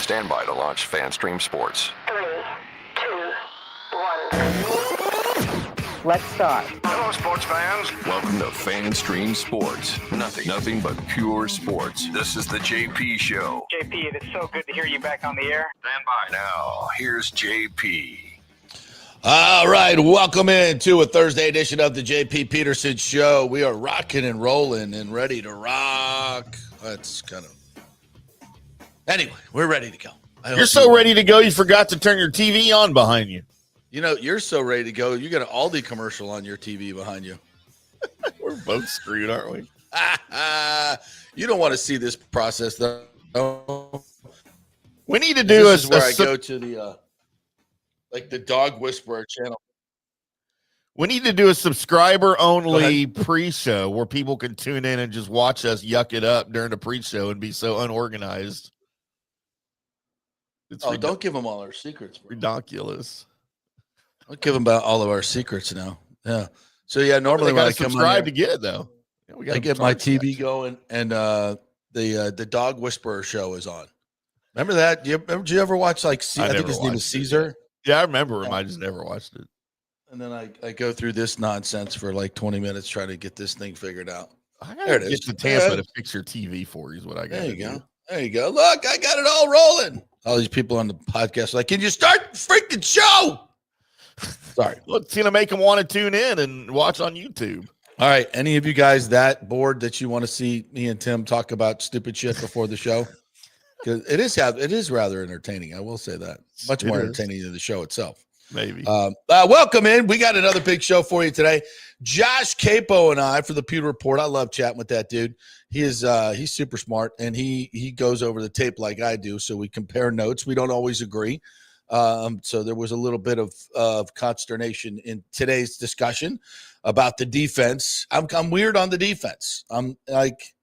Stand by to launch FanStream Sports. 3, 2, 1. Let's start. Hello, sports fans. Welcome to FanStream Sports. Nothing but pure sports. This is the JP Show. JP, it's so good to hear you back on the air. Stand by. Now, here's JP. All right, welcome into a Thursday edition of the JP Peterson Show. We are rocking and rolling and ready to rock. That's kind of... Anyway, we're ready to go. You're so ready to go, you forgot to turn your TV on behind you. You know, you're so ready to go, you got an Aldi commercial on your TV behind you. We're both screwed, aren't we? You don't want to see this process, though. We need to do this is where I go to the... like the Dog Whisperer channel. We need to do a subscriber-only pre-show where people can tune in and just watch us yuck it up during the pre-show and be so unorganized. It's don't give them all our secrets. Bro. Ridiculous. Don't give them all of our secrets now. Yeah. So, yeah, normally when I come subscribe to get it, though. I get my TV going, and the Dog Whisperer show is on. Remember that? Did you ever watch, like, I think his name is Caesar? Yeah, I remember him. I just never watched it. And then I go through this nonsense for like 20 minutes trying to get this thing figured out. There it is. Get to Tampa to fix your TV for you is what I got. There you go. There you go. Look, I got it all rolling. All these people on the podcast are like, can you start the freaking show? Sorry. Look, it's going to make them want to tune in and watch on YouTube. All right. Any of you guys that bored that you want to see me and Tim talk about stupid shit before the show? Because it is rather entertaining. I will say that. Much more entertaining than the show itself. Maybe. Welcome in. We got another big show for you today. Josh Queipo and I for the Pewter Report. I love chatting with that dude. He's super smart, and he goes over the tape like I do, so we compare notes. We don't always agree. So there was a little bit of consternation in today's discussion about the defense. I'm weird on the defense. I'm like,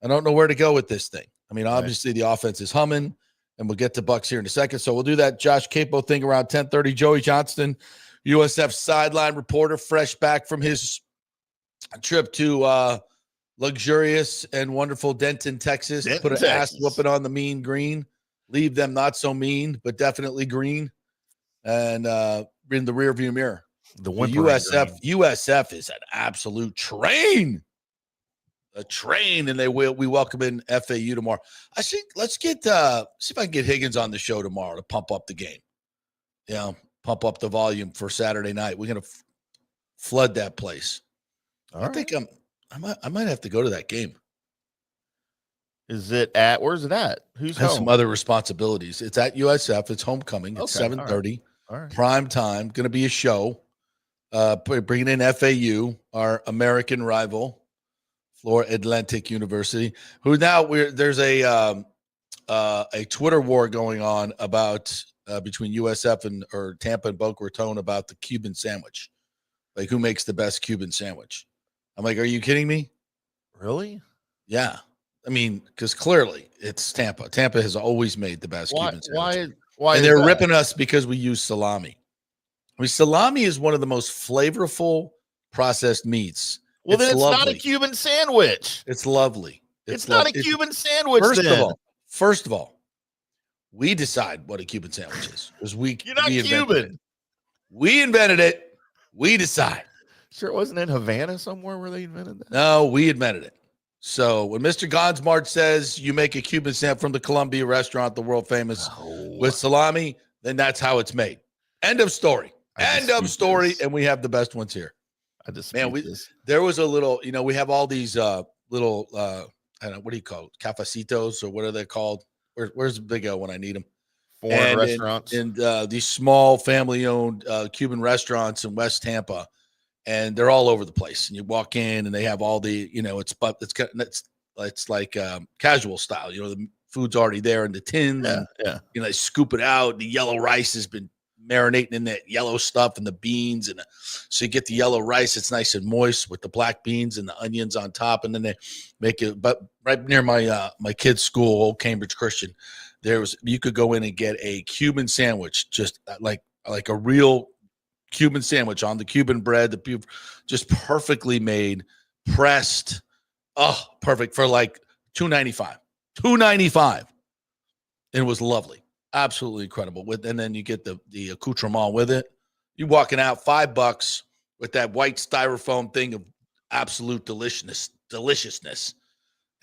I don't know where to go with this thing. I mean, obviously the offense is humming, and we'll get to Bucs here in a second. So we'll do that Josh Queipo thing around 10:30. Joey Johnston, USF sideline reporter, fresh back from his trip to luxurious and wonderful Denton, Texas. Put an ass whooping on the mean green. Leave them not so mean, but definitely green. And in the rearview mirror. The USF is an absolute train. A train, and we welcome in FAU tomorrow. I think let's get see if I can get Higgins on the show tomorrow to pump up the game. Pump up the volume for Saturday night. We're gonna flood that place. I think I might have to go to that game. Is it at? Where's it at? Who's home? Some other responsibilities. It's at USF. It's homecoming. It's 7:30. All right. Prime time. Going to be a show. Bringing in FAU, our American rival. Florida Atlantic University, who now there's a Twitter war going on about between USF or Tampa and Boca Raton about the Cuban sandwich, like who makes the best Cuban sandwich. I'm like, are you kidding me? Really? Yeah. I mean, because clearly it's Tampa. Tampa has always made the best Cuban sandwich. Why? And they're ripping us because we use salami. I mean, salami is one of the most flavorful processed meats. Well, then it's not a Cuban sandwich. It's lovely. It's not a Cuban sandwich. First of all, we decide what a Cuban sandwich is. Because You're not Cuban. We invented it. We decide. Sure, it wasn't in Havana somewhere where they invented that. No, we invented it. So when Mr. Gonsmart says you make a Cuban sandwich from the Columbia restaurant, the world famous, with salami, then that's how it's made. End of story. End of story. And we have the best ones here. There was a little, we have all these little, I don't know, what do you call it? Cafecitos, or what are they called? Where's the Big O when I need them? Foreign restaurants. And these small family-owned Cuban restaurants in West Tampa, and they're all over the place. And you walk in, and they have all the, it's like casual style. The food's already there in the tins. Yeah. They scoop it out. The yellow rice has been marinating in that yellow stuff and the beans, and so you get the yellow rice. It's nice and moist with the black beans and the onions on top, and then they make it. But right near my kid's school, Old Cambridge Christian, you could go in and get a Cuban sandwich, just like a real Cuban sandwich on the Cuban bread, just perfectly made, pressed. Oh, perfect for like $2.95. $2.95. It was lovely, absolutely incredible. And then you get the accoutrement with it. You walking out $5 with that white styrofoam thing of absolute deliciousness.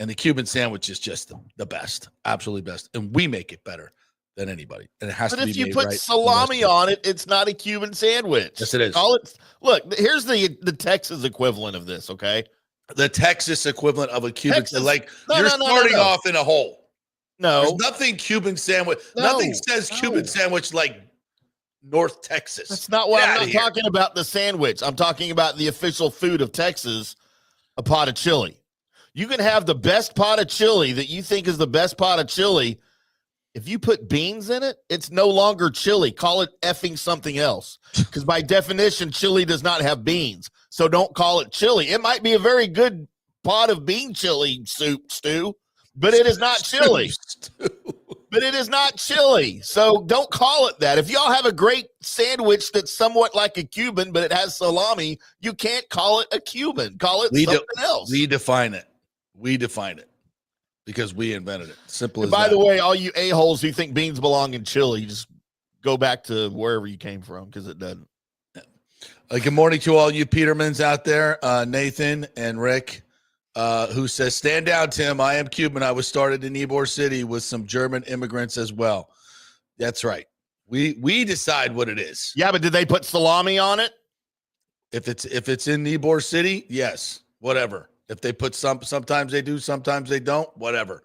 And the Cuban sandwich is just the best, absolutely best. And we make it better than anybody. And it has to be made right. But if you put salami on it, it's not a Cuban sandwich. Yes, it is. Look, here's the Texas equivalent of this, okay? The Texas equivalent of a Cuban sandwich. You're starting off in a hole. No. There's nothing Cuban sandwich. Nothing says Cuban sandwich like North Texas. That's not what I'm not talking about the sandwich. I'm talking about the official food of Texas, a pot of chili. You can have the best pot of chili that you think is the best pot of chili. If you put beans in it, it's no longer chili. Call it effing something else. Because by definition, chili does not have beans. So don't call it chili. It might be a very good pot of bean chili stew, but it is not chili. But it is not chili. So don't call it that. If y'all have a great sandwich that's somewhat like a Cuban, but it has salami, you can't call it a Cuban. Call it something else. We define it. Because we invented it. Simple as that. By the way, all you a-holes who think beans belong in chili, just go back to wherever you came from because it doesn't. Good morning to all you Petermans out there, Nathan and Rick, who says, stand down, Tim. I am Cuban. I was started in Ybor City with some German immigrants as well. That's right. We decide what it is. Yeah, but did they put salami on it? If it's in Ybor City, yes, whatever. If they put sometimes they do, sometimes they don't, whatever.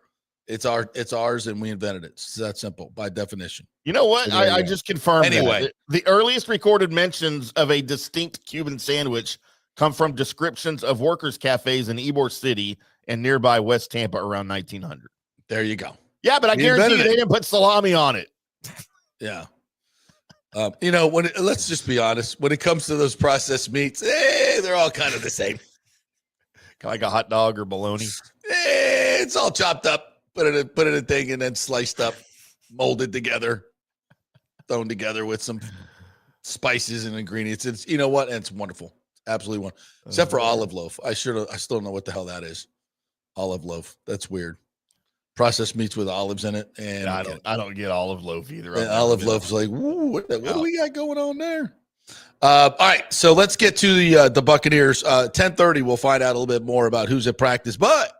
It's ours, and we invented it. It's that simple by definition. You know what? I just confirmed anyway. The earliest recorded mentions of a distinct Cuban sandwich come from descriptions of workers' cafes in Ybor City and nearby West Tampa around 1900. There you go. Yeah, but I guarantee you they didn't put salami on it. Yeah. Let's just be honest. When it comes to those processed meats, they're all kind of the same. Like a hot dog or bologna. It's all chopped up, put in a thing, and then sliced up, molded together, thrown together with some spices and ingredients. It's and it's wonderful, absolutely wonderful. Except for olive loaf. I still don't know what the hell that is. Olive loaf. That's weird. Processed meats with olives in it, and I don't get olive loaf either. Olive loaf's like, what do we got going on there? All right, so let's get to the Buccaneers. 10:30, we'll find out a little bit more about who's at practice. But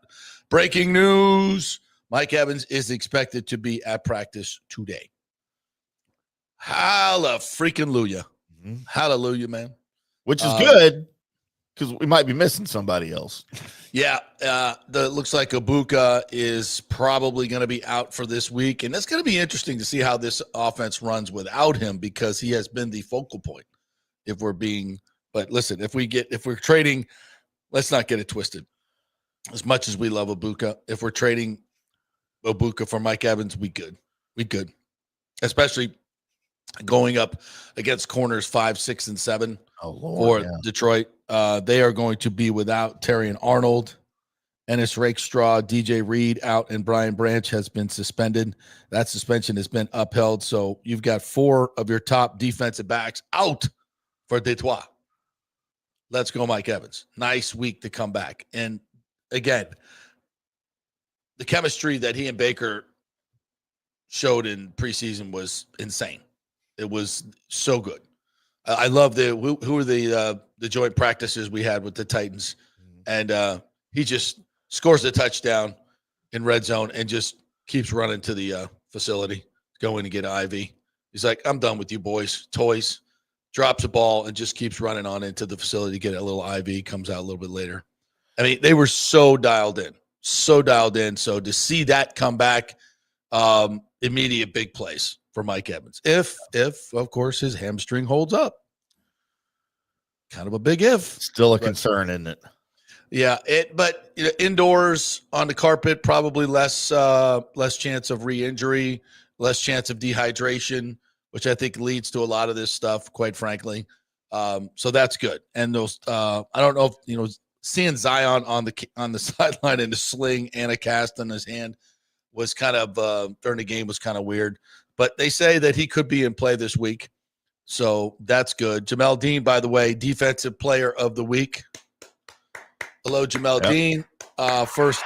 breaking news, Mike Evans is expected to be at practice today. Hallelujah. Mm-hmm. Hallelujah, man. Which is good because we might be missing somebody else. Yeah, looks like Ibuka is probably going to be out for this week. And that's going to be interesting to see how this offense runs without him because he has been the focal point. But listen, if we're trading, let's not get it twisted. As much as we love Ibuka, if we're trading Ibuka for Mike Evans, we good. Especially going up against corners 5, 6, and 7 for Detroit. They are going to be without Terry and Arnold, Ennis Rakestraw, DJ Reed out, and Brian Branch has been suspended. That suspension has been upheld. So you've got 4 of your top defensive backs out for Detroit. Let's go, Mike Evans. Nice week to come back. And again, the chemistry that he and Baker showed in preseason was insane. It was so good. I love who are the joint practices we had with the Titans, and he just scores a touchdown in red zone and just keeps running to the facility, going to get an IV. He's like, I'm done with you boys, toys. Drops a ball and just keeps running on into the facility to get a little IV, comes out a little bit later. I mean, they were so dialed in. So to see that come back, immediate big plays for Mike Evans. If of course his hamstring holds up. Kind of a big if. Still a concern, isn't it? Yeah, but indoors on the carpet, probably less chance of re-injury, less chance of dehydration, which I think leads to a lot of this stuff, quite frankly. So that's good. And those, I don't know if seeing Zion on the sideline in a sling and a cast on his hand was kind of during the game was kind of weird. But they say that he could be in play this week, so that's good. Jamel Dean, by the way, Defensive Player of the Week. Hello, Jamel Dean. First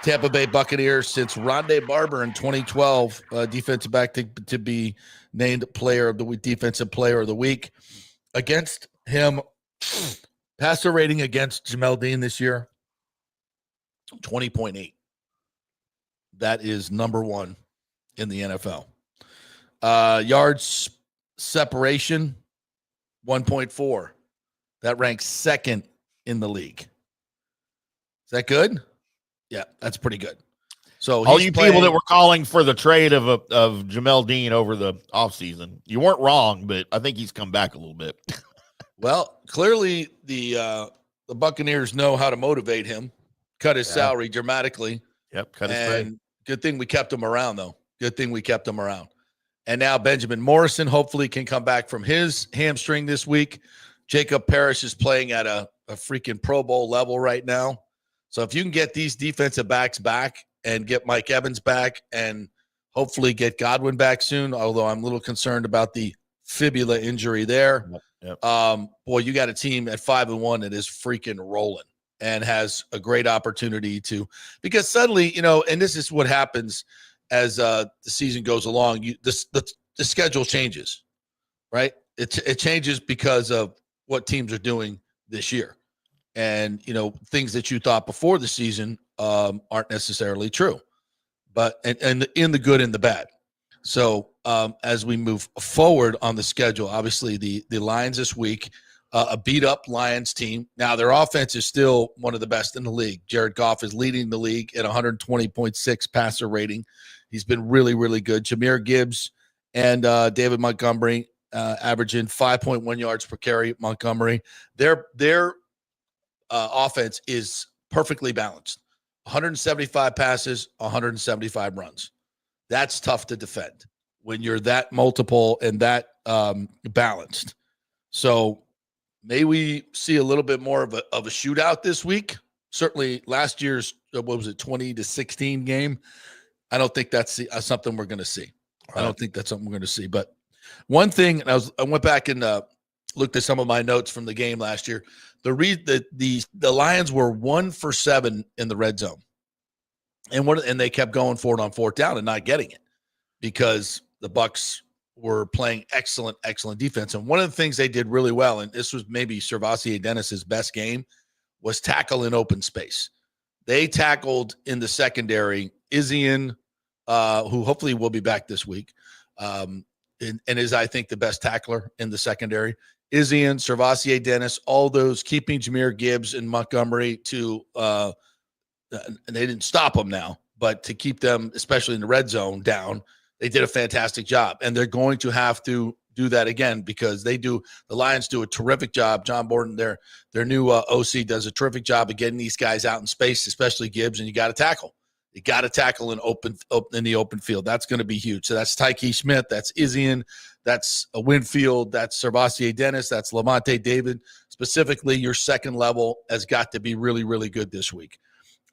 Tampa Bay Buccaneers since Rondé Barber in 2012, defensive back to be named player of the week, defensive player of the week. Against him, passer rating against Jamel Dean this year, 20.8. That is number one in the NFL. Yards separation, 1.4. That ranks second in the league. Is that good? Yeah, that's pretty good. So all you people that were calling for the trade of Jamel Dean over the offseason, you weren't wrong, but I think he's come back a little bit. Well, clearly the Buccaneers know how to motivate him, cut his salary dramatically. Yep, cut his pay. And good thing we kept him around, though. Good thing we kept him around. And now Benjamin Morrison hopefully can come back from his hamstring this week. Jacob Parrish is playing at a freaking Pro Bowl level right now. So if you can get these defensive backs back and get Mike Evans back and hopefully get Godwin back soon, although I'm a little concerned about the fibula injury there. Yep. Boy, you got a team at 5-1 that is freaking rolling and has a great opportunity to, because suddenly, and this is what happens as the season goes along, the schedule changes, right? It changes because of what teams are doing this year. And, things that you thought before the season aren't necessarily true, but and in the good and the bad. So as we move forward on the schedule, obviously the Lions this week, a beat-up Lions team. Now, their offense is still one of the best in the league. Jared Goff is leading the league at 120.6 passer rating. He's been really, really good. Jahmyr Gibbs and David Montgomery averaging 5.1 yards per carry. Montgomery, their offense is perfectly balanced. 175 passes, 175 runs. That's tough to defend when you're that multiple and that balanced. So may we see a little bit more of a shootout this week? Certainly last year's, 20-16 game. I don't think that's something we're going to see. Right. I don't think that's something we're going to see. But one thing, and I went back and looked at some of my notes from the game last year. The Lions were 1 for 7 in the red zone, and they kept going for it on fourth down and not getting it because the Bucs were playing excellent defense. And one of the things they did really well, and this was maybe Servassier Dennis's best game, was tackle in open space. They tackled in the secondary Izian, who hopefully will be back this week, and is, I think, the best tackler in the secondary. Izian, Servassier Dennis, all those, keeping Jahmyr Gibbs and Montgomery to and they didn't stop them now, but to keep them, especially in the red zone, down, they did a fantastic job. And they're going to have to do that again because the Lions do a terrific job. John Borden, their new OC, does a terrific job of getting these guys out in space, especially Gibbs, and you got to tackle. You got to tackle in the open field. That's going to be huge. So that's Tyke Smith, that's Izian, that's a Winfield, that's Servassier Dennis, that's Lavonte David. Specifically, your second level has got to be really, really good this week.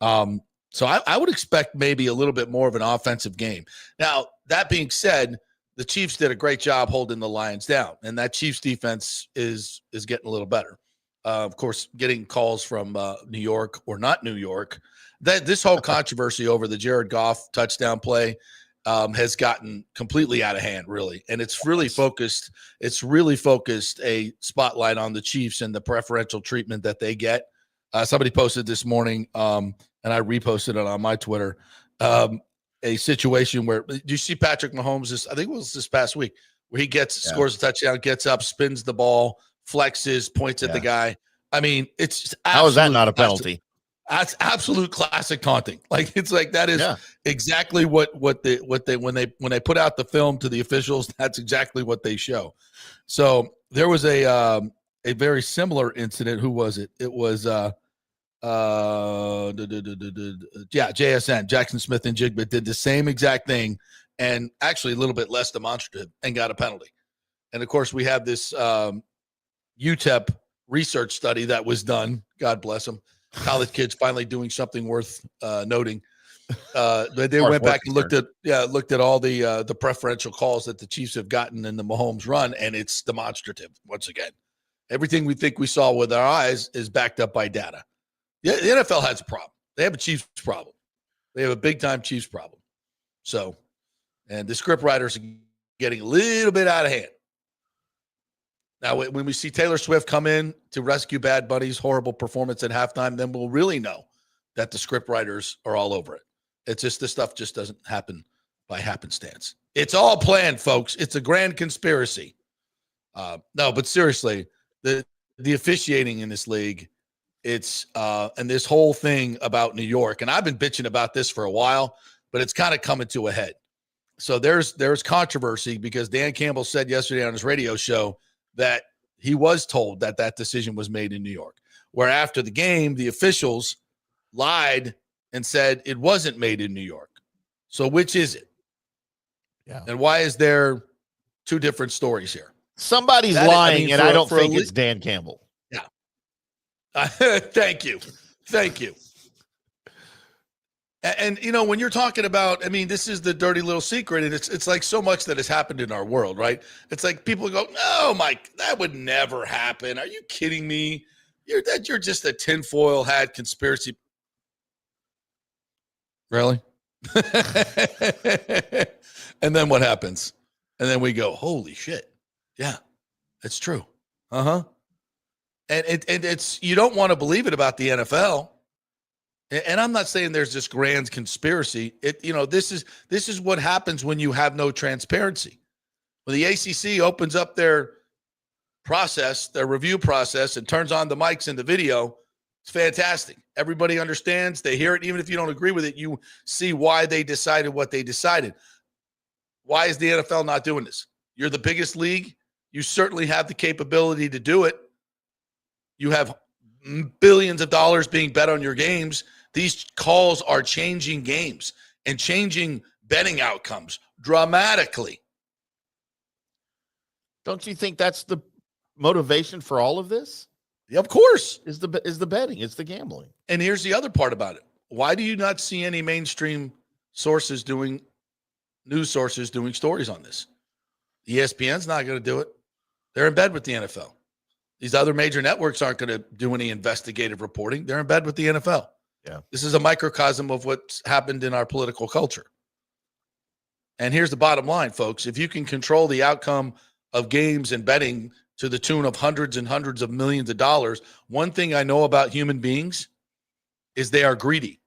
So I would expect maybe a little bit more of an offensive game. Now, that being said, the Chiefs did a great job holding the Lions down, and that Chiefs defense is getting a little better. Of course, getting calls from New York or not New York. This whole controversy over the Jared Goff touchdown play has gotten completely out of hand, really, and it's really focused. It's really focused a spotlight on the Chiefs and the preferential treatment that they get. Somebody posted this morning, and I reposted it on my Twitter. A situation where, do you see Patrick Mahomes? I think it was this past week, where he scores a touchdown, gets up, spins the ball, flexes, points at the guy. I mean, it's just how is that not a penalty? That's absolute classic taunting. Like, it's like that is exactly what they when they put out the film to the officials, that's exactly what they show. So there was a very similar incident. Who was it? It was JSN, Jackson Smith and Jigba, did the same exact thing, and actually a little bit less demonstrative, and got a penalty. And of course, we have this UTEP research study that was done. God bless them. College kids finally doing something worth noting. But they went back and looked at all the preferential calls that the Chiefs have gotten in the Mahomes run, and it's demonstrative once again. Everything we think we saw with our eyes is backed up by data. Yeah, the NFL has a problem. They have a Chiefs problem. They have a big-time Chiefs problem. So, and the script writers are getting a little bit out of hand. Now, when we see Taylor Swift come in to rescue Bad Bunny's horrible performance at halftime, then we'll really know that the script writers are all over it. It's just this stuff just doesn't happen by happenstance. It's all planned, folks. It's a grand conspiracy. No, but seriously, the officiating in this league, it's and this whole thing about New York, and I've been bitching about this for a while, but it's kind of coming to a head. So there's controversy because Dan Campbell said yesterday on his radio show that he was told that that decision was made in New York, where after the game, the officials lied and said it wasn't made in New York. So which is it? Yeah. And why is there two different stories here? Somebody's lying, and I don't think it's Dan Campbell. Yeah. Thank you. Thank you. And, you know, when you're talking about, I mean, this is the dirty little secret, and it's like so much that has happened in our world, right? It's like people go, no, Mike, that would never happen. Are you kidding me? You're just a tinfoil hat conspiracy. Really? And then what happens? And then we go, holy shit. Yeah, it's true. Uh-huh. And it's, you don't want to believe it about the NFL. And I'm not saying there's this grand conspiracy. This is what happens when you have no transparency. When the ACC opens up their process, their review process, and turns on the mics and the video, it's fantastic. Everybody understands. They hear it. Even if you don't agree with it, you see why they decided what they decided. Why is the NFL not doing this? You're the biggest league. You certainly have the capability to do it. You have billions of dollars being bet on your games. These calls are changing games and changing betting outcomes dramatically. Don't you think that's the motivation for all of this? Yeah, of course. Is the betting, it's the gambling. And here's the other part about it. Why do you not see any mainstream news sources doing stories on this? ESPN's not going to do it. They're in bed with the NFL. These other major networks aren't going to do any investigative reporting. They're in bed with the NFL. Yeah. This is a microcosm of what's happened in our political culture. And here's the bottom line, folks. If you can control the outcome of games and betting to the tune of hundreds and hundreds of millions of dollars, one thing I know about human beings is they are greedy.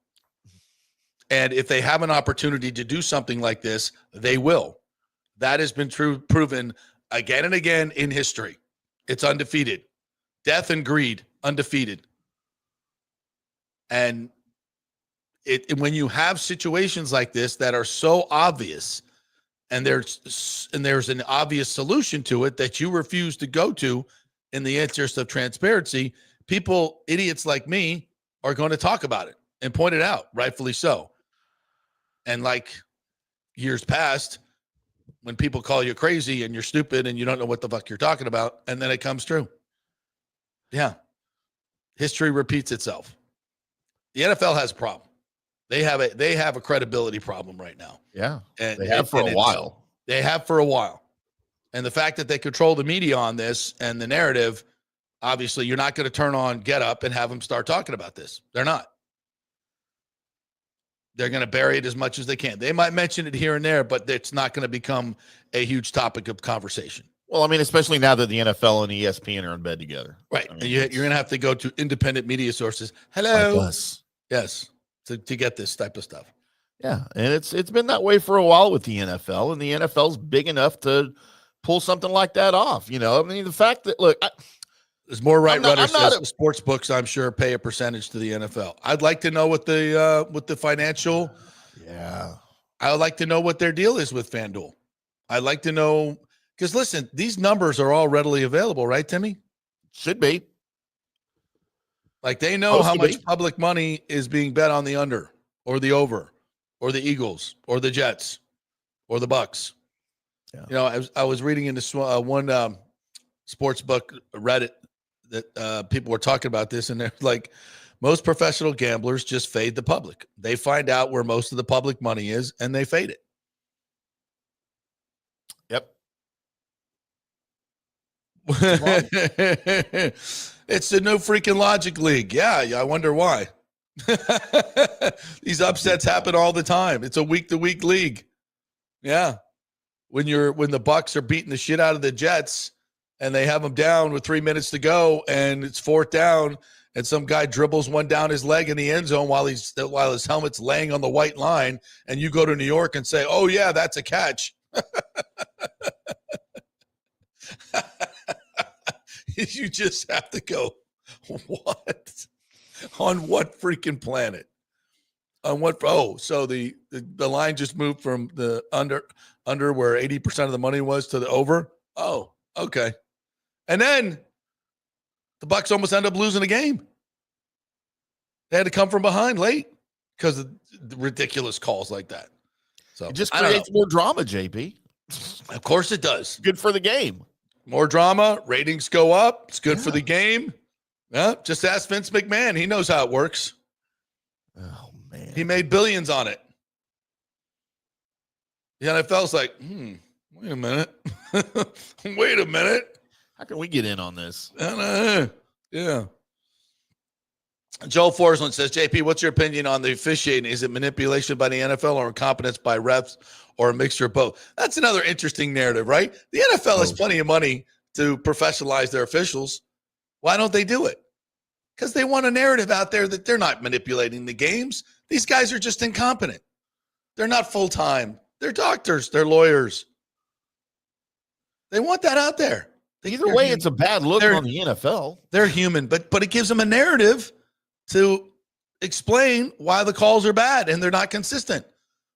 And if they have an opportunity to do something like this, they will. That has been proven again and again in history. It's undefeated. Death and greed, undefeated. And when you have situations like this that are so obvious, and there's an obvious solution to it that you refuse to go to in the interest of transparency, people, idiots like me, are going to talk about it and point it out, rightfully so. And like years past, when people call you crazy and you're stupid and you don't know what the fuck you're talking about, and then it comes true. Yeah. History repeats itself. The NFL has a problem. They have a credibility problem right now. Yeah. And they have for a while. They have for a while. And the fact that they control the media on this and the narrative, obviously you're not going to turn on Get Up and have them start talking about this. They're not. They're going to bury it as much as they can. They might mention it here and there, but it's not going to become a huge topic of conversation. Well, I mean, especially now that the NFL and ESPN are in bed together. Right. I mean, and you're going to have to go to independent media sources. Hello. Like us. Yes. To get this type of stuff. Yeah. And it's been that way for a while with the NFL, and the NFL's big enough to pull something like that off. You know, I mean, the fact that, look, there's more runners the sports books, I'm sure, pay a percentage to the NFL. I'd like to know what the financial. Yeah. I would like to know what their deal is with FanDuel. I'd like to know, because listen, these numbers are all readily available, right, Timmy? Should be. Like they know how much public money is being bet on the under or the over or the Eagles or the Jets or the Bucs. Yeah. You know, I was reading in this one sports book Reddit that people were talking about this, and they're like, most professional gamblers just fade the public. They find out where most of the public money is, and they fade it. Yep. It's a no freaking logic league. Yeah, I wonder why. These upsets happen all the time. It's a week-to-week league. Yeah. When the Bucs are beating the shit out of the Jets and they have them down with 3 minutes to go and it's fourth down and some guy dribbles one down his leg in the end zone while his helmet's laying on the white line, and you go to New York and say, "Oh yeah, that's a catch." You just have to go, what? On what freaking planet? On what? Oh, so the line just moved from the under where 80% of the money was to the over. Oh, okay. And then the Bucs almost end up losing the game. They had to come from behind late because of the ridiculous calls like that. So it just creates more drama, JP. Of course it does. Good for the game. More drama, ratings go up. It's good for the game. Yeah, just ask Vince McMahon. He knows how it works. Oh, man. He made billions on it. The NFL's like, wait a minute. Wait a minute. How can we get in on this? Yeah. Joel Forsland says, JP, what's your opinion on the officiating? Is it manipulation by the NFL or incompetence by refs or a mixture of both? That's another interesting narrative, right? The NFL has plenty of money to professionalize their officials. Why don't they do it? Because they want a narrative out there that they're not manipulating the games. These guys are just incompetent. They're not full-time. They're doctors. They're lawyers. They want that out there. Either way, it's a bad look on the NFL. They're human, but it gives them a narrative to explain why the calls are bad and they're not consistent.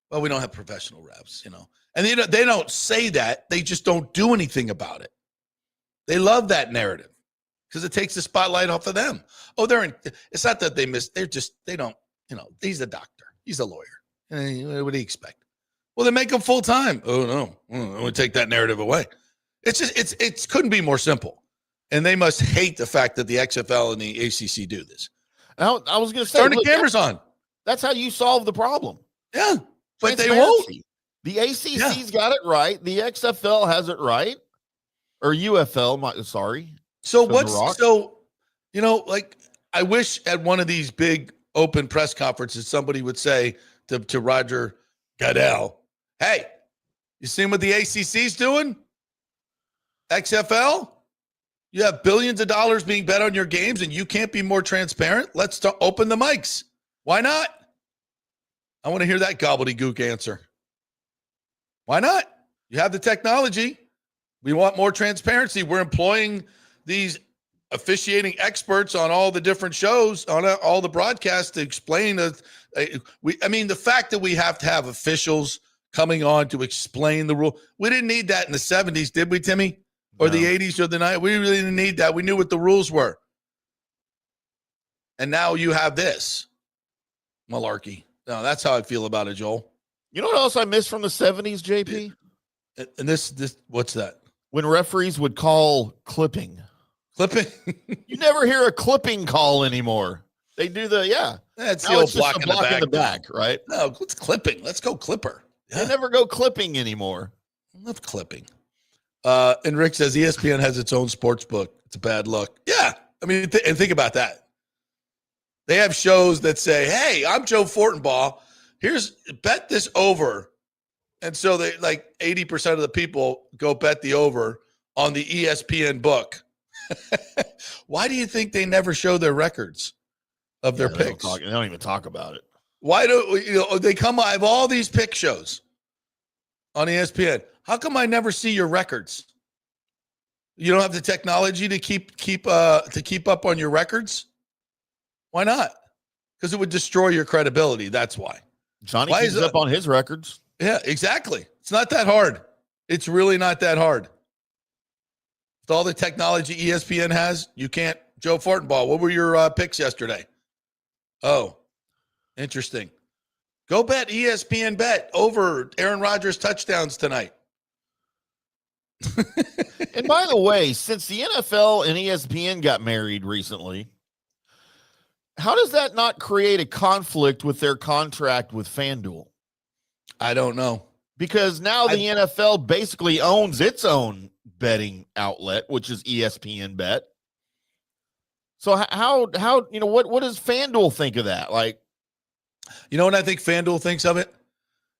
Well, we don't have professional refs, And they don't say that. They just don't do anything about it. They love that narrative because it takes the spotlight off of them. Oh, it's not that they miss. They don't, he's a doctor. He's a lawyer. What do you expect? Well, they make them full time. Oh, no. I would take that narrative away. It couldn't be more simple. And they must hate the fact that the XFL and the ACC do this. I was going to say, turn the cameras on. That's how you solve the problem. Yeah, but they won't. The ACC's got it right. The XFL has it right, or UFL. Sorry. So I wish at one of these big open press conferences somebody would say to Roger Goodell, "Hey, you seen what the ACC's doing? XFL." You have billions of dollars being bet on your games and you can't be more transparent? Let's open the mics. Why not? I want to hear that gobbledygook answer. Why not? You have the technology. We want more transparency. We're employing these officiating experts on all the different shows, on all the broadcasts to explain. The fact that we have to have officials coming on to explain the rule. We didn't need that in the 70s, did we, Timmy? Or the 80s or the 90s. We really didn't need that. We knew what the rules were. And now you have this malarkey. No, that's how I feel about it, Joel. You know what else I miss from the 70s, JP? And this what's that? When referees would call clipping. Clipping? You never hear a clipping call anymore. They do That's now the it's old just block in the back, right? No, it's clipping. Let's go clipper. Yeah. They never go clipping anymore. I love clipping. And Rick says ESPN has its own sports book. It's a bad look. Yeah. I mean, and think about that. They have shows that say, "Hey, I'm Joe Fortenbaugh. Bet this over." And so they 80% of the people go bet the over on the ESPN book. Why do you think they never show their records of their picks? They don't even talk about it. Why do they come? I have all these pick shows on ESPN. How come I never see your records? You don't have the technology to keep up on your records? Why not? Because it would destroy your credibility. That's why. Johnny keeps up on his records. Yeah, exactly. It's not that hard. It's really not that hard. With all the technology ESPN has, you can't. Joe Fortenbaugh, what were your picks yesterday? Oh, interesting. Go bet ESPN bet over Aaron Rodgers touchdowns tonight. And by the way, since the NFL and ESPN got married recently, how does that not create a conflict with their contract with FanDuel? I don't know. Because now the NFL basically owns its own betting outlet, which is ESPN Bet. So how what does FanDuel think of that? Like, you know what I think FanDuel thinks of it?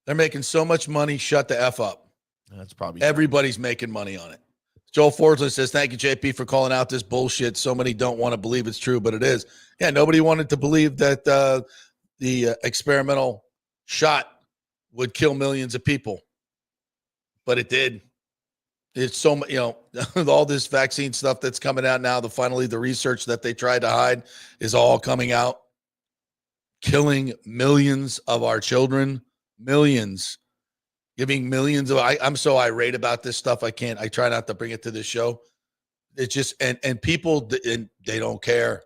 They're making so much money. Shut the F up. that's probably Everybody's making money on it. Joel Forsland says, thank you, JP, for calling out this bullshit. So many don't want to believe it's true, but it is. Yeah, nobody wanted to believe that the experimental shot would kill millions of people. But it did. It's so much, all this vaccine stuff that's coming out now, finally the research that they tried to hide is all coming out, killing millions of our children, millions. Giving millions of I'm so irate about this stuff. I try not to bring it to this show. It's just and people and they don't care.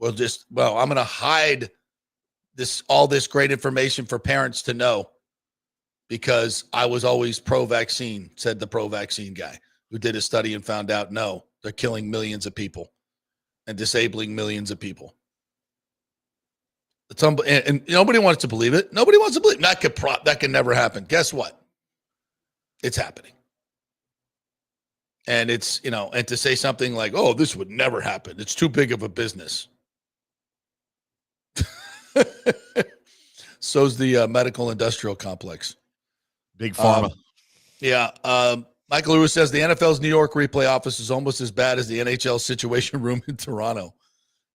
I'm going to hide all this great information for parents to know because I was always pro-vaccine, said the pro-vaccine guy who did a study and found out no, they're killing millions of people and disabling millions of people. And nobody wants to believe it. Nobody wants to believe it. That can never happen. Guess what? It's happening. And it's, and to say something like, oh, this would never happen. It's too big of a business. So's the medical industrial complex. Big pharma. Michael Lewis says the NFL's New York replay office is almost as bad as the NHL situation room in Toronto.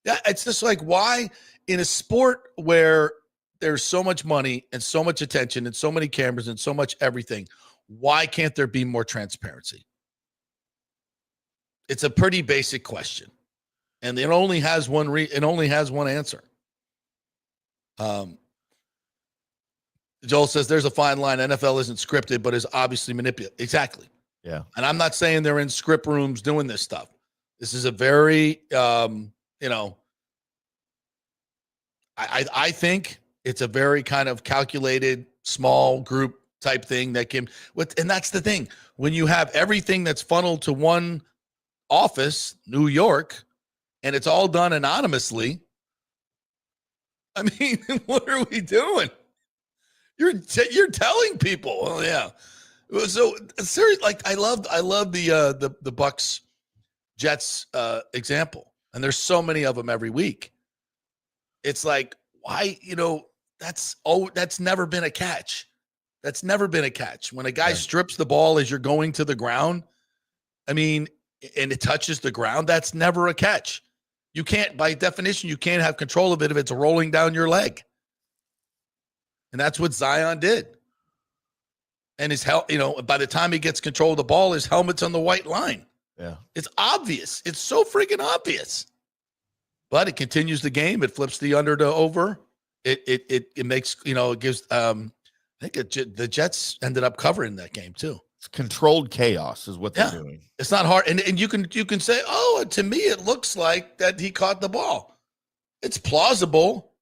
Yeah, it's just like, why in a sport where there's so much money and so much attention and so many cameras and so much everything, why can't there be more transparency? It's a pretty basic question, and it only has one answer. Joel says there's a fine line. NFL isn't scripted, but is obviously manipulated. Exactly. Yeah. And I'm not saying they're in script rooms doing this stuff. This is a very, I think it's a very kind of calculated small group type thing that can, and that's the thing. When you have everything that's funneled to one office, New York, and it's all done anonymously, I mean, what are we doing? You're telling people. Oh yeah. So seriously, like I love the Bucs Jets example, and there's so many of them every week. It's like, why, that's never been a catch. That's never been a catch. When a guy strips the ball as you're going to the ground, I mean, and it touches the ground, that's never a catch. You can't, by definition, you can't have control of it if it's rolling down your leg. And that's what Zion did. And by the time he gets control of the ball, his helmet's on the white line. Yeah. It's obvious. It's so freaking obvious. But it continues the game. It flips the under to over. It makes, it gives, I think the Jets ended up covering that game too. It's controlled chaos is what they're doing. It's not hard. And you can say, oh, to me, it looks like that he caught the ball. It's plausible.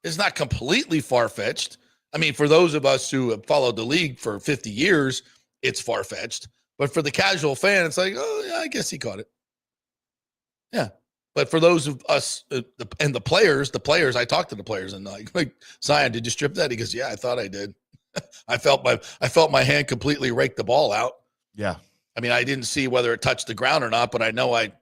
It's not completely far-fetched. I mean, for those of us who have followed the league for 50 years, it's far-fetched. But for the casual fan, it's like, oh, yeah, I guess he caught it. Yeah. But for those of us and the players, I talked to the players and like, Zion, did you strip that? He goes, yeah, I thought I did. I felt my hand completely rake the ball out. Yeah. I mean, I didn't see whether it touched the ground or not, but I know I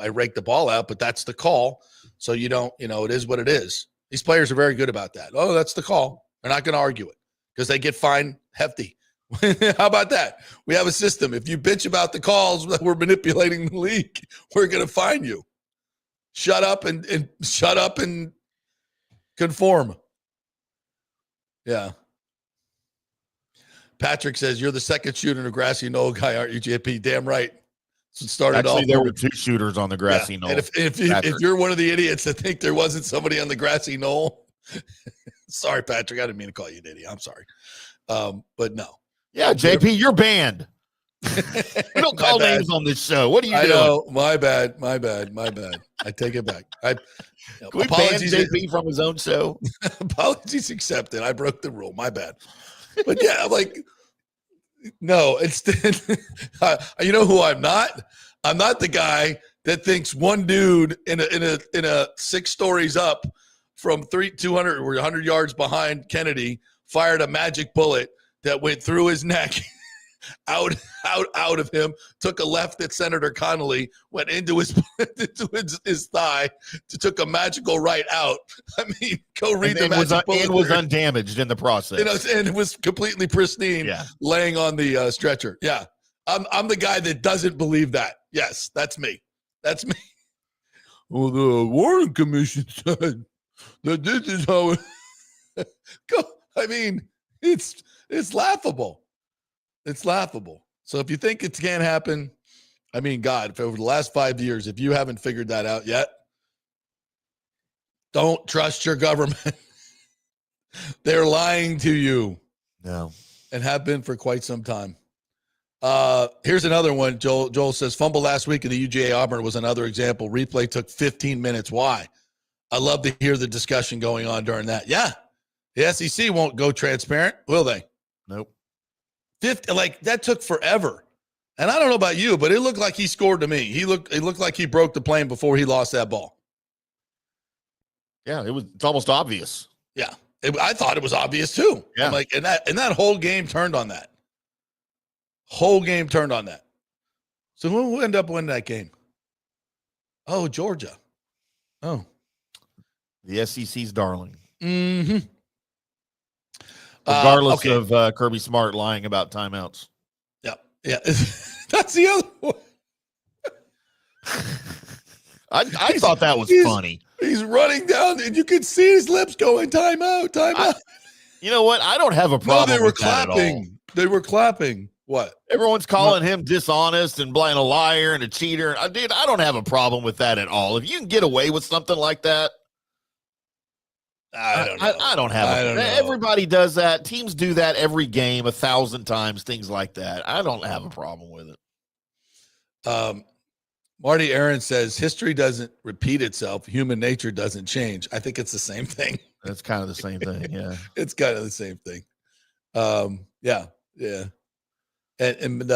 raked the ball out, but that's the call. So it is what it is. These players are very good about that. Oh, that's the call. They're not going to argue it because they get fined hefty. How about that? We have a system. If you bitch about the calls that we're manipulating the league, we're going to fine you. Shut up and conform. Yeah. Patrick says, you're the second shooter in a grassy knoll guy, aren't you, JP? Damn right. So it started Actually, off. there were two shooters on the grassy knoll. And if you're one of the idiots that think there wasn't somebody on the grassy knoll, sorry, Patrick. I didn't mean to call you an idiot. I'm sorry. But no. Yeah, JP, you're banned. We don't call names on this show. What are you doing? I know. My bad. I take it back. Can we ban JP from his own show? Apologies accepted. I broke the rule. My bad. But yeah, I'm like, no, it's you know who I'm not? I'm not the guy that thinks one dude in a 6 stories up from 200 or 100 yards behind Kennedy fired a magic bullet that went through his neck out of him, took a left at Senator Connolly, went into his thigh, took a magical right out. I mean, go read the magic bullet. And was undamaged in the process. And it was completely pristine, laying on the stretcher. Yeah, I'm the guy that doesn't believe that. Yes, that's me. That's me. Well, the Warren Commission said that this is how it go. I mean, it's laughable. It's laughable. So if you think it can't happen, I mean, God, if over the last 5 years, if you haven't figured that out yet, don't trust your government. They're lying to you. No. And have been for quite some time. Here's another one. Joel says, fumble last week in the UGA Auburn was another example. Replay took 15 minutes. Why? I love to hear the discussion going on during that. Yeah. The SEC won't go transparent, will they? Nope. That took forever. And I don't know about you, but it looked like he scored to me. It looked like he broke the plane before he lost that ball. Yeah, it's almost obvious. Yeah. I thought it was obvious too. Yeah. I'm like, and that whole game turned on that. Whole game turned on that. So who ended up winning that game? Oh, Georgia. Oh. The SEC's darling. Mm-hmm. Regardless of Kirby Smart lying about timeouts. Yeah. Yeah. That's the other one. I thought that was funny. He's running down, and you could see his lips going, timeout. You know what? I don't have a problem. No, they were with clapping. That at all. They were clapping. What? Everyone's calling him dishonest and a liar and a cheater. Dude, I don't have a problem with that at all. If you can get away with something like that, I don't know. I don't have it. Everybody does that. Teams do that every game 1,000 times, things like that. I don't have a problem with it. Marty Aaron says, history doesn't repeat itself. Human nature doesn't change. I think it's the same thing. That's kind of the same thing, yeah. It's kind of the same thing. Yeah. And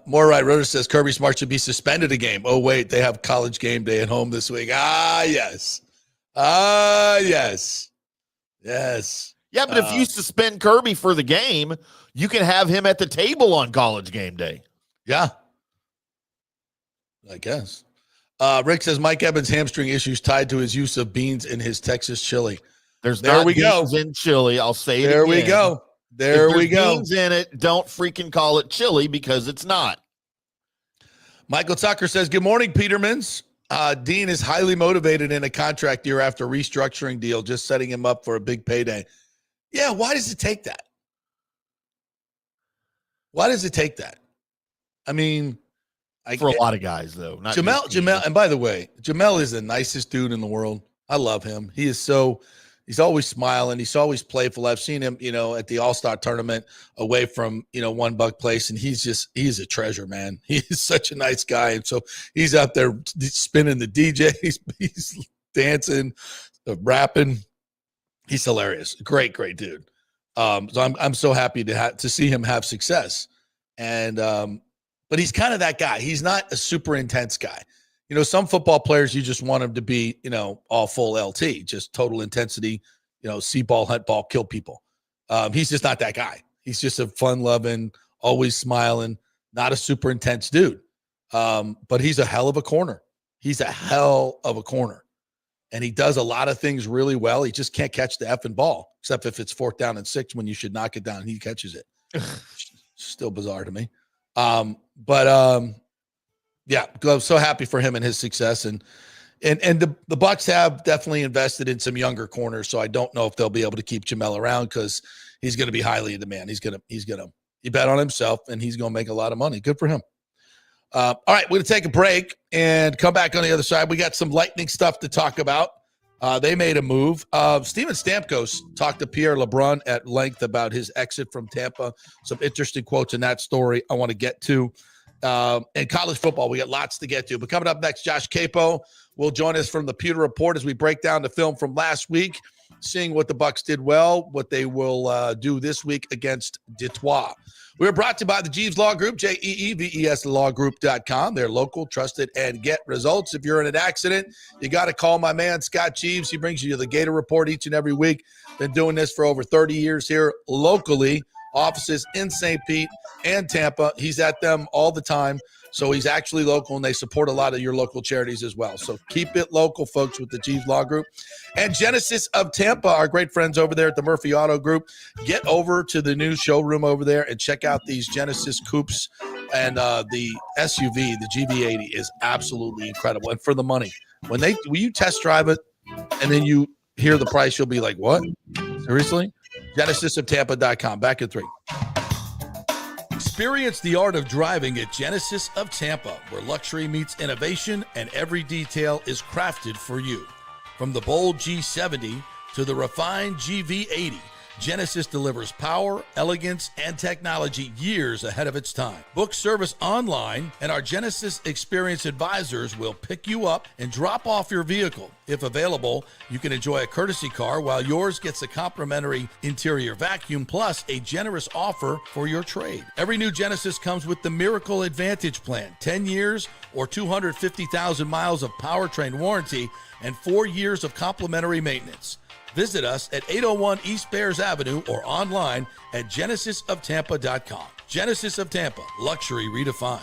Moorright Roder says Kirby Smart should be suspended a game. Oh, wait, they have college game day at home this week. Yes. Yes. Yeah, but if you suspend Kirby for the game, you can have him at the table on college game day. Yeah. I guess. Rick says Mike Evans' hamstring issues tied to his use of beans in his Texas chili. There we go. Beans in chili. I'll say it there again. We go. There we go. Beans in it. Don't freaking call it chili because it's not. Michael Tucker says, good morning, Petermans. Dean is highly motivated in a contract year after restructuring deal, just setting him up for a big payday. Yeah, why does it take that? Why does it take that? I mean, for a lot of guys, though. Not Jamel, and by the way, Jamel is the nicest dude in the world. I love him. He's always smiling. He's always playful. I've seen him, at the All-Star tournament away from, One Buck Place, and he's a treasure, man. He's such a nice guy. And so he's out there spinning the DJ. He's dancing, rapping. He's hilarious. Great, great dude. So I'm so happy to see him have success. And, but he's kind of that guy. He's not a super intense guy. Some football players, you just want him to be, all full LT, just total intensity, see ball, hunt ball, kill people. He's just not that guy. He's just a fun-loving, always smiling, not a super intense dude. But he's a hell of a corner. He's a hell of a corner. And he does a lot of things really well. He just can't catch the effing ball, except if it's 4th down and 6 when you should knock it down. He catches it. Still bizarre to me. Yeah, I'm so happy for him and his success. And the Bucs have definitely invested in some younger corners. So I don't know if they'll be able to keep Jamel around because he's going to be highly in demand. He bet on himself and he's going to make a lot of money. Good for him. All right, we're going to take a break and come back on the other side. We got some lightning stuff to talk about. They made a move. Steven Stamkos talked to Pierre LeBrun at length about his exit from Tampa. Some interesting quotes in that story I want to get to. And college football, we got lots to get to. But coming up next, Josh Queipo will join us from the Pewter Report as we break down the film from last week, seeing what the Bucs did well, what they will do this week against Detroit. We're brought to you by the Jeeves Law Group, JEEVES lawgroup.com. They're local, trusted, and get results. If you're in an accident, you got to call my man, Scott Jeeves. He brings you the Gator Report each and every week. Been doing this for over 30 years here locally. Offices in St. Pete and Tampa. He's at them all the time. So he's actually local, and they support a lot of your local charities as well. So keep it local, folks, with the G's Law Group. And Genesis of Tampa, our great friends over there at the Murphy Auto Group. Get over to the new showroom over there and check out these Genesis coupes. And the SUV, the GV80, is absolutely incredible. And for the money, when you test drive it and then you hear the price, you'll be like, what? Seriously? GenesisofTampa.com. Back at 3. Experience the art of driving at Genesis of Tampa, where luxury meets innovation and every detail is crafted for you. From the bold G70 to the refined GV80, Genesis delivers power, elegance, and technology years ahead of its time. Book service online, and our Genesis Experience Advisors will pick you up and drop off your vehicle. If available, you can enjoy a courtesy car while yours gets a complimentary interior vacuum plus a generous offer for your trade. Every new Genesis comes with the Miracle Advantage Plan, 10 years or 250,000 miles of powertrain warranty and 4 years of complimentary maintenance. Visit us at 801 East Bears Avenue or online at genesisoftampa.com. Genesis of Tampa, luxury redefined.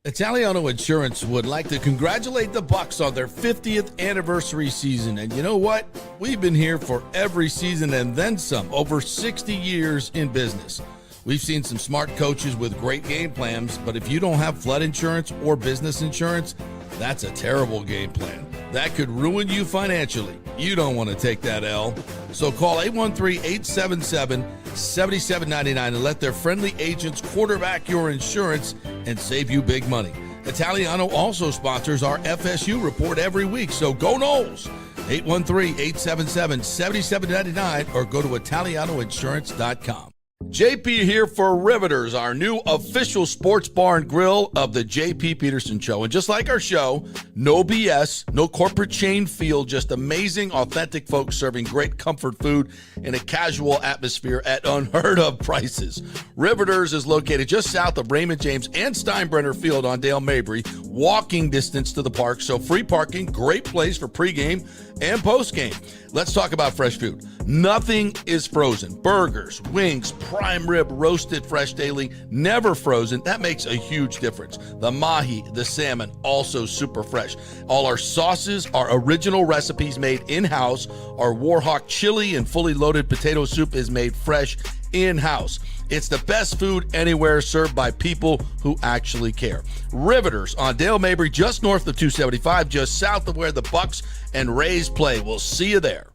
Italiano Insurance would like to congratulate the Bucs on their 50th anniversary season. And you know what? We've been here for every season and then some, over 60 years in business. We've seen some smart coaches with great game plans, but if you don't have flood insurance or business insurance, that's a terrible game plan. That could ruin you financially. You don't want to take that L. So call 813-877-7799 and let their friendly agents quarterback your insurance and save you big money. Italiano also sponsors our FSU report every week. So go Noles. 813-877-7799 or go to italianoinsurance.com. JP here for Riveters, our new official sports bar and grill of the JP Peterson Show. And just like our show, no BS, no corporate chain feel, just amazing, authentic folks serving great comfort food in a casual atmosphere at unheard of prices. Riveters is located just south of Raymond James and Steinbrenner Field on Dale Mabry, walking distance to the park. So free parking, great place for pregame and postgame. Let's talk about fresh food. Nothing is frozen. Burgers, wings, prime rib, roasted fresh daily, never frozen. That makes a huge difference. The mahi, the salmon, also super fresh. All our sauces are original recipes made in-house. Our Warhawk chili and fully loaded potato soup is made fresh in-house. It's the best food anywhere, served by people who actually care. Riveters on Dale Mabry, just north of 275, just south of where the Bucs and Rays play. We'll see you there.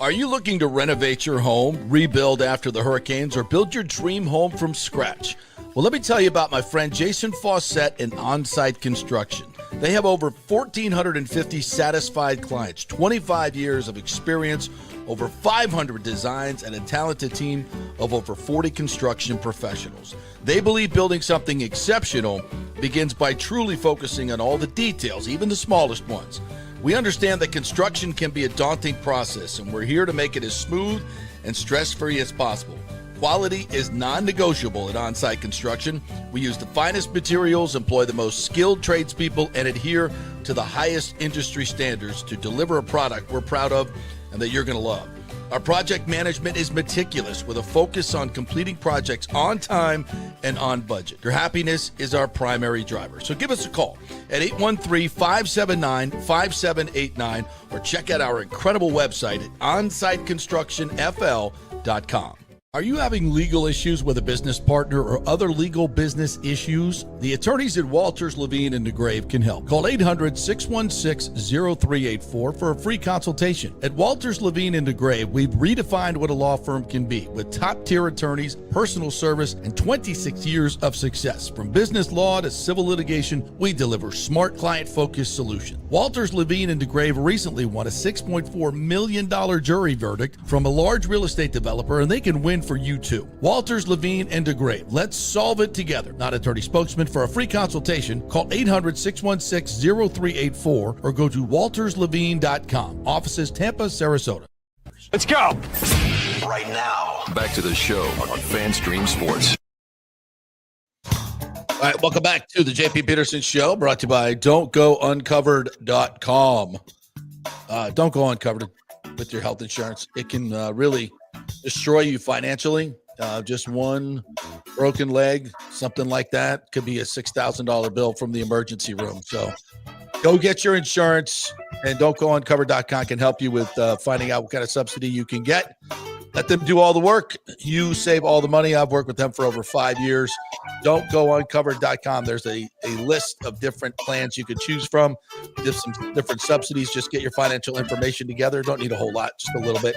Are you looking to renovate your home, rebuild after the hurricanes, or build your dream home from scratch? Well, let me tell you about my friend Jason Fawcett and On-Site Construction. They have over 1,450 satisfied clients, 25 years of experience, over 500 designs, and a talented team of over 40 construction professionals. They believe building something exceptional begins by truly focusing on all the details, even the smallest ones. We understand that construction can be a daunting process, and we're here to make it as smooth and stress-free as possible. Quality is non-negotiable at On-Site Construction. We use the finest materials, employ the most skilled tradespeople, and adhere to the highest industry standards to deliver a product we're proud of and that you're going to love. Our project management is meticulous with a focus on completing projects on time and on budget. Your happiness is our primary driver. So give us a call at 813-579-5789 or check out our incredible website at onsiteconstructionfl.com. Are you having legal issues with a business partner or other legal business issues? The attorneys at Walters, Levine, and DeGrave can help. Call 800-616-0384 for a free consultation. At Walters, Levine, and DeGrave, we've redefined what a law firm can be with top-tier attorneys, personal service, and 26 years of success. From business law to civil litigation, we deliver smart, client-focused solutions. Walters, Levine, and DeGrave recently won a $6.4 million jury verdict from a large real estate developer, and they can win for you too. Walters, Levine, and DeGrave. Let's solve it together. Not attorney spokesman. For a free consultation, call 800-616-0384 or go to walterslevine.com. Offices Tampa, Sarasota. Let's go. Right now, back to the show on FanStream Sports. All right, welcome back to the JP Peterson Show, brought to you by Don'tGoUncovered.com. Don't go uncovered with your health insurance. It can really destroy you financially. Just one broken leg, something like that, could be a $6,000 bill from the emergency room. So go get your insurance, and don't go uncovered.com can help you with finding out what kind of subsidy you can get. Let them do all the work. You save all the money. I've worked with them for over 5 years. Don't go uncovered.com. There's a list of different plans you can choose from. There's some different subsidies. Just get your financial information together. Don't need a whole lot, just a little bit.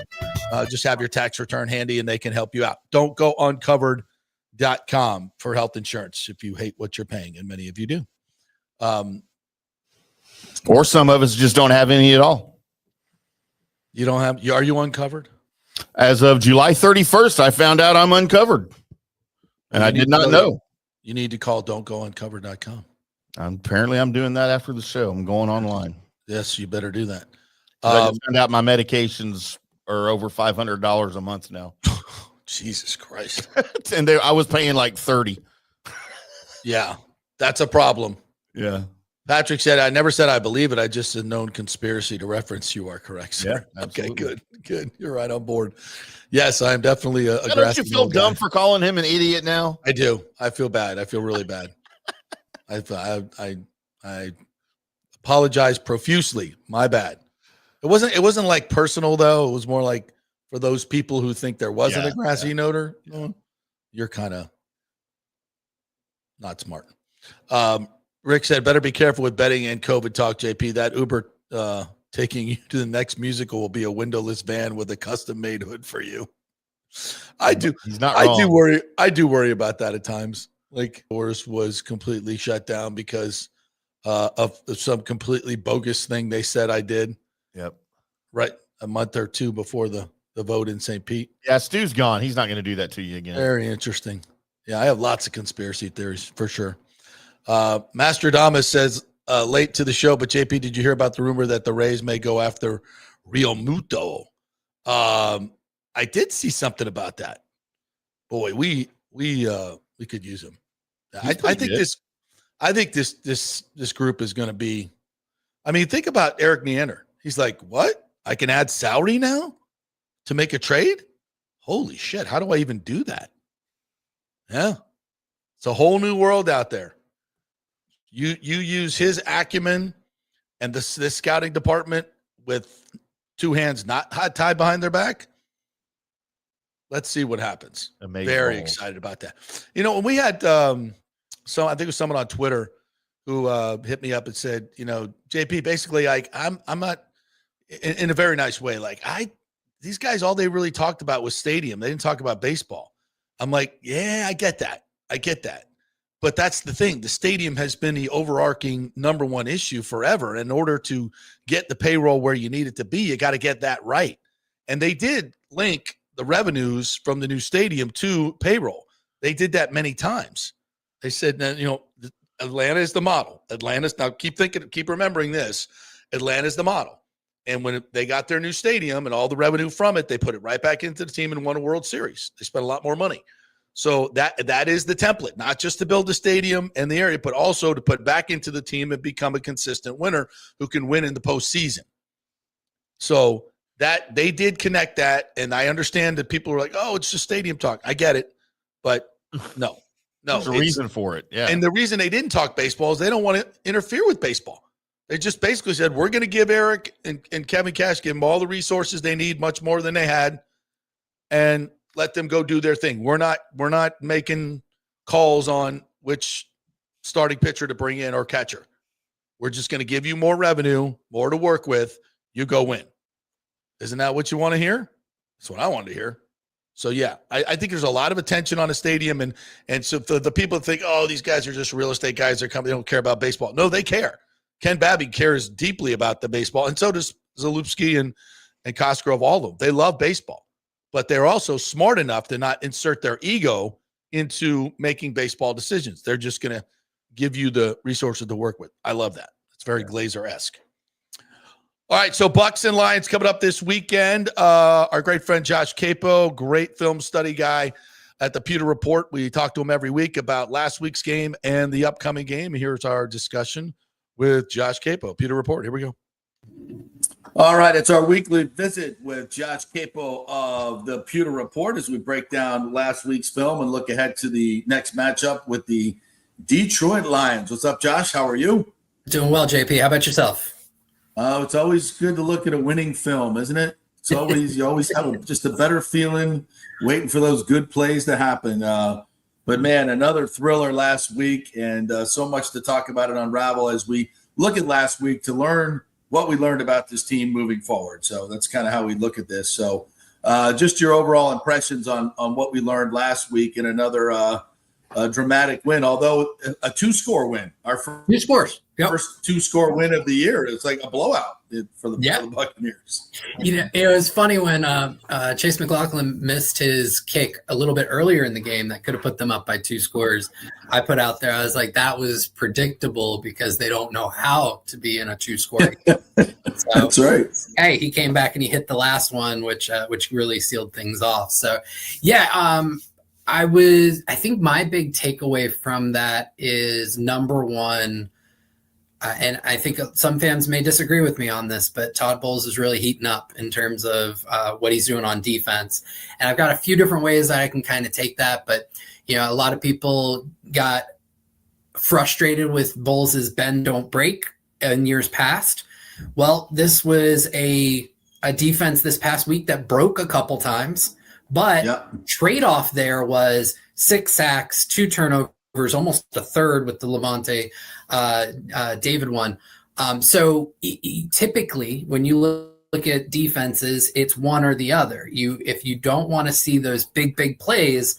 Just have your tax return handy, and they can help you out. Don't go uncovered.com for health insurance if you hate what you're paying, and many of you do. Or some of us just don't have any at all. You don't have? Are you uncovered? As of July 31st, I found out I'm uncovered, and I did not know. You need to call don'tgouncovered.com. Apparently, I'm doing that after the show. I'm going online. Yes, you better do that. I just found out my medications are over $500 a month now. Jesus Christ. And I was paying like $30. Yeah, that's a problem. Yeah. Patrick said, I never said I believe it. I just a known conspiracy to reference. You are correct, sir. Yeah, okay, good. You're right on board. Yes, I am definitely a Don't you feel dumb for calling him an idiot now? I do. I feel bad. I feel really bad. I apologize profusely. My bad. It wasn't like personal though. It was more like for those people who think there wasn't a grassy noter. You're kind of not smart. Rick said, better be careful with betting and COVID talk, JP. That Uber taking you to the next musical will be a windowless van with a custom-made hood for you. I do. He's not wrong. I do worry about that at times. Like, yours was completely shut down because of some completely bogus thing they said I did. Yep. Right. A month or two before the vote in St. Pete. Yeah, Stu's gone. He's not going to do that to you again. Very interesting. Yeah, I have lots of conspiracy theories for sure. Master Damas says, late to the show, but JP, did you hear about the rumor that the Rays may go after Real Muto? I did see something about that. Boy, we could use him. I think this group is going to be. I mean, think about Eric Neander. He's like, what? I can add salary now to make a trade? Holy shit! How do I even do that? Yeah, it's a whole new world out there. You use his acumen and this scouting department with two hands not tied behind their back. Let's see what happens. Amazing. Very excited about that. You know, when we had I think it was someone on Twitter who hit me up and said, you know, JP, basically, like I'm not in a very nice way. Like these guys, all they really talked about was stadium. They didn't talk about baseball. I'm like, yeah, I get that. But that's the thing. The stadium has been the overarching number one issue forever. In order to get the payroll where you need it to be, you got to get that right. And they did link the revenues from the new stadium to payroll. They did that many times. They said, you know, Atlanta is the model. Now keep remembering this. Atlanta is the model. And when they got their new stadium and all the revenue from it, they put it right back into the team and won a World Series. They spent a lot more money. So that is the template, not just to build a stadium and the area, but also to put back into the team and become a consistent winner who can win in the postseason. So that they did connect that, and I understand that people are like, "Oh, it's just stadium talk." I get it, but no, there's a reason for it. Yeah, and the reason they didn't talk baseball is they don't want to interfere with baseball. They just basically said, "We're going to give Eric and Kevin Cash, give them all the resources they need, much more than they had, and let them go do their thing. We're not making calls on which starting pitcher to bring in or catcher. We're just going to give you more revenue, more to work with. You go win." Isn't that what you want to hear? That's what I wanted to hear. So, yeah, I think there's a lot of attention on a stadium. And so the people think, oh, these guys are just real estate guys. They don't care about baseball. No, they care. Ken Babby cares deeply about the baseball. And so does Zalupski and Cosgrove, all of them. They love baseball. But they're also smart enough to not insert their ego into making baseball decisions. They're just going to give you the resources to work with. I love that. It's very Glazer-esque. All right, so Bucs and Lions coming up this weekend. Our great friend Josh Queipo, great film study guy at the Pewter Report. We talk to him every week about last week's game and the upcoming game. Here's our discussion with Josh Queipo, Pewter Report. Here we go. All right, it's our weekly visit with Josh Queipo of the Pewter Report as we break down last week's film and look ahead to the next matchup with the Detroit Lions. What's up, Josh? How are you? Doing well, JP. How about yourself? It's always good to look at a winning film, isn't it? It's always you always have just a better feeling waiting for those good plays to happen. But man, another thriller last week, and so much to talk about and unravel as we look at last week to learn what we learned about this team moving forward. So that's kind of how we look at this. So just your overall impressions on what we learned last week in another dramatic win, although a 2-score win. Our first 2-score win of the year. It's like a blowout for the Buccaneers. It was funny when Chase McLaughlin missed his kick a little bit earlier in the game that could have put them up by 2 scores. I put out there, I was like, that was predictable because they don't know how to be in a 2-score game. That's right. Hey, he came back and he hit the last one, which really sealed things off. So, yeah, I think my big takeaway from that is number one, and I think some fans may disagree with me on this, but Todd Bowles is really heating up in terms of what he's doing on defense. And I've got a few different ways that I can kind of take that. But, a lot of people got frustrated with Bowles' bend, don't break in years past. Well, this was a defense this past week that broke a couple times. But trade-off there was 6 sacks, 2 turnovers, almost a third with the Levante David one. So typically when you look at defenses, it's one or the other. If you don't want to see those big plays,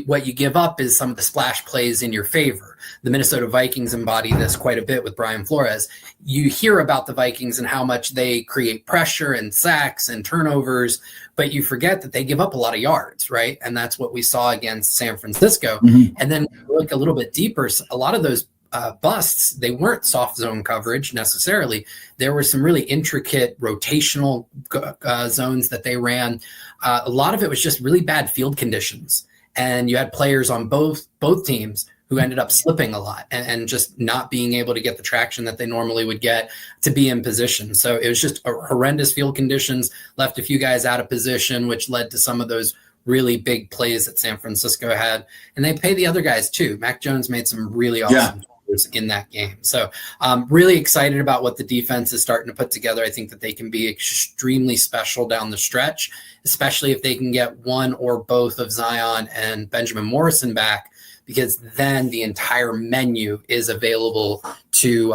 what you give up is some of the splash plays in your favor. The Minnesota Vikings embody this quite a bit with Brian Flores. You hear about the Vikings and how much they create pressure and sacks and turnovers, but you forget that they give up a lot of yards, right? And that's what we saw against San Francisco. Mm-hmm. And then look a little bit deeper, a lot of those busts, they weren't soft zone coverage necessarily. There were some really intricate rotational zones that they ran. A lot of it was just really bad field conditions. And you had players on both teams who ended up slipping a lot and just not being able to get the traction that they normally would get to be in position. So it was just horrendous field conditions, left a few guys out of position, which led to some of those really big plays that San Francisco had. And they pay the other guys too. Mac Jones made some really awesome plays in that game. So I'm really excited about what the defense is starting to put together. I think that they can be extremely special down the stretch, especially if they can get one or both of Zion and Benjamin Morrison back, because then the entire menu is available to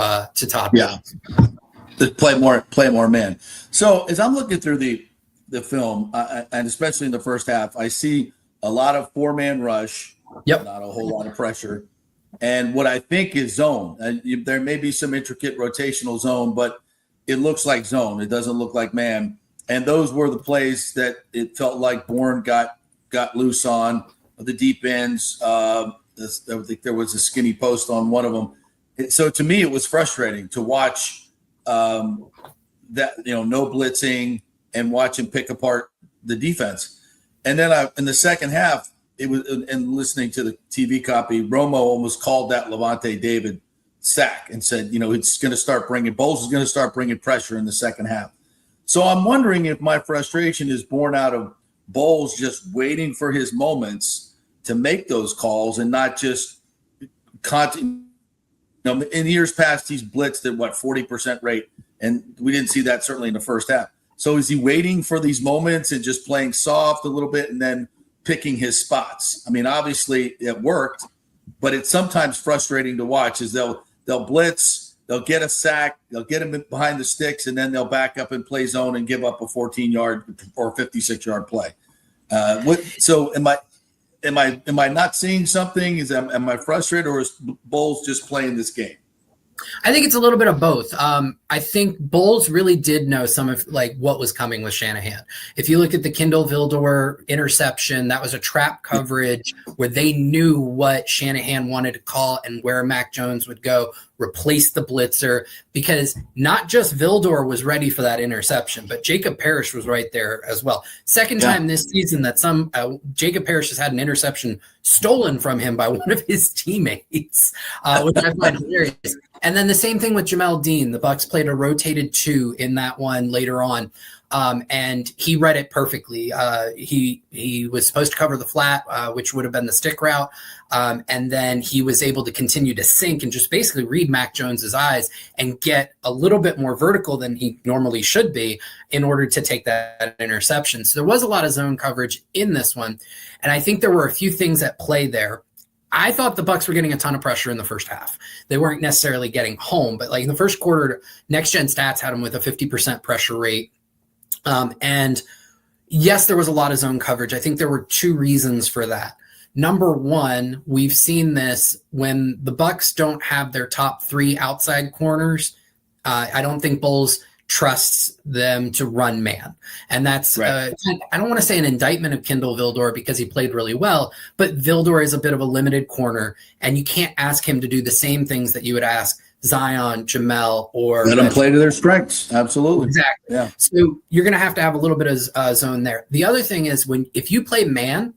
Todd. Yeah, to play more man. So as I'm looking through the film, and especially in the first half, I see a lot of 4-man rush. Yep. Not a whole lot of pressure. And what I think is zone. There may be some intricate rotational zone, but it looks like zone. It doesn't look like man. And those were the plays that it felt like Bourne got loose on the deep ends. I think there was a skinny post on one of them. So to me, it was frustrating to watch that, no blitzing and watch him pick apart the defense. And then in the second half, it was, and listening to the TV copy, Romo almost called that Levante David sack and said, it's going to start Bowles is going to start bringing pressure in the second half. So I'm wondering if my frustration is born out of Bowles just waiting for his moments to make those calls and not just in years past, he's blitzed at 40% rate. And we didn't see that certainly in the first half. So is he waiting for these moments and just playing soft a little bit and then picking his spots? I mean, obviously it worked, but it's sometimes frustrating to watch as they'll blitz, they'll get a sack, they'll get him behind the sticks, and then they'll back up and play zone and give up a 14-yard or 56-yard play. So am I not seeing something? Am I frustrated, or is Bowles just playing this game? I think it's a little bit of both. I think Bowles really did know some of what was coming with Shanahan. If you look at the Kindle Vildor interception, that was a trap coverage where they knew what Shanahan wanted to call and where Mac Jones would go replace the blitzer, because not just Vildor was ready for that interception, but Jacob Parrish was right there as well. Second time this season that Jacob Parrish has had an interception stolen from him by one of his teammates, which I find hilarious. And then the same thing with Jamel Dean. The Bucs played a rotated 2 in that one later on. And he read it perfectly. He was supposed to cover the flat, which would have been the stick route. And then he was able to continue to sink and just basically read Mac Jones's eyes and get a little bit more vertical than he normally should be in order to take that interception. So there was a lot of zone coverage in this one. And I think there were a few things at play there. I thought the Bucs were getting a ton of pressure in the first half. They weren't necessarily getting home, but like in the first quarter, Next Gen Stats had them with a 50% pressure rate. And yes, there was a lot of zone coverage. I think there were 2 reasons for that. Number one, we've seen this when the Bucs don't have their top 3 outside corners. I don't think Bowles trusts them to run man. And that's, right. I don't want to say an indictment of Kindle Vildor because he played really well, but Vildor is a bit of a limited corner, and you can't ask him to do the same things that you would ask Zion, Jamel, or let them play to their strengths. Absolutely. Exactly. Yeah. So you're going to have a little bit of zone there. The other thing is if you play man,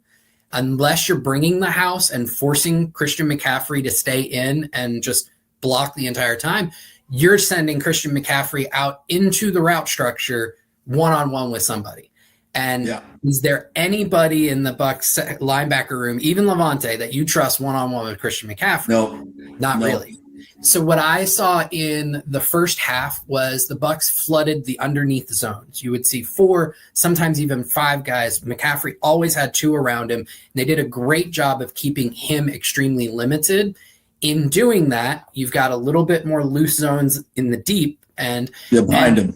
unless you're bringing the house and forcing Christian McCaffrey to stay in and just block the entire time, you're sending Christian McCaffrey out into the route structure one-on-one with somebody. And is there anybody in the Bucs linebacker room, even Levante, that you trust one-on-one with Christian McCaffrey? No. Not really. So what I saw in the first half was the Bucs flooded the underneath zones. You would see 4, sometimes even 5 guys. McCaffrey always had 2 around him. And they did a great job of keeping him extremely limited. In doing that, you've got a little bit more loose zones in the deep. And behind him,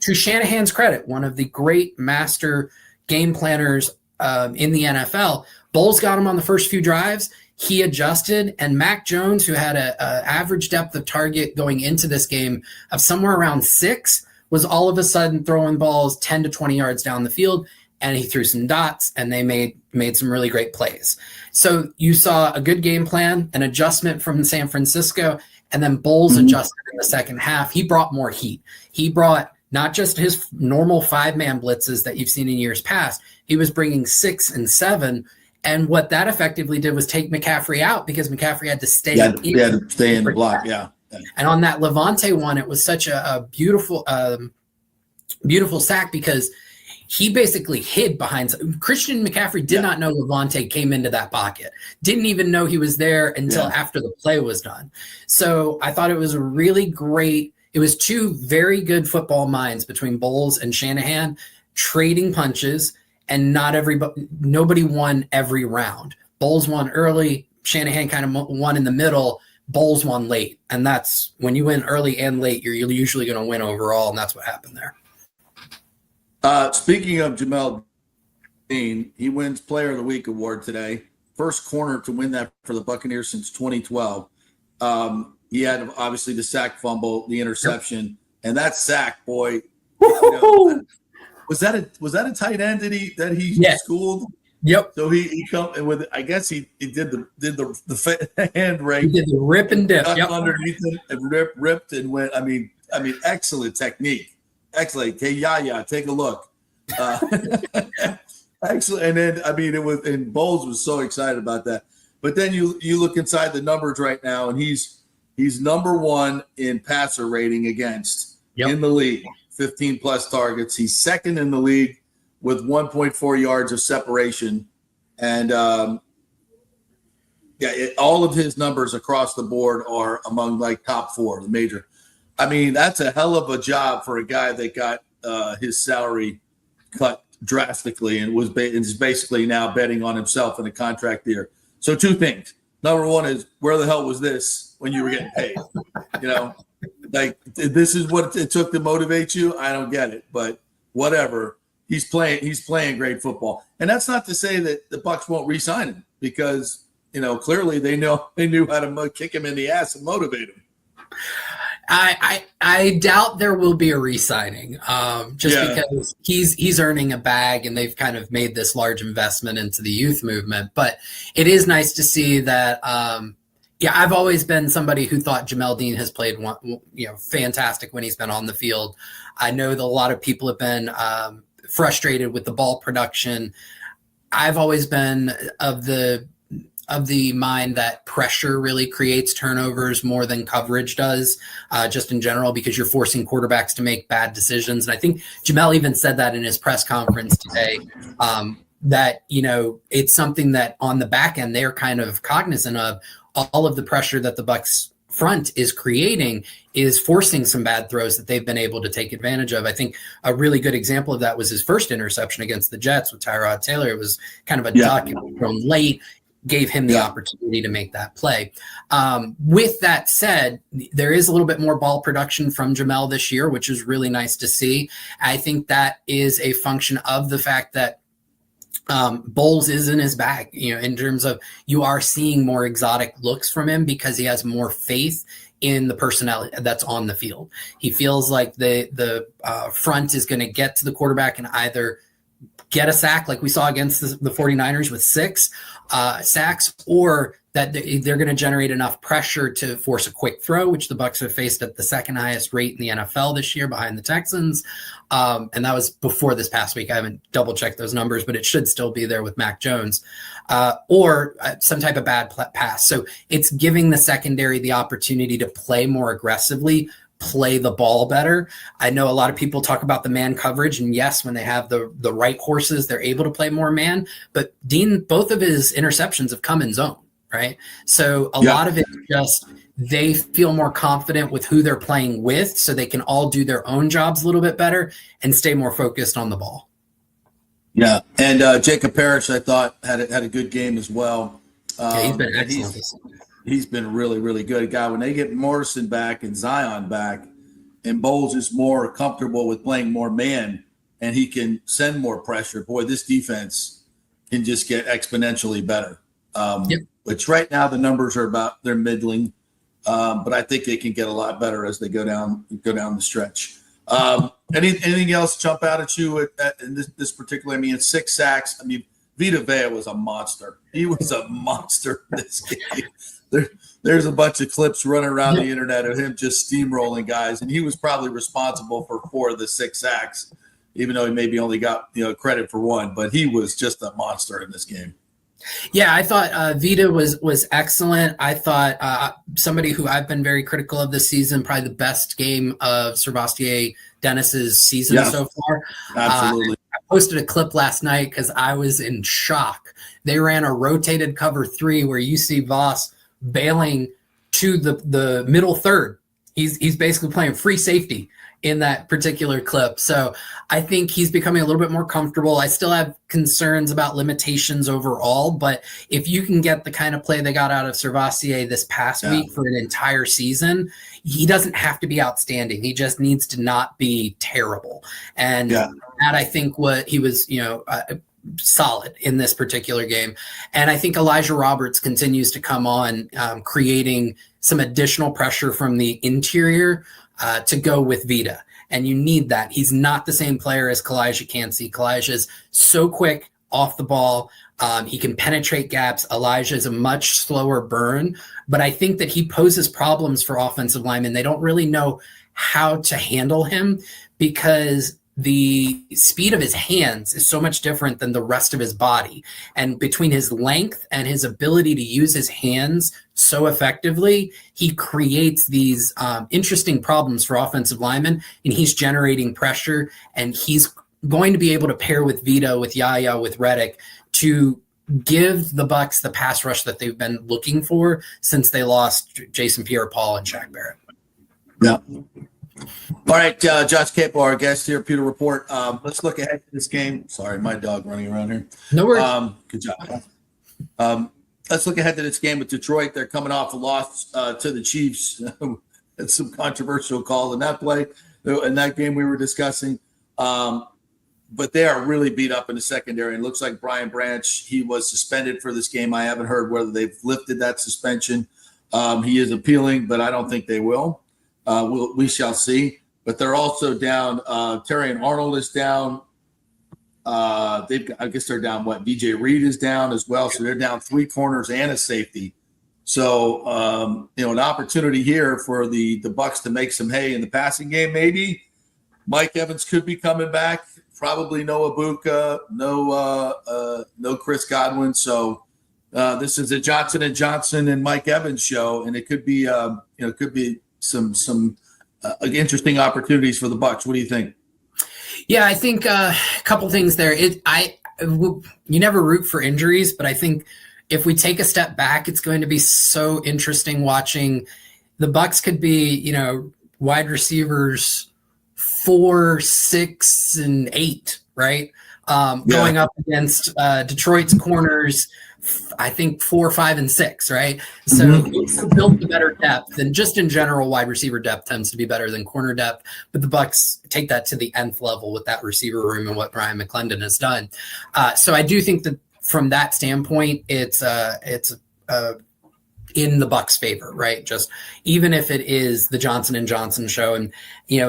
to Shanahan's credit, one of the great master game planners in the NFL, Bowles got him on the first few drives. He adjusted, and Mac Jones, who had an average depth of target going into this game of somewhere around 6, was all of a sudden throwing balls 10 to 20 yards down the field, and he threw some dots, and they made some really great plays. So you saw a good game plan, an adjustment from San Francisco, and then Bowles adjusted in the second half. He brought more heat. He brought not just his normal 5-man blitzes that you've seen in years past. He was bringing 6 and 7. And what that effectively did was take McCaffrey out because McCaffrey had to stay in the block, And on that Levante one, it was such a beautiful sack because he basically hid behind – Christian McCaffrey did not know Levante came into that pocket. Didn't even know he was there until after the play was done. So I thought it was a really great – it was 2 very good football minds between Bowles and Shanahan trading punches – and nobody won every round. Bowles won early. Shanahan kind of won in the middle. Bowles won late. And that's when you win early and late, you're usually going to win overall. And that's what happened there. Speaking of Jamel Dean, he wins Player of the Week award today. First corner to win that for the Buccaneers since 2012. He had obviously the sack fumble, the interception, and that sack, boy. Was that a tight end that he schooled? Yep. So he come with, I guess he did the hand rake. He did the rip and dip. Underneath it and ripped and went. I mean, excellent technique. Excellent. Hey, Yaya, take a look. Excellent. And then and Bowles was so excited about that. But then you look inside the numbers right now, and he's number 1 in passer rating against in the league. 15 plus targets. He's second in the league with 1.4 yards of separation. And all of his numbers across the board are among top 4, the major. I mean, that's a hell of a job for a guy that got his salary cut drastically and is basically now betting on himself in a contract year. So 2 things. Number 1 is, where the hell was this when you were getting paid? This is what it took to motivate you. I don't get it, but whatever. He's playing great football, and that's not to say that the Bucs won't re-sign him because clearly they knew how to kick him in the ass and motivate him. I doubt there will be a re-signing, because he's earning a bag, and they've kind of made this large investment into the youth movement. But it is nice to see that. Yeah, I've always been somebody who thought Jamel Dean has played fantastic when he's been on the field. I know that a lot of people have been frustrated with the ball production. I've always been of the mind that pressure really creates turnovers more than coverage does, just in general, because you're forcing quarterbacks to make bad decisions. And I think Jamel even said that in his press conference today, that, it's something that on the back end, they're kind of cognizant of. All of the pressure that the Bucs front is creating is forcing some bad throws that they've been able to take advantage of. I think a really good example of that was his first interception against the Jets with Tyrod Taylor. It was kind of a duck from late, gave him the opportunity to make that play. With that said, there is a little bit more ball production from Jamel this year, which is really nice to see. I think that is a function of the fact that Bowles is in his bag, in terms of you are seeing more exotic looks from him because he has more faith in the personnel that's on the field. He feels like the front is going to get to the quarterback and either get a sack like we saw against the 49ers with 6 sacks, or that they're going to generate enough pressure to force a quick throw, which the Bucs have faced at the second highest rate in the NFL this year behind the Texans. And that was before this past week. I haven't double checked those numbers, but it should still be there with Mac Jones, or some type of bad pass. So it's giving the secondary the opportunity to play more aggressively, play the ball better. I know a lot of people talk about the man coverage, and yes, when they have the right horses, they're able to play more man, but Dean, both of his interceptions have come in zone, right? So a lot of it is just they feel more confident with who they're playing with, so they can all do their own jobs a little bit better and stay more focused on the ball. Yeah, and Jacob Parrish, I thought, had a good game as well. He's been excellent. He's been really, really good. Guy, when they get Morrison back and Zion back, and Bowles is more comfortable with playing more man, and he can send more pressure, boy, this defense can just get exponentially better. Which right now the numbers are they're middling, but I think they can get a lot better as they go down the stretch. Anything else jump out at you in this particular? I mean, 6 sacks. I mean, Vita Vea was a monster. He was a monster in this game. There's a bunch of clips running around the internet of him just steamrolling guys, and he was probably responsible for 4 of the 6 sacks, even though he maybe only got credit for 1. But he was just a monster in this game. Yeah, I thought Vita was excellent. I thought somebody who I've been very critical of this season, probably the best game of Sebastian Dennis's season so far. Absolutely. I posted a clip last night because I was in shock. They ran a rotated cover 3 where you see Voss bailing to the middle third. He's basically playing free safety in that particular clip. So I think he's becoming a little bit more comfortable. I still have concerns about limitations overall, but if you can get the kind of play they got out of Servassier this past week for an entire season, he doesn't have to be outstanding. He just needs to not be terrible. And that, I think, what he was, solid in this particular game. And I think Elijah Roberts continues to come on, creating some additional pressure from the interior to go with Vita. And you need that. He's not the same player as Kalijah Cansey. Kalijah's so quick off the ball. He can penetrate gaps. Elijah is a much slower burn, but I think that he poses problems for offensive linemen. They don't really know how to handle him because the speed of his hands is so much different than the rest of his body. And between his length and his ability to use his hands so effectively, he creates these interesting problems for offensive linemen, and he's generating pressure, and he's going to be able to pair with Vita, with Yaya, with Reddick to give the Bucs the pass rush that they've been looking for since they lost Jason Pierre-Paul and Shaq Barrett. Yeah. All right, Josh Queipo, our guest here, Pewter Report. Let's look ahead to this game. Sorry, my dog running around here. No worries. Good job. Let's look ahead to this game with Detroit. They're coming off a loss to the Chiefs. It's some controversial calls in that play, in that game we were discussing. But they are really beat up in the secondary. And it looks like Brian Branch, he was suspended for this game. I haven't heard whether they've lifted that suspension. He is appealing, but I don't think they will. We shall see. But they're also down. Terry and Arnold is down. I guess they're down. DJ Reed is down as well. So they're down 3 corners and a safety So, an opportunity here for the Bucs to make some hay in the passing game. Maybe Mike Evans could be coming back. Probably no Ibuka, no Chris Godwin. So this is a Johnson and Johnson and Mike Evans show, and it could be some interesting opportunities for the Bucs. What do you think? Yeah, I think a couple things there. You never root for injuries, but I think if we take a step back, it's going to be so interesting watching the Bucs could be, wide receivers 4, 6, and 8, right? Going up against Detroit's corners, I think 4, 5, and 6, right? So it's built the better depth, and just in general, wide receiver depth tends to be better than corner depth. But the Bucs take that to the nth level with that receiver room and what Brian McClendon has done. So I do think that from that standpoint, it's in the Bucs' favor, right? Just even if it is the Johnson and Johnson show, and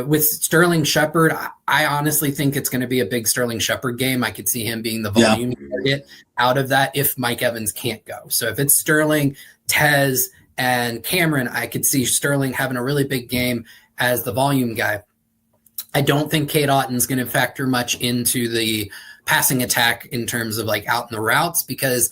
with Sterling Shepard, I honestly think it's going to be a big Sterling Shepard game. I could see him being the volume target out of that if Mike Evans can't go. So if it's Sterling, Tez, and Cameron, I could see Sterling having a really big game as the volume guy. I don't think Cade Otton's going to factor much into the passing attack in terms of like out in the routes, because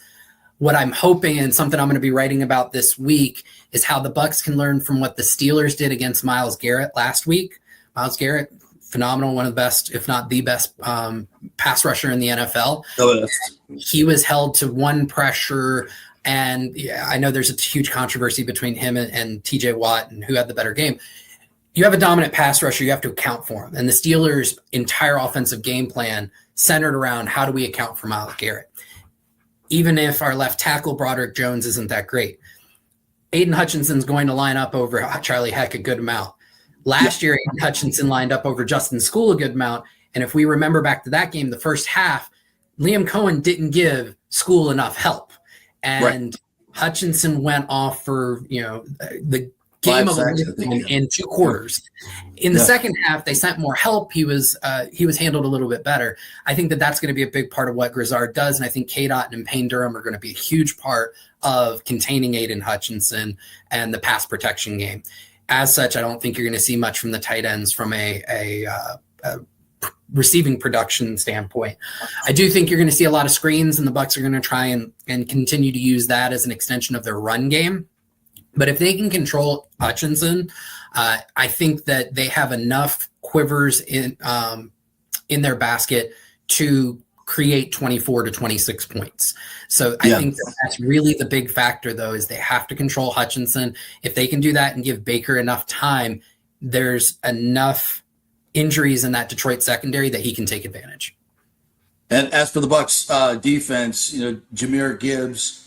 what I'm hoping, and something I'm going to be writing about this week, is how the Bucs can learn from what the Steelers did against Myles Garrett last week. Myles Garrett, phenomenal, one of the best, if not the best pass rusher in the NFL. He was held to one pressure, and I know there's a huge controversy between him and TJ Watt and who had the better game. You have a dominant pass rusher, you have to account for him. And the Steelers' entire offensive game plan centered around how do we account for Myles Garrett. Even if our left tackle, Broderick Jones, isn't that great, Aiden Hutchinson's going to line up over Charlie Heck a good amount. Last year, Aiden Hutchinson lined up over Justin School a good amount. And if we remember back to that game, the first half, Liam Cohen didn't give School enough help. And Hutchinson went off for, the game of in 2 quarters. In the second half, they sent more help. He was handled a little bit better. I think that's going to be a big part of what Grizzard does, and I think Cade Otton and Payne Durham are going to be a huge part of containing Aiden Hutchinson and the pass protection game. As such, I don't think you're going to see much from the tight ends from a receiving production standpoint. I do think you're going to see a lot of screens, and the Bucs are going to try and continue to use that as an extension of their run game. But if they can control Hutchinson, I think that they have enough quivers in their basket to create 24 to 26 points. So I think that's really the big factor, though, is they have to control Hutchinson. If they can do that and give Baker enough time, there's enough injuries in that Detroit secondary that he can take advantage. And as for the Bucs defense, Jahmyr Gibbs,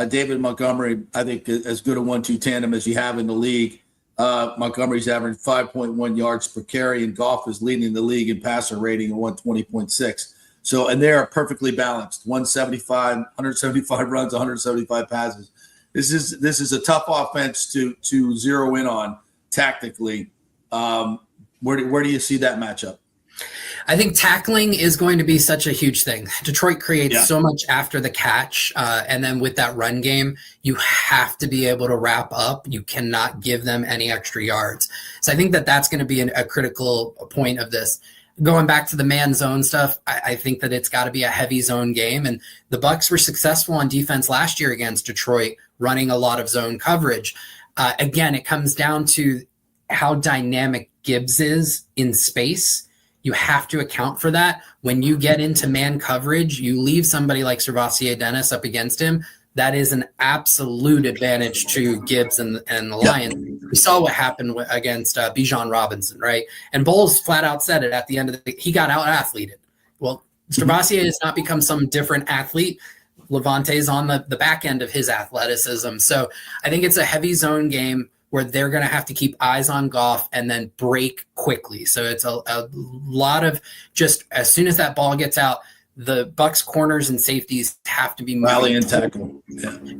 David Montgomery, I think as good a 1-2 tandem as you have in the league. Montgomery's averaging 5.1 yards per carry, and Goff is leading the league in passer rating at 120.6. So, and they are perfectly balanced: 175 runs, 175 passes. This is a tough offense to zero in on tactically. Where do you see that matchup? I think tackling is going to be such a huge thing. Detroit creates so much after the catch, and then with that run game, you have to be able to wrap up. You cannot give them any extra yards. So I think that's going to be a critical point of this. Going back to the man zone stuff, I think that it's got to be a heavy zone game, and the Bucs were successful on defense last year against Detroit, running a lot of zone coverage. Again, it comes down to how dynamic Gibbs is in space. You have to account for that. When you get into man coverage, you leave somebody like Servassier Dennis up against him. That is an absolute advantage to Gibbs and the Lions. We saw what happened against Bijan Robinson, right? And Bowles flat out said it at the end of he got out-athleted. Well, Servassier has not become some different athlete. Levante's on the back end of his athleticism. So I think it's a heavy zone game where they're going to have to keep eyes on Goff and then break quickly. So it's a lot of just as soon as that ball gets out, the Bucs corners and safeties have to be rally and tackle.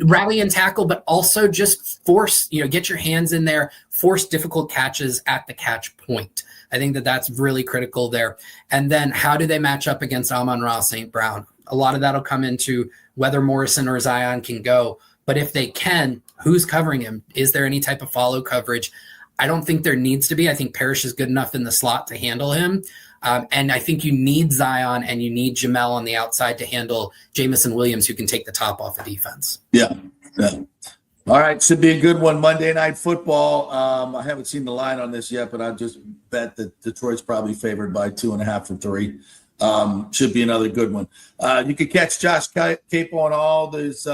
Rally and tackle, but also just force, get your hands in there, force difficult catches at the catch point. I think that's really critical there. And then how do they match up against Amon-Ra St. Brown? A lot of that'll come into whether Morrison or Zion can go. But if they can, who's covering him? Is there any type of follow coverage? I don't think there needs to be. I think Parrish is good enough in the slot to handle him. And I think you need Zion and you need Jamel on the outside to handle Jamison Williams, who can take the top off of defense. Yeah. All right, should be a good one. Monday Night Football. I haven't seen the line on this yet, but I just bet that Detroit's probably favored by 2.5 or 3. Should be another good one. You can catch Josh Queipo on all these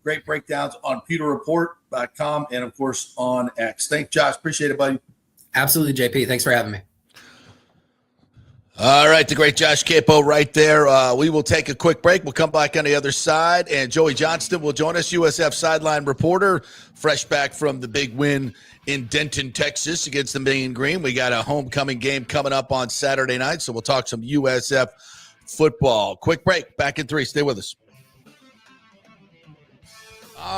great breakdowns on pewterreport.com and, of course, on X. Thanks, Josh. Appreciate it, buddy. Absolutely, JP. Thanks for having me. All right, the great Josh Queipo right there. We will take a quick break. We'll come back on the other side, and Joey Johnston will join us, USF sideline reporter, fresh back from the big win in Denton, Texas against the Million Green. We got a homecoming game coming up on Saturday night, so we'll talk some USF football. Quick break. Back in 3. Stay with us.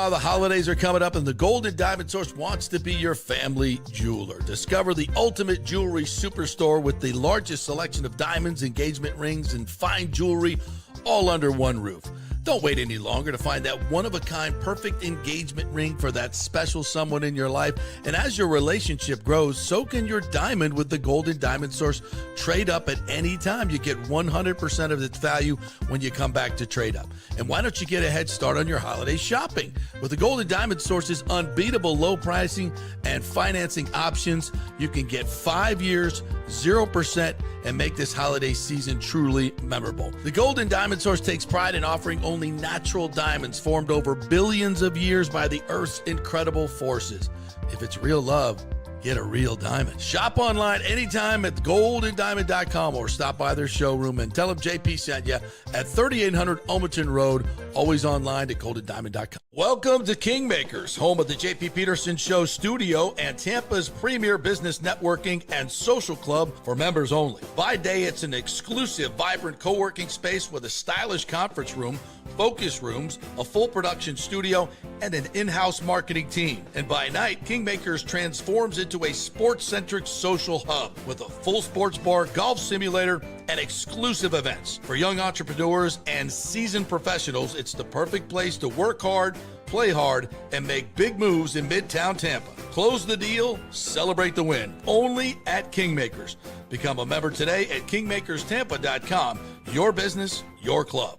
The holidays are coming up, and the Golden Diamond Source wants to be your family jeweler. Discover the ultimate jewelry superstore with the largest selection of diamonds, engagement rings, and fine jewelry all under one roof. Don't wait any longer to find that one-of-a-kind perfect engagement ring for that special someone in your life. And as your relationship grows, so can your diamond with the Golden Diamond Source. Trade up at any time. You get 100% of its value when you come back to trade up. And why don't you get a head start on your holiday shopping? With the Golden Diamond Source's unbeatable low pricing and financing options, you can get 5 years, 0%, and make this holiday season truly memorable. The Golden Diamond Source takes pride in offering only natural diamonds formed over billions of years by the Earth's incredible forces. If it's real love, get a real diamond. Shop online anytime at goldendiamond.com or stop by their showroom and tell them JP sent you at 3800 Almaton Road, always online at goldendiamond.com. Welcome to Kingmakers, home of the JP Peterson Show studio and Tampa's premier business networking and social club for members only. By day, it's an exclusive, vibrant co-working space with a stylish conference room, focus rooms, a full production studio, and an in-house marketing team. And by night, Kingmakers transforms into a sports-centric social hub with a full sports bar, golf simulator, and exclusive events. For young entrepreneurs and seasoned professionals, it's the perfect place to work hard, play hard, and make big moves in Midtown Tampa. Close the deal, celebrate the win. Only at Kingmakers. Become a member today at kingmakerstampa.com. Your business, your club.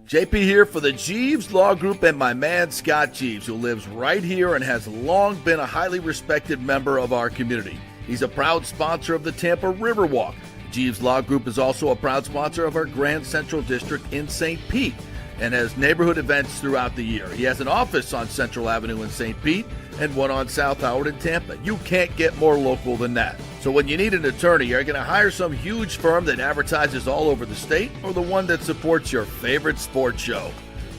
JP here for the Jeeves Law Group and my man Scott Jeeves, who lives right here and has long been a highly respected member of our community. He's a proud sponsor of the Tampa Riverwalk. Jeeves Law Group is also a proud sponsor of our Grand Central District in St. Pete and has neighborhood events throughout the year. He has an office on Central Avenue in St. Pete and one on South Howard in Tampa. You can't get more local than that. So when you need an attorney, are you going to hire some huge firm that advertises all over the state or the one that supports your favorite sports show?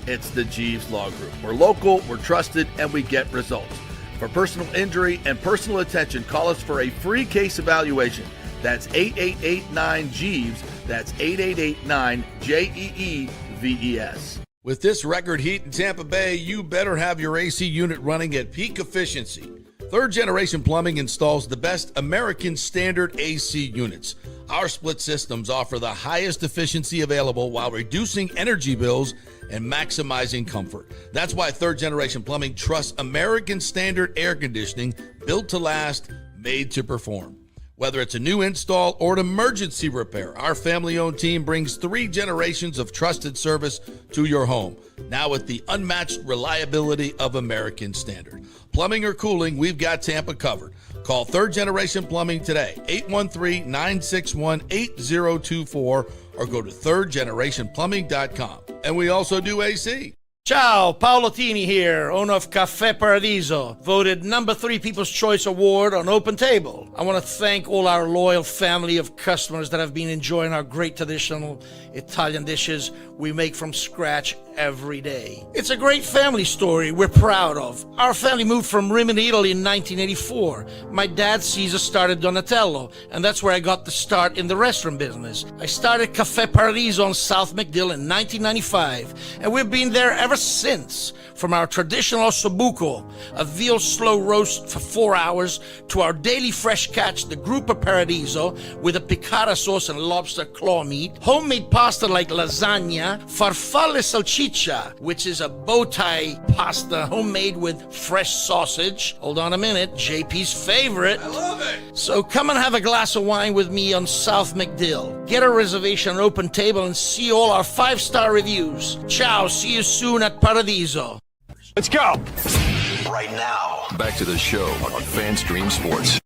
It's the Jeeves Law Group. We're local, we're trusted, and we get results. For personal injury and personal attention, call us for a free case evaluation. That's 8889-JEEVES. That's 8889-JEEVES. With this record heat in Tampa Bay, you better have your AC unit running at peak efficiency. Third Generation Plumbing installs the best American standard AC units. Our split systems offer the highest efficiency available while reducing energy bills and maximizing comfort. That's why Third Generation Plumbing trusts American standard air conditioning, built to last, made to perform. Whether it's a new install or an emergency repair, our family-owned team brings 3 generations of trusted service to your home, now with the unmatched reliability of American Standard. Plumbing or cooling, we've got Tampa covered. Call Third Generation Plumbing today, 813-961-8024, or go to thirdgenerationplumbing.com. And we also do AC. Ciao, Paolo Tini here, owner of Caffè Paradiso, voted number 3 People's Choice Award on Open Table. I want to thank all our loyal family of customers that have been enjoying our great traditional Italian dishes we make from scratch every day. It's a great family story we're proud of. Our family moved from Rimini, Italy in 1984. My dad, Caesar, started Donatello, and that's where I got the start in the restaurant business. I started Caffè Paradiso on South McDill in 1995, and we've been there ever ever since. From our traditional ossobuco, a veal slow roast for 4 hours, to our daily fresh catch, the Gruppo Paradiso, with a piccata sauce and lobster claw meat, homemade pasta like lasagna, farfalle salchicha, which is a bow tie pasta homemade with fresh sausage. Hold on a minute, JP's favorite. I love it. So come and have a glass of wine with me on South McDill. Get a reservation on Open Table and see all our 5-star reviews. Ciao, see you soon at Paradiso. Let's go. Right now, back to the show on FanStream Sports.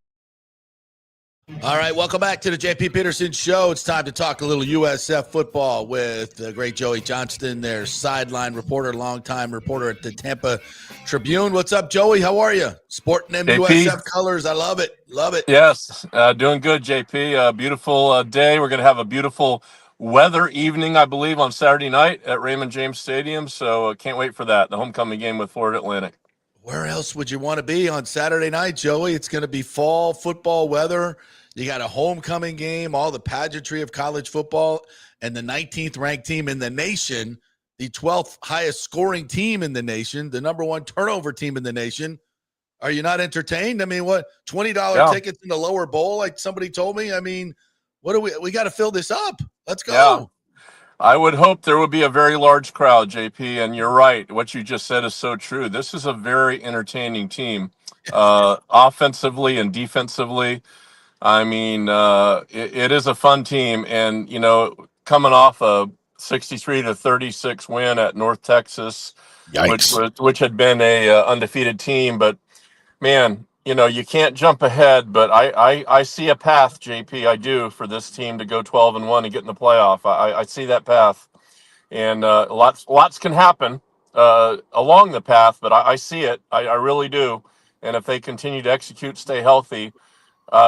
All right, welcome back to the JP Peterson Show. It's time to talk a little USF football with the great Joey Johnston, their sideline reporter, longtime reporter at the Tampa Tribune. What's up, Joey? How are you? Sporting them JP. USF colors. I love it. Love it. Yes, doing good, JP. Beautiful day. We're going to have a beautiful weather evening, I believe, on Saturday night at Raymond James Stadium. So can't wait for that, the homecoming game with Florida Atlantic. Where else would you want to be on Saturday night, Joey? It's going to be fall football weather. You got a homecoming game, all the pageantry of college football, and the 19th ranked team in the nation, the 12th highest scoring team in the nation, the number one turnover team in the nation. Are you not entertained? I mean, what, $20 tickets in the lower bowl, like somebody told me? I mean, what do we got to fill this up. Let's go. Yeah. I would hope there would be a very large crowd, JP, and you're right. What you just said is so true. This is a very entertaining team, offensively and defensively. I mean, it is a fun team, and coming off a 63-36 win at North Texas, which had been a undefeated team, but man, you can't jump ahead. But I see a path, JP. I do, for this team to go 12-1 and get in the playoff. I see that path, and lots can happen along the path, but I see it. I really do. And if they continue to execute, stay healthy,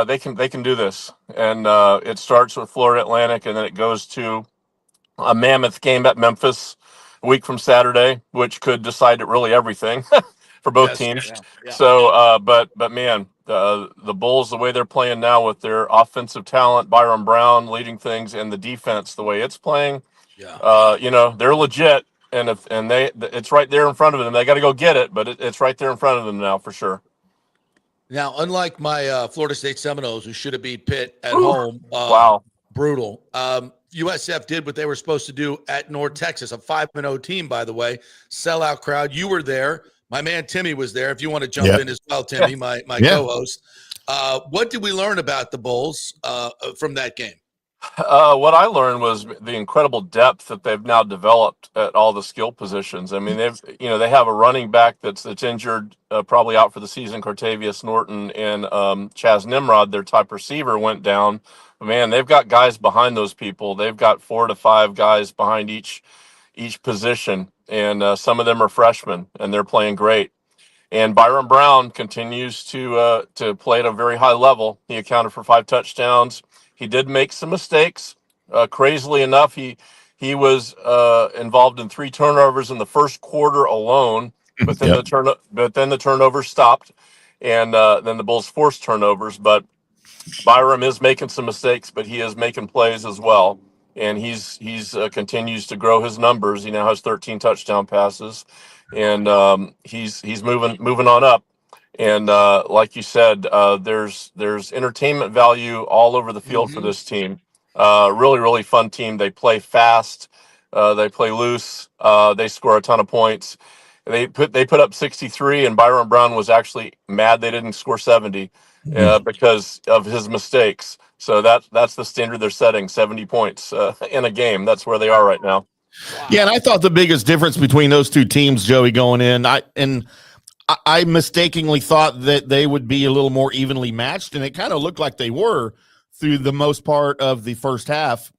they can do this. And it starts with Florida Atlantic, and then it goes to a mammoth game at Memphis a week from Saturday, which could decide really everything for both teams. Yeah. So, but man, the Bulls, the way they're playing now with their offensive talent, Byron Brown leading things, and the defense, the way it's playing, they're legit. And it's right there in front of them. They got to go get it, but it's right there in front of them now for sure. Now, unlike my Florida State Seminoles, who should have beat Pitt at home, Wow, brutal. USF did what they were supposed to do at North Texas, a 5-0 team, by the way, sellout crowd. You were there. My man Timmy was there. If you want to jump in as well, Timmy, my co-host. What did we learn about the Bulls from that game? What I learned was the incredible depth that they've now developed at all the skill positions. I mean, they have a running back that's injured, probably out for the season, Cortavius Norton, and Chaz Nimrod, their top receiver, went down. But man, they've got guys behind those people. They've got 4 to 5 guys behind each position, and some of them are freshmen, and they're playing great. And Byron Brown continues to play at a very high level. He accounted for 5 touchdowns. He did make some mistakes. Crazily enough, he was involved in 3 turnovers in the first quarter alone. But then the turnovers stopped, and then the Bulls forced turnovers. But Byram is making some mistakes, but he is making plays as well, and he's continues to grow his numbers. He now has 13 touchdown passes, and he's moving on up. And like you said, there's entertainment value all over the field for this team. Really, really fun team. They play fast. They play loose. They score a ton of points. They put up 63, and Byron Brown was actually mad they didn't score 70 because of his mistakes. So that's the standard they're setting, 70 points in a game. That's where they are right now. Wow. Yeah, and I thought the biggest difference between those two teams, Joey, going in, I mistakenly thought that they would be a little more evenly matched, and it kind of looked like they were through the most part of the first half.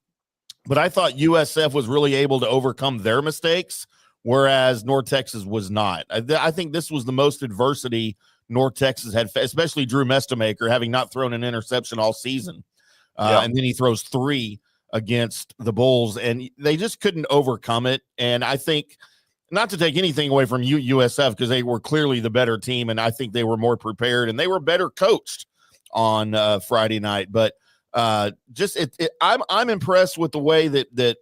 But I thought USF was really able to overcome their mistakes, whereas North Texas was not. I think this was the most adversity North Texas had, especially Drew Mestamaker, having not thrown an interception all season. And then he throws 3 against the Bulls, and they just couldn't overcome it. And I think, not to take anything away from USF, because they were clearly the better team, and I think they were more prepared, and they were better coached on Friday night. But I'm impressed with the way that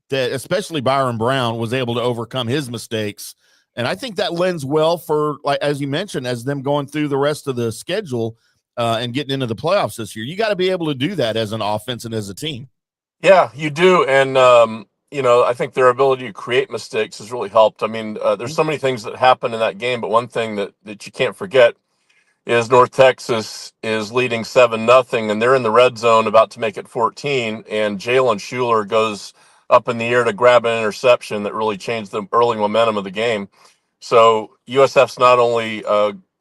that especially Byron Brown was able to overcome his mistakes. And I think that lends well for, like, as you mentioned, as them going through the rest of the schedule and getting into the playoffs this year. You got to be able to do that as an offense and as a team. Yeah, you do. And, I think their ability to create mistakes has really helped. I mean, there's so many things that happen in that game, but one thing that you can't forget is North Texas is leading 7-0, and they're in the red zone about to make it 14, and Jalen Schuler goes up in the air to grab an interception that really changed the early momentum of the game. So USF's not only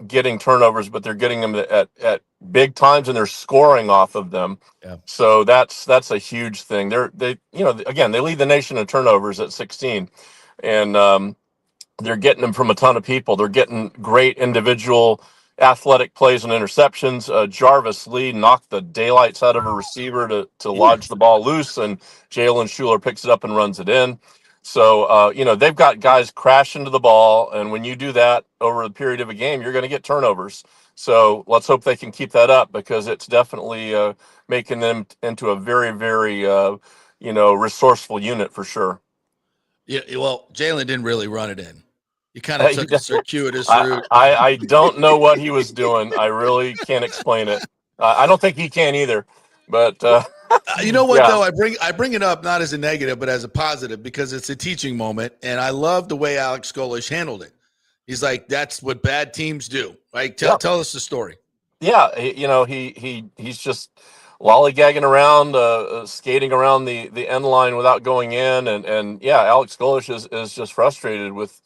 getting turnovers, but they're getting them at big times, and they're scoring off of them. Yeah. So that's a huge thing. They lead the nation in turnovers at 16, and they're getting them from a ton of people. They're getting great individual athletic plays and interceptions. Jarvis Lee knocked the daylights out of a receiver to lodge the ball loose, and Jalen Schuler picks it up and runs it in. So, they've got guys crash into the ball, and when you do that over the period of a game, you're going to get turnovers. So let's hope they can keep that up, because it's definitely making them into a very, very, resourceful unit for sure. Yeah, well, Jalen didn't really run it in. He kind of took a circuitous route. I don't know what he was doing. I really can't explain it. I don't think he can either. But you know what, yeah. though? I bring it up not as a negative, but as a positive, because it's a teaching moment, and I love the way Alex Golesh handled it. He's like, that's what bad teams do. Right? Tell us the story. Yeah, he's just lollygagging around, skating around the end line without going in, and yeah, Alex Golesh is just frustrated with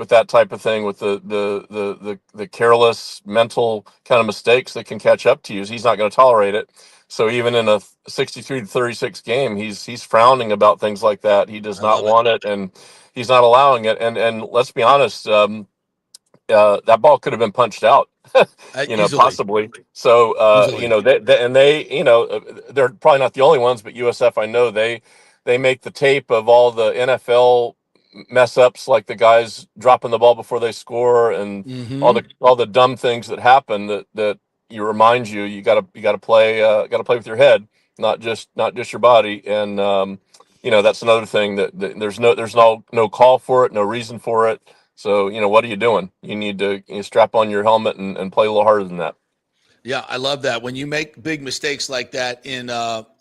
that type of thing, with the careless mental kind of mistakes that can catch up to you. He's not going to tolerate it. So even in a 63-36 game, he's frowning about things like that. He does not want it, and he's not allowing it. And let's be honest, that ball could have been punched out, possibly. So, they're probably not the only ones, but USF, I know they make the tape of all the NFL mess ups, like the guys dropping the ball before they score, and all the dumb things that happen that you remind you got to play with your head, not just your body. And that's another thing that there's no call for it, no reason for it. So, what are you doing? You need to strap on your helmet and play a little harder than that. Yeah, I love that. When you make big mistakes like that and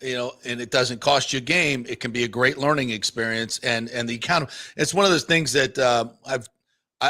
it doesn't cost you a game, it can be a great learning experience. And the it's one of those things that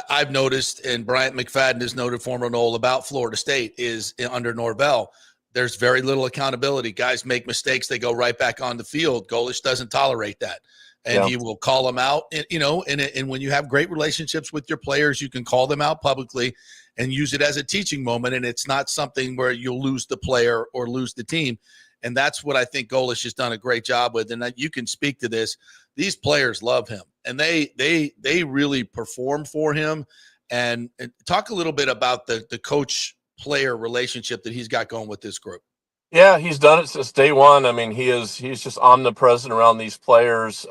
I've noticed, and Bryant McFadden has noted, former Knoll, about Florida State, is under Norvell, there's very little accountability. Guys make mistakes, they go right back on the field. Golesh doesn't tolerate that. And he will call them out, and when you have great relationships with your players, you can call them out publicly and use it as a teaching moment. And it's not something where you'll lose the player or lose the team. And that's what I think Golesh has done a great job with. And that you can speak to this. These players love him, and they really perform for him. And talk a little bit about the coach-player relationship that he's got going with this group. Yeah, he's done it since day one. I mean, he's just omnipresent around these players.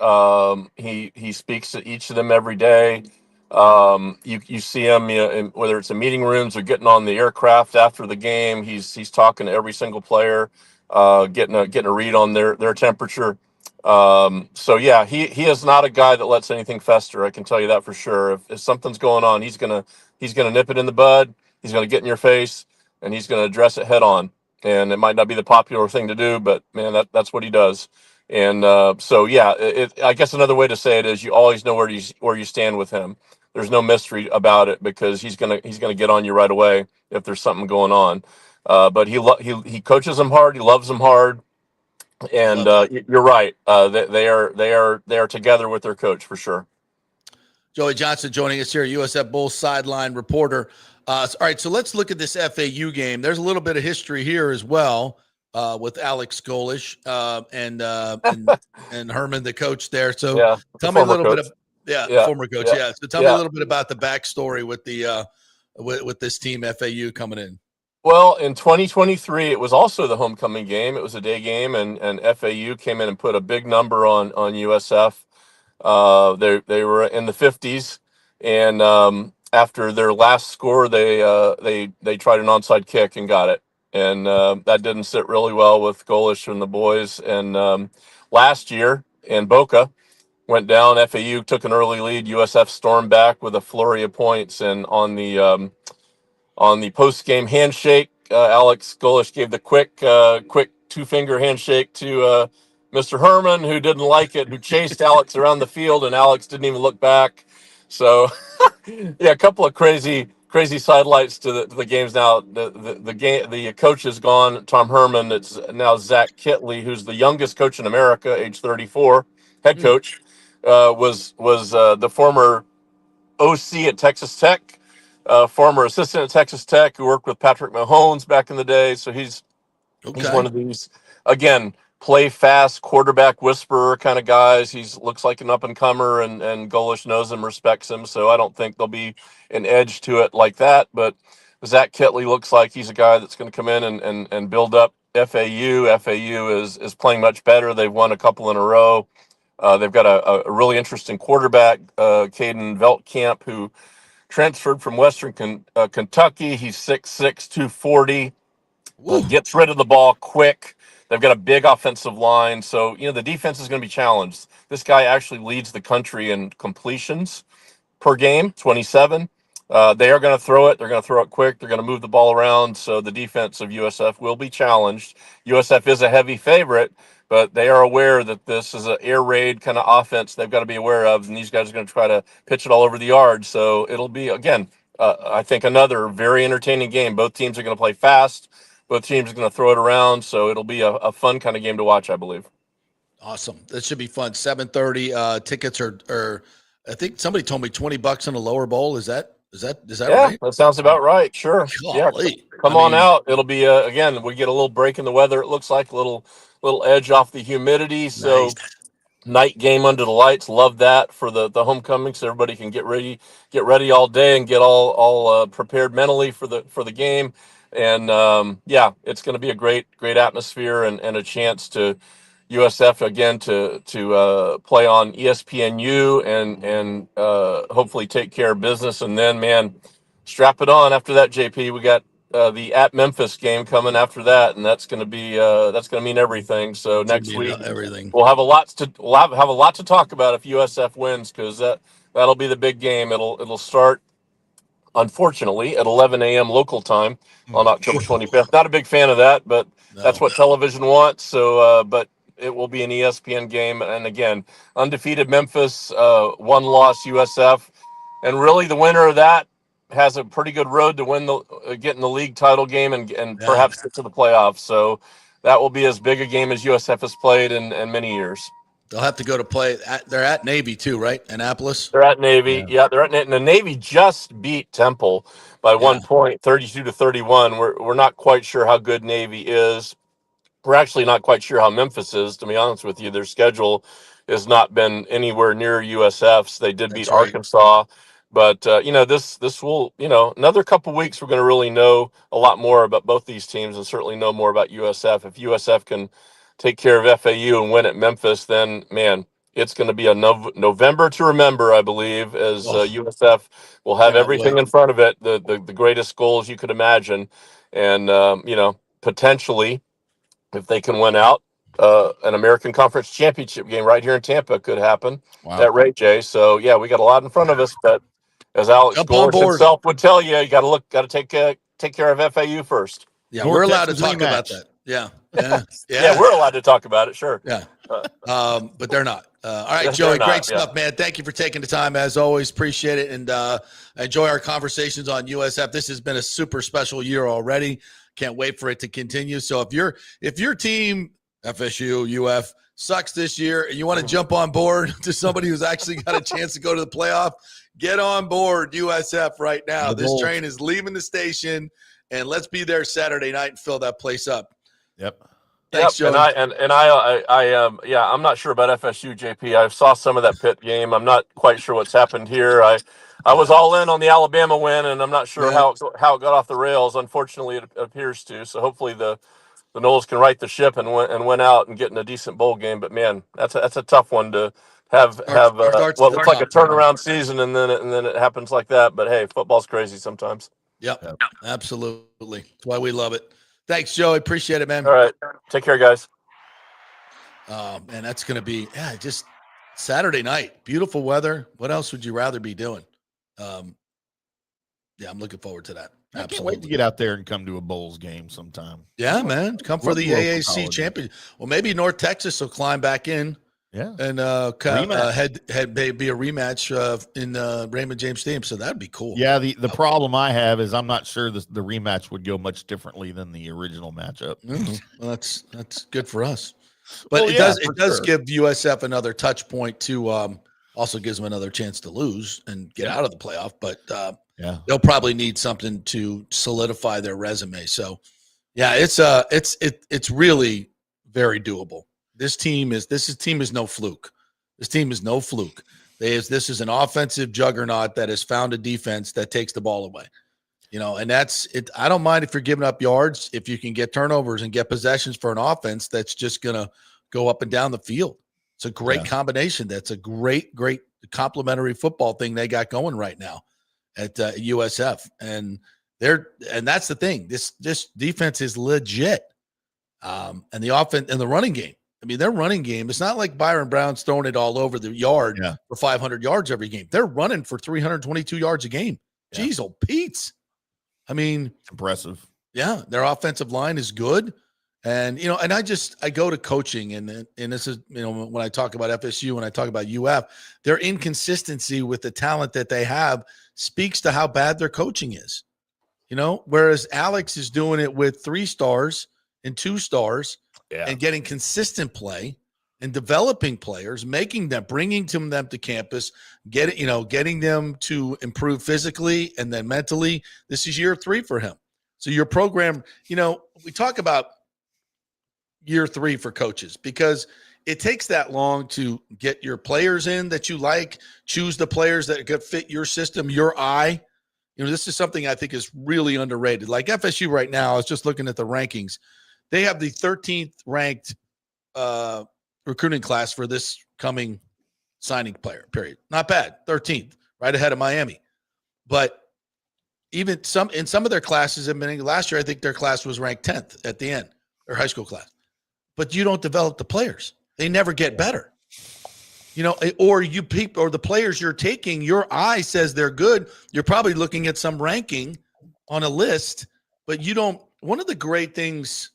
He speaks to each of them every day. You see him, whether it's in meeting rooms or getting on the aircraft after the game. He's talking to every single player, getting a read on their temperature. So yeah, he is not a guy that lets anything fester. I can tell you that for sure. If something's going on, he's gonna nip it in the bud. He's gonna get in your face, and he's gonna address it head on. And it might not be the popular thing to do, but man, that's what he does. And so yeah, I guess another way to say it is you always know where you stand with him. There's no mystery about it, because he's gonna get on you right away if there's something going on. But he coaches them hard. He loves them hard. And you're right. They are together with their coach for sure. Joey Johnston joining us here, USF Bulls sideline reporter. All right, so let's look at this FAU game. There's a little bit of history here as well with Alex Golesh and Herman, the coach there. So tell me a little bit of former coach. Yeah. So tell me a little bit about the backstory with the with this team FAU coming in. Well, in 2023, it was also the homecoming game. It was a day game, and FAU came in and put a big number on USF. They were in the 50s, and after their last score, they tried an onside kick and got it, and that didn't sit really well with Golesh and the boys. And last year in Boca, went down. FAU took an early lead. USF stormed back with a flurry of points, and on the post-game handshake, Alex Golish gave the quick two-finger handshake to Mr. Herman, who didn't like it, who chased Alex around the field, and Alex didn't even look back. So, yeah, a couple of crazy sidelights to the games. Now the coach is gone, Tom Herman. It's now Zach Kitley, who's the youngest coach in America, age 34, head coach. Was the former OC at Texas Tech, former assistant at Texas Tech, who worked with Patrick Mahomes back in the day. So he's one of these, again, play fast, quarterback whisperer kind of guys. He looks like an up-and-comer, and Golish knows him, respects him. So I don't think there'll be an edge to it like that. But Zach Kitley looks like he's a guy that's going to come in and build up FAU. FAU is playing much better. They've won a couple in a row. They've got a really interesting quarterback, Caden Veltkamp, who transferred from Western Kentucky. He's 6'6", 240. Gets rid of the ball quick. They've got a big offensive line. So, the defense is going to be challenged. This guy actually leads the country in completions per game, 27. They are going to throw it. They're going to throw it quick. They're going to move the ball around. So the defense of USF will be challenged. USF is a heavy favorite, but they are aware that this is an air raid kind of offense they've got to be aware of, and these guys are going to try to pitch it all over the yard. So it'll be, again, I think another very entertaining game. Both teams are going to play fast. Both teams are going to throw it around, so it'll be a fun kind of game to watch, I believe. Awesome. That should be fun. 7:30 tickets are I think somebody told me $20 in a lower bowl. Is that right? That sounds about right. Sure. Golly. Yeah. Come on out. It'll be again, we get a little break in the weather. It looks like a little edge off the humidity. So Nice. Night game under the lights. Love that for the homecoming, so everybody can get ready all day and get all prepared mentally for the game. And it's going to be a great atmosphere and a chance to USF again to play on ESPNU and hopefully take care of business. And then, man, strap it on after that, JP. We got the at Memphis game coming after that, and that's going to mean everything. So next week we'll have a lot to talk about if USF wins, because that'll be the big game. It'll start, unfortunately, at 11 a.m. local time on October 25th. Not a big fan of that, but that's what television wants. So, but it will be an ESPN game. And again, undefeated Memphis, one loss USF. And really the winner of that has a pretty good road to win getting the league title game and perhaps get to the playoffs. So that will be as big a game as USF has played in many years. They'll have to go to play. They're at Navy too, right? Annapolis? They're at Navy. Yeah, they're at Navy. And the Navy just beat Temple by 1 point, 32-31. We're not quite sure how good Navy is. We're actually not quite sure how Memphis is, to be honest with you. Their schedule has not been anywhere near USF's. They did beat Arkansas. But, this will, another couple weeks, we're going to really know a lot more about both these teams and certainly know more about USF. If USF can take care of FAU and win at Memphis, then, man, it's going to be a November to remember, I believe, as USF will have everything in front of it, the greatest goals you could imagine. And, potentially, if they can win out, an American Conference Championship game right here in Tampa could happen at Ray J. So, yeah, we got a lot in front of us, but as Alex Golish himself would tell you, you got to take care of FAU first. Yeah, we're allowed to talk about that. Yeah. Yeah, we're allowed to talk about it. Sure. Yeah. But they're not. All right, Joey, great stuff, man. Thank you for taking the time as always. Appreciate it. And enjoy our conversations on USF. This has been a super special year already. Can't wait for it to continue. So if your team, FSU, UF, sucks this year and you want to jump on board to somebody who's actually got a chance to go to the playoff, get on board USF right now. This train is leaving the station, and let's be there Saturday night and fill that place up. Yep. Thanks, Joey. I'm not sure about FSU, JP. I saw some of that Pitt game. I'm not quite sure what's happened here. I was all in on the Alabama win, and I'm not sure how it got off the rails. Unfortunately, it appears to. So hopefully the Noles can right the ship and win out and get in a decent bowl game. But man, that's a tough one to have what looks like a turnaround season, and then it happens like that. But hey, football's crazy sometimes. Yep. Absolutely. That's why we love it. Thanks, Joey. Appreciate it, man. All right. Take care, guys. Man, that's going to be, Saturday night, beautiful weather. What else would you rather be doing? Yeah, I'm looking forward to that. I can't wait to get out there and come to a Bowls game sometime. Yeah, man. Come for the AAC champion. Well, maybe North Texas will climb back in. Yeah. And be a rematch in Raymond James Stadium. So that'd be cool. Yeah. The problem I have is I'm not sure the rematch would go much differently than the original matchup. Mm-hmm. Well, that's good for us. But Well, it does give USF another touch point to also gives them another chance to lose and get out of the playoff. But they'll probably need something to solidify their resume. So yeah, it's really very doable. This team is no fluke. This team is no fluke. This is an offensive juggernaut that has found a defense that takes the ball away. And that's it. I don't mind if you're giving up yards, if you can get turnovers and get possessions for an offense that's just going to go up and down the field. It's a great combination. That's a great complementary football thing they got going right now at USF. And that's the thing. This defense is legit. And the offense and the running game. I mean, their running game, it's not like Byron Brown's throwing it all over the yard for 500 yards every game. They're running for 322 yards a game. Yeah. Jeez, old Pete's. I mean, impressive. Yeah, their offensive line is good. And, and I go to coaching and this is, when I talk about FSU, when I talk about UF, their inconsistency with the talent that they have speaks to how bad their coaching is. Whereas Alex is doing it with 3 stars and 2 stars and getting consistent play and developing players, bringing them to campus, getting them to improve physically and then mentally. This is year 3 for him. So your program, we talk about year 3 for coaches because it takes that long to get your players in that you like, choose the players that could fit your system, your eye. This is something I think is really underrated. Like FSU right now, I was just looking at the rankings. They have the 13th ranked recruiting class for this coming signing player period. Not bad. 13th, right ahead of Miami. But even in some of their classes, last year, I think their class was ranked 10th at the end, their high school class. But you don't develop the players. They never get better. Or the players you're taking, your eye says they're good. You're probably looking at some ranking on a list, but you don't. One of the great things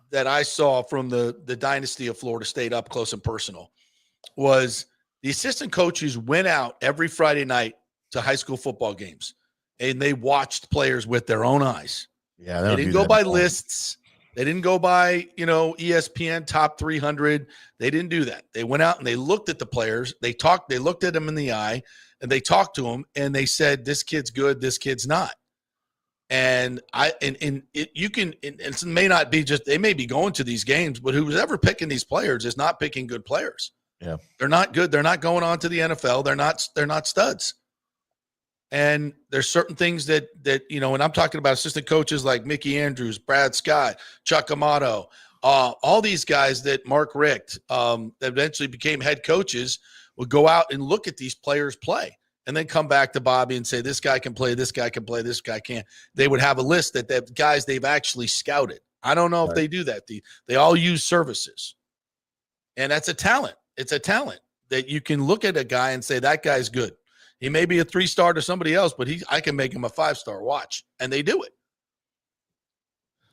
that I saw from the dynasty of Florida State up close and personal was the assistant coaches went out every Friday night to high school football games and they watched players with their own eyes. Yeah. They didn't go by lists. They didn't go by, ESPN top 300. They didn't do that. They went out and they looked at the players. They looked at them in the eye and they talked to them and they said, this kid's good. This kid's not. And it may not be just, they may be going to these games, but who's ever picking these players is not picking good players. Yeah. They're not good. They're not going on to the NFL. They're not studs. And there's certain things that, and I'm talking about assistant coaches like Mickey Andrews, Brad Scott, Chuck Amato, all these guys that Mark Richt, that eventually became head coaches, would go out and look at these players play. And then come back to Bobby and say, this guy can play, this guy can play, this guy can't. They would have a list that the guys they've actually scouted. I don't know if they do that. They all use services. And that's a talent. It's a talent that you can look at a guy and say, that guy's good. He may be a 3-star to somebody else, but I can make him a 5-star. Watch. And they do it.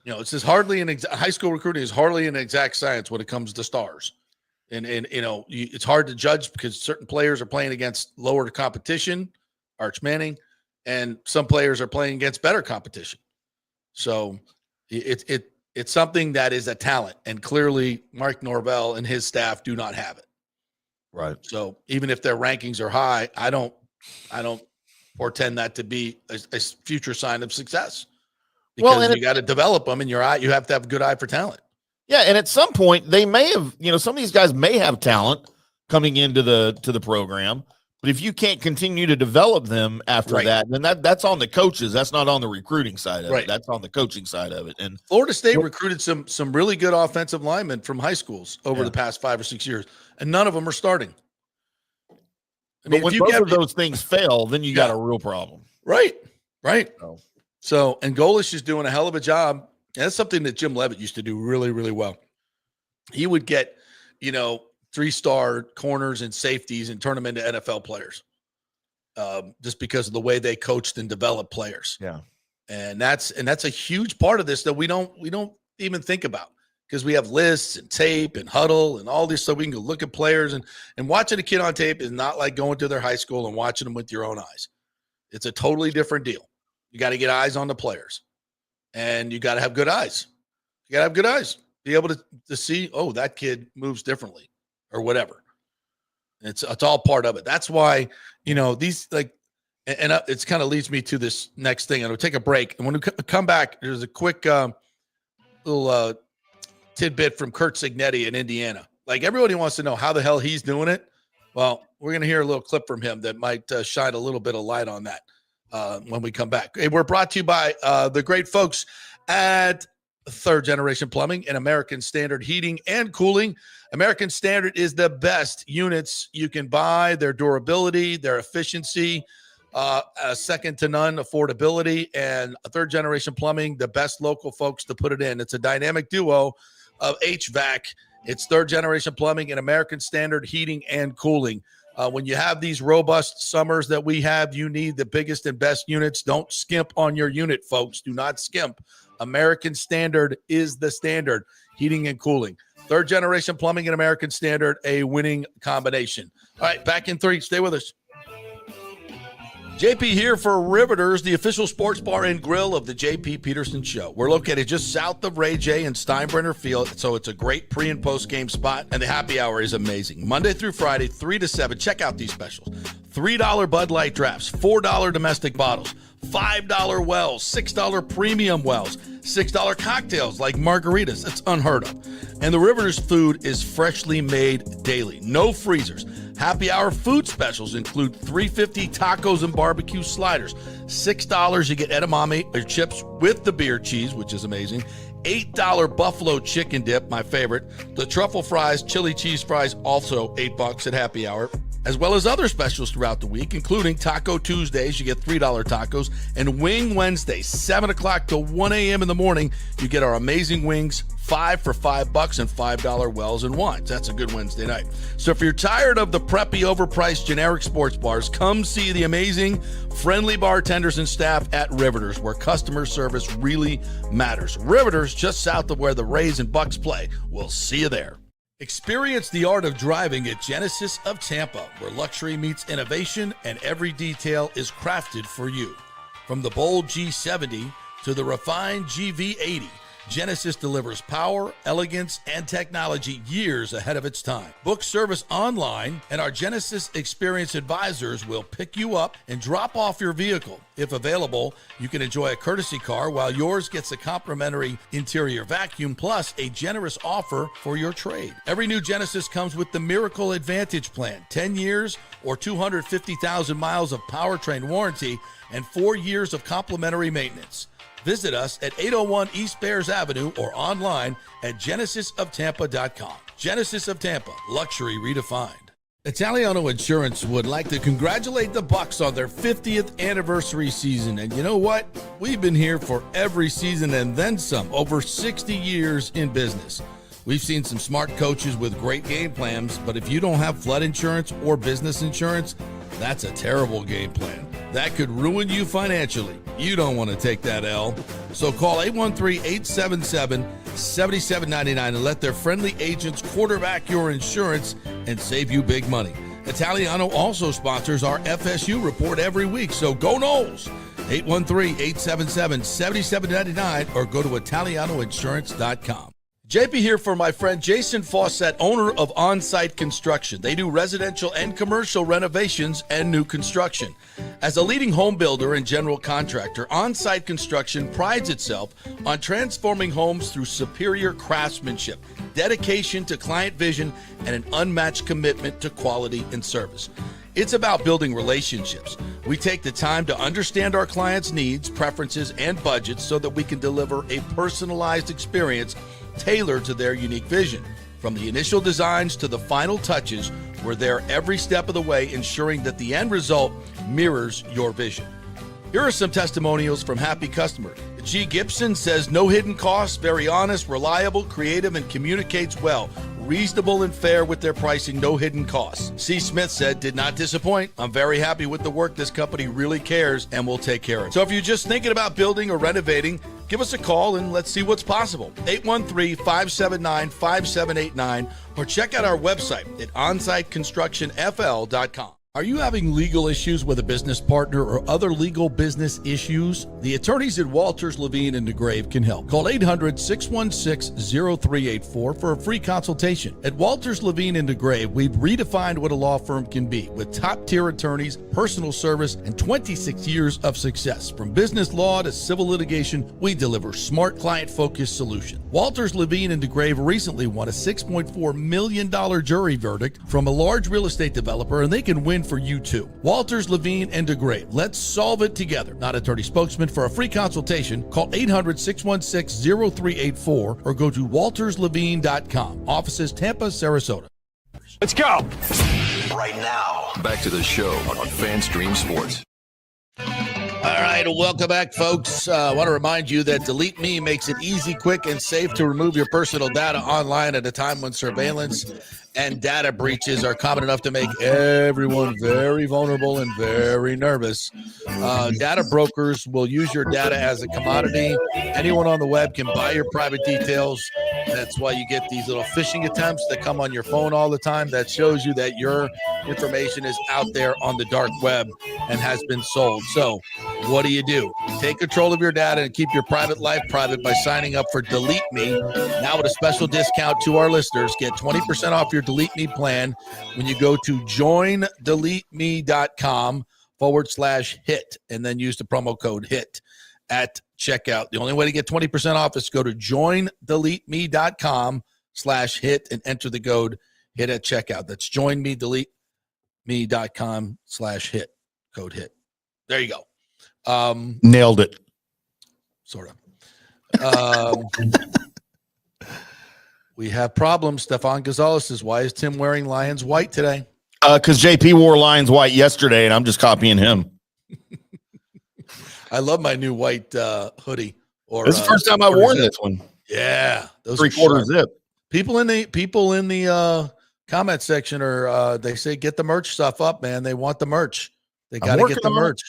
It's just high school recruiting is hardly an exact science when it comes to stars. And it's hard to judge because certain players are playing against lower competition, Arch Manning, and some players are playing against better competition. So it's something that is a talent, and clearly Mark Norvell and his staff do not have it. Right. So even if their rankings are high, I don't portend that to be a future sign of success. Because you got to develop them, and you have to have a good eye for talent. Yeah, and at some point they may have, some of these guys may have talent coming into the program, but if you can't continue to develop them after that, then that's on the coaches. That's not on the recruiting side of it. That's on the coaching side of it. And Florida State recruited some really good offensive linemen from high schools over the past 5 or 6 years, and none of them are starting. But when both of those things fail, then you got a real problem. Right. So, and Golish is doing a hell of a job. And that's something that Jim Levitt used to do really, really well. He would get, 3-star corners and safeties and turn them into NFL players, just because of the way they coached and developed players. Yeah. And that's a huge part of this that we don't even think about, because we have lists and tape and huddle and all this, so we can go look at players, and watching a kid on tape is not like going to their high school and watching them with your own eyes. It's a totally different deal. You got to get eyes on the players, and you got to have good eyes. You got to have good eyes, be able to see, oh, that kid moves differently or whatever. It's all part of it. That's why, these and it's kind of leads me to this next thing. And we'll take a break. And when we come back, there's a quick little tidbit from Kurt Signetti in Indiana. Like, everybody wants to know how the hell he's doing it. Well, we're going to hear a little clip from him that might shine a little bit of light on that when we come back. Hey, we're brought to you by the great folks at Third Generation Plumbing and American Standard Heating and Cooling. American Standard is the best units you can buy. Their durability, their efficiency, second to none affordability, and Third Generation Plumbing, the best local folks to put it in. It's a dynamic duo of HVAC. It's Third Generation Plumbing and American Standard Heating and Cooling. When you have these robust summers that we have, you need the biggest and best units. Don't skimp on your unit, folks. Do not skimp. American Standard is the standard. Heating and cooling. Third Generation Plumbing and American Standard, a winning combination. All right, back in 3. Stay with us. JP here for Riveters, the official sports bar and grill of the JP Peterson Show. We're located just south of Ray J and Steinbrenner Field, so it's a great pre- and post-game spot, and the happy hour is amazing. Monday through Friday, 3 to 7. Check out these specials. $3 Bud Light drafts, $4 domestic bottles, $5 wells, $6 premium wells, $6 cocktails like margaritas. That's unheard of. And the Riveters food is freshly made daily. No freezers. Happy hour food specials include $3.50 tacos and barbecue sliders. $6 you get edamame or chips with the beer cheese, which is amazing. $8 buffalo chicken dip, my favorite. The truffle fries, chili cheese fries, also $8 at happy hour, as well as other specials throughout the week, including Taco Tuesdays, you get $3 tacos, and Wing Wednesdays, 7 o'clock to 1 a.m. in the morning, you get our amazing wings, 5 for $5 and $5 wells and wines. That's a good Wednesday night. So if you're tired of the preppy, overpriced, generic sports bars, come see the amazing, friendly bartenders and staff at Riveters, where customer service really matters. Riveters, just south of where the Rays and Bucs play. We'll see you there. Experience the art of driving at Genesis of Tampa, where luxury meets innovation and every detail is crafted for you. From the bold G70 to the refined GV80, Genesis delivers power, elegance, and technology years ahead of its time. Book service online, and our Genesis Experience advisors will pick you up and drop off your vehicle. If available, you can enjoy a courtesy car while yours gets a complimentary interior vacuum plus a generous offer for your trade. Every new Genesis comes with the Miracle Advantage Plan, 10 years or 250,000 miles of powertrain warranty and 4 years of complimentary maintenance. Visit us at 801 East Bears Avenue or online at genesisoftampa.com. Genesis of Tampa, luxury redefined. Italiano Insurance would like to congratulate the Bucs on their 50th anniversary season. And you know what? We've been here for every season and then some, over 60 years in business. We've seen some smart coaches with great game plans, but if you don't have flood insurance or business insurance, that's a terrible game plan. That could ruin you financially. You don't want to take that L. So call 813-877-7799 and let their friendly agents quarterback your insurance and save you big money. Italiano also sponsors our FSU report every week, so go Noles. 813-877-7799 or go to italianoinsurance.com. JP here for my friend Jason Fawcett, owner of On-Site Construction. They do residential and commercial renovations and new construction. As a leading home builder and general contractor, On-Site Construction prides itself on transforming homes through superior craftsmanship, dedication to client vision, and an unmatched commitment to quality and service. It's about building relationships. We take the time to understand our clients' needs, preferences, and budgets so that we can deliver a personalized experience tailored to their unique vision. From the initial designs to the final touches, we're there every step of the way, ensuring that the end result mirrors your vision. Here are some testimonials from happy customers. G. Gibson says, no hidden costs, very honest, reliable, creative, and communicates well. reasonable and fair with their pricing, no hidden costs. C. Smith said, did not disappoint. I'm very happy with the work. This company really cares and will take care of it. So if you're just thinking about building or renovating, give us a call and let's see what's possible. 813-579-5789 or check out our website at onsiteconstructionfl.com. Are you having legal issues with a business partner or other legal business issues? The attorneys at Walters, Levine, and DeGrave can help. Call 800-616-0384 for a free consultation. At Walters, Levine, and DeGrave, we've redefined what a law firm can be with top-tier attorneys, personal service, and 26 years of success. From business law to civil litigation, we deliver smart, client-focused solutions. Walters, Levine, and DeGrave recently won a $6.4 million jury verdict from a large real estate developer, and they can win for you too. Walters, Levine, and DeGrave. Let's solve it together. Not attorney spokesman. For a free consultation, call 800-616-0384 or go to walterslevine.com. Offices Tampa, Sarasota. Let's go. Right now. Back to the show on FanStream Sports. All right, welcome back, folks. I want to remind you that Delete Me makes it easy, quick, and safe to remove your personal data online at a time when surveillance and data breaches are common enough to make everyone very vulnerable and very nervous. Data brokers will use your data as a commodity. Anyone on the web can buy your private details. That's why you get these little phishing attempts that come on your phone all the time. That shows you that your information is out there on the dark web and has been sold. So what do? Take control of your data and keep your private life private by signing up for Delete Me. Now with a special discount to our listeners, get 20% off your Delete Me plan when you go to joindeleteme.com/hit and then use the promo code HIT at checkout. The only way to get 20% off is to go to joindeleteme.com/hit and enter the code HIT at checkout. That's joindeleteme.com/hit, code HIT. There you go. Nailed it. Sort of. We have problems. Stefan Gonzalez says, why is Tim wearing Lions white today? Because JP wore Lions white yesterday, and I'm just copying him. I love my new white hoodie. This is the first time I worn this one. Yeah, those 3/4 zip. People in the comment section are they say get the merch stuff up, man. They want the merch. They got to get the merch.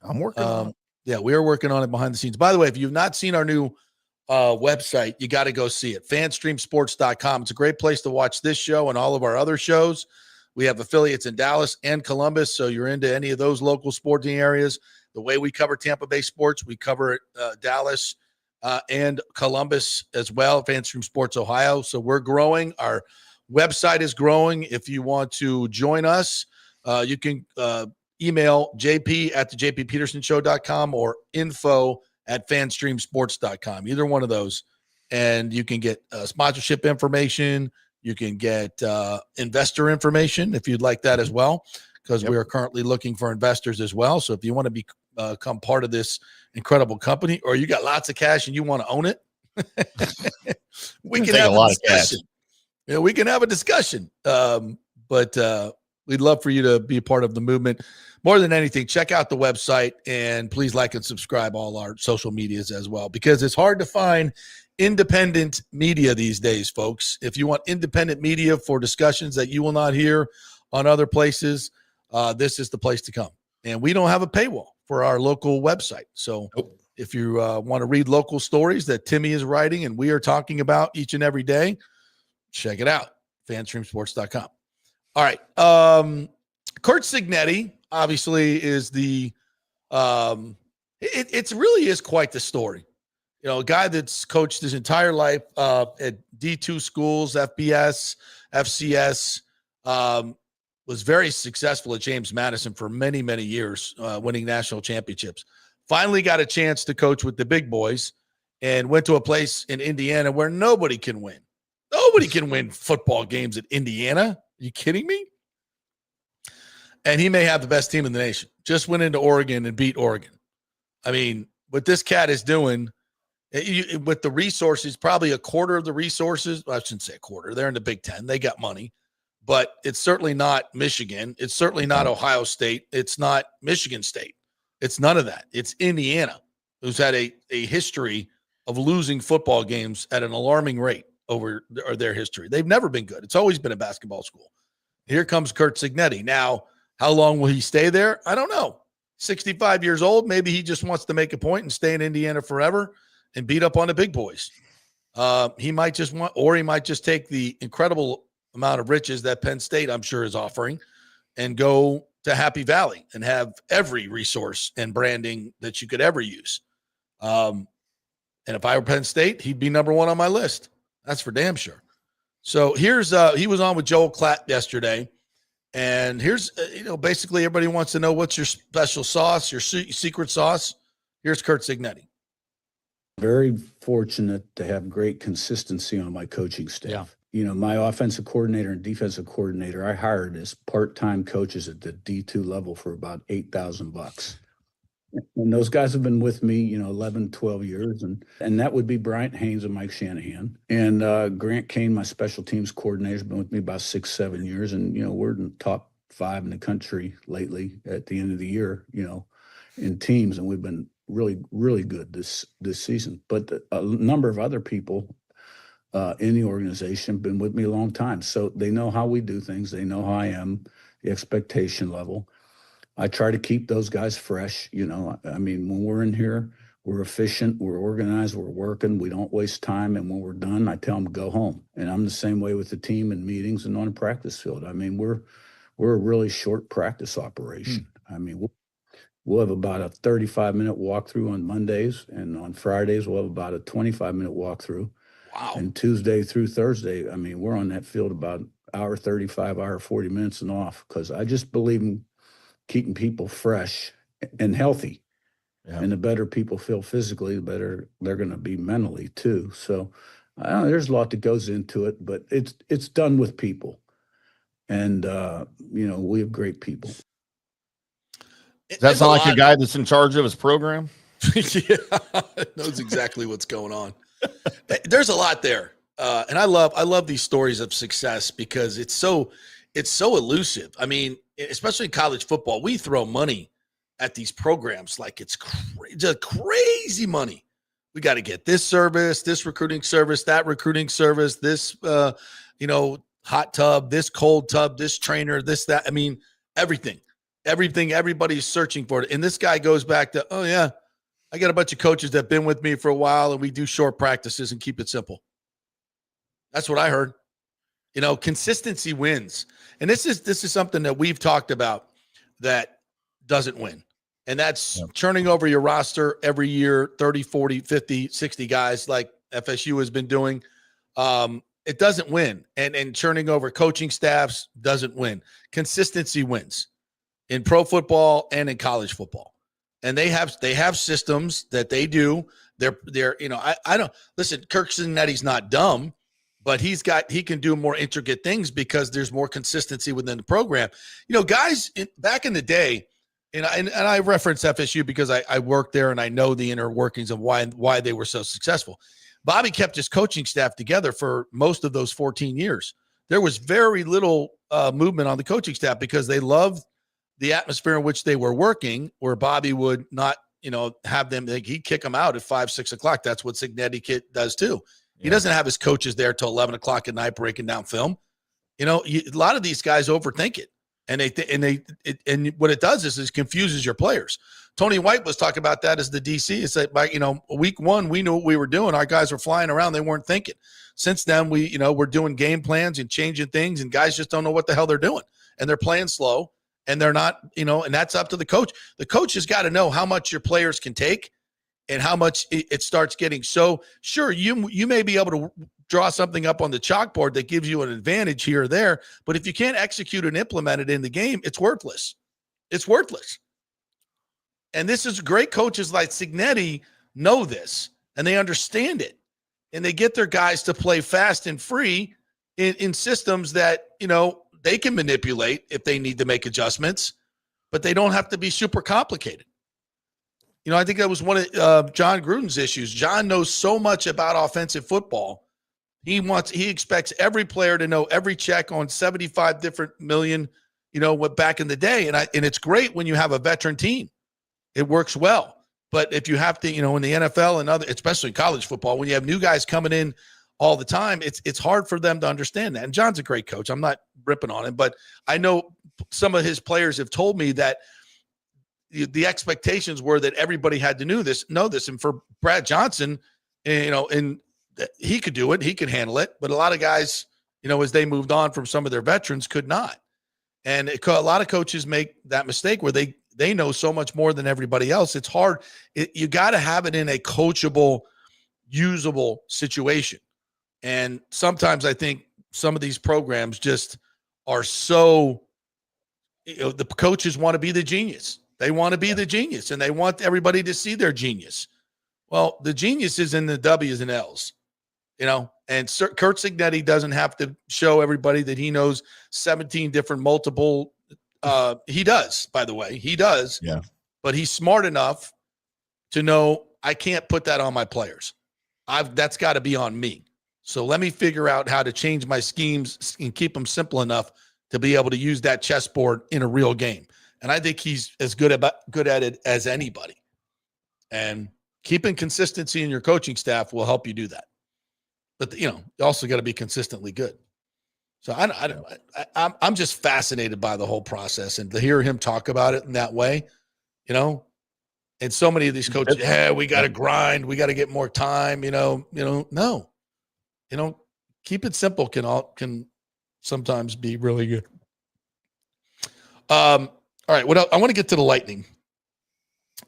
I'm working on it. Yeah, we are working on it behind the scenes. By the way, if you've not seen our new website, you got to go see it. FanStreamSports.com. It's a great place to watch this show and all of our other shows. We have affiliates in Dallas and Columbus, so you're into any of those local sporting areas. The way we cover Tampa Bay sports, we cover Dallas and Columbus as well, FanStream Sports Ohio. So we're growing. Our website is growing. If you want to join us, you can email JP at the jppetersonshow.com or info@fanstreamsports.com, either one of those. And you can get sponsorship information. You can get investor information if you'd like that as well, because we are currently looking for investors as well. So if you want to become part of this incredible company, or you got lots of cash and you want to own it, we can have a discussion. Yeah, we can have a discussion. But we'd love for you to be a part of the movement. More than anything, check out the website and please like and subscribe all our social medias as well, because it's hard to find independent media these days, folks. If you want independent media for discussions that you will not hear on other places, this is the place to come. And we don't have a paywall for our local website. So if you want to read local stories that Timmy is writing and we are talking about each and every day, check it out, fanstreamsports.com. All right. Kurt Cignetti obviously is the it really is quite the story. You know, a guy that's coached his entire life at D2 schools, FBS, FCS, was very successful at James Madison for many, many years, winning national championships. Finally got a chance to coach with the big boys and went to a place in Indiana where nobody can win. Nobody can win football games at Indiana. Are you kidding me? And he may have the best team in the nation. Just went into Oregon and beat Oregon. I mean, what this cat is doing with the resources, probably a quarter of the resources. Well, I shouldn't say a quarter. They're in the Big Ten. They got money. But it's certainly not Michigan. It's certainly not Ohio State. It's not Michigan State. It's none of that. It's Indiana, who's had a history of losing football games at an alarming rate. over their history. They've never been good. It's always been a basketball school. Here comes Curt Cignetti. Now, how long will he stay there? I don't know. 65 years old. Maybe he just wants to make a point and stay in Indiana forever and beat up on the big boys. He might just want, or he might just take the incredible amount of riches that Penn State, I'm sure, is offering and go to Happy Valley and have every resource and branding that you could ever use. And if I were Penn State, he'd be number one on my list. That's for damn sure. So here's he was on with Joel Klatt yesterday, and here's basically everybody wants to know what's your special sauce, your secret sauce. Here's Curt Cignetti. Very fortunate to have great consistency on my coaching staff. Yeah. My offensive coordinator and defensive coordinator, I hired as part-time coaches at the D2 level for about $8,000. And those guys have been with me, 11, 12 years. And that would be Bryant Haynes and Mike Shanahan. And Grant Kane, my special teams coordinator, has been with me about 6, 7 years. And, we're in the top 5 in the country lately at the end of the year, in teams. And we've been really, really good this season. But a number of other people in the organization have been with me a long time. So they know how we do things. They know how I am, the expectation level. I try to keep those guys fresh. When we're in here, we're efficient, we're organized, we're working, we don't waste time. And when we're done, I tell them to go home. And I'm the same way with the team in meetings and on the practice field. We're a really short practice operation. We'll have about a 35-minute walkthrough on Mondays, and on Fridays we'll have about a 25-minute walkthrough. Wow. And Tuesday through Thursday, we're on that field about hour 35, hour 40 minutes and off, because I just believe in keeping people fresh and healthy. Yeah. And the better people feel physically, the better they're going to be mentally too. So there's a lot that goes into it, but it's done with people. And, we have great people. Does that sound like a guy that's in charge of his program? Yeah, knows exactly what's going on. There's a lot there. And I love these stories of success because it's so elusive. Especially in college football, we throw money at these programs like it's crazy money. We got to get this service, this recruiting service, that recruiting service, this, hot tub, this cold tub, this trainer, this, that. Everything, everybody's searching for it. And this guy goes back to, oh yeah, I got a bunch of coaches that have been with me for a while and we do short practices and keep it simple. That's what I heard. Consistency wins. And this is something that we've talked about that doesn't win. And that's churning over your roster every year, 30, 40, 50, 60 guys like FSU has been doing. It doesn't win. And churning over coaching staffs doesn't win. Consistency wins in pro football and in college football. And they have systems that they do. They're I don't listen, Curt Cignetti's not dumb, but he can do more intricate things because there's more consistency within the program. Guys back in the day, and I reference FSU because I worked there and I know the inner workings of why they were so successful. Bobby kept his coaching staff together for most of those 14 years. There was very little movement on the coaching staff because they loved the atmosphere in which they were working, where Bobby would not, have them, he'd kick them out at 5, 6 o'clock. That's what Cignetti does too. He doesn't have his coaches there till 11 o'clock at night breaking down film. A lot of these guys overthink it, and what it does is it confuses your players. Tony White was talking about that as the DC. It's like, week 1, we knew what we were doing. Our guys were flying around. They weren't thinking. Since then, we're doing game plans and changing things, and guys just don't know what the hell they're doing, and they're playing slow, and they're not, and that's up to the coach. The coach has got to know how much your players can take and how much it starts getting. So sure, you may be able to draw something up on the chalkboard that gives you an advantage here or there, but if you can't execute and implement it in the game, it's worthless. It's worthless. And this is great. Coaches like Cignetti know this, and they understand it, and they get their guys to play fast and free in systems that, they can manipulate if they need to make adjustments, but they don't have to be super complicated. I think that was one of John Gruden's issues. John knows so much about offensive football. He expects every player to know every check on 75 different million, what back in the day. And it's great when you have a veteran team. It works well. But if you have to, in the NFL and especially college football, when you have new guys coming in all the time, it's hard for them to understand that. And John's a great coach. I'm not ripping on him, but I know some of his players have told me that the expectations were that everybody had to know this. And for Brad Johnson, and he could do it, he could handle it, but a lot of guys, as they moved on from some of their veterans, could not. And a lot of coaches make that mistake where they know so much more than everybody else. It's hard. You got to have it in a coachable, usable situation. And sometimes I think some of these programs just are so, the coaches want to be the genius. They want to be the genius, and they want everybody to see their genius. Well, the genius is in the W's and L's, and Kurt Cignetti doesn't have to show everybody that he knows 17 different multiple. He does, by the way, he does. Yeah. But he's smart enough to know I can't put that on my players. That's got to be on me. So let me figure out how to change my schemes and keep them simple enough to be able to use that chessboard in a real game. And I think he's as good at it as anybody. And keeping consistency in your coaching staff will help you do that. But you also got to be consistently good. So I'm just fascinated by the whole process, and to hear him talk about it in that way, and so many of these coaches, we got to grind, we got to get more time, no. Keep it simple can sometimes be really good. All right, what else? I want to get to the Lightning.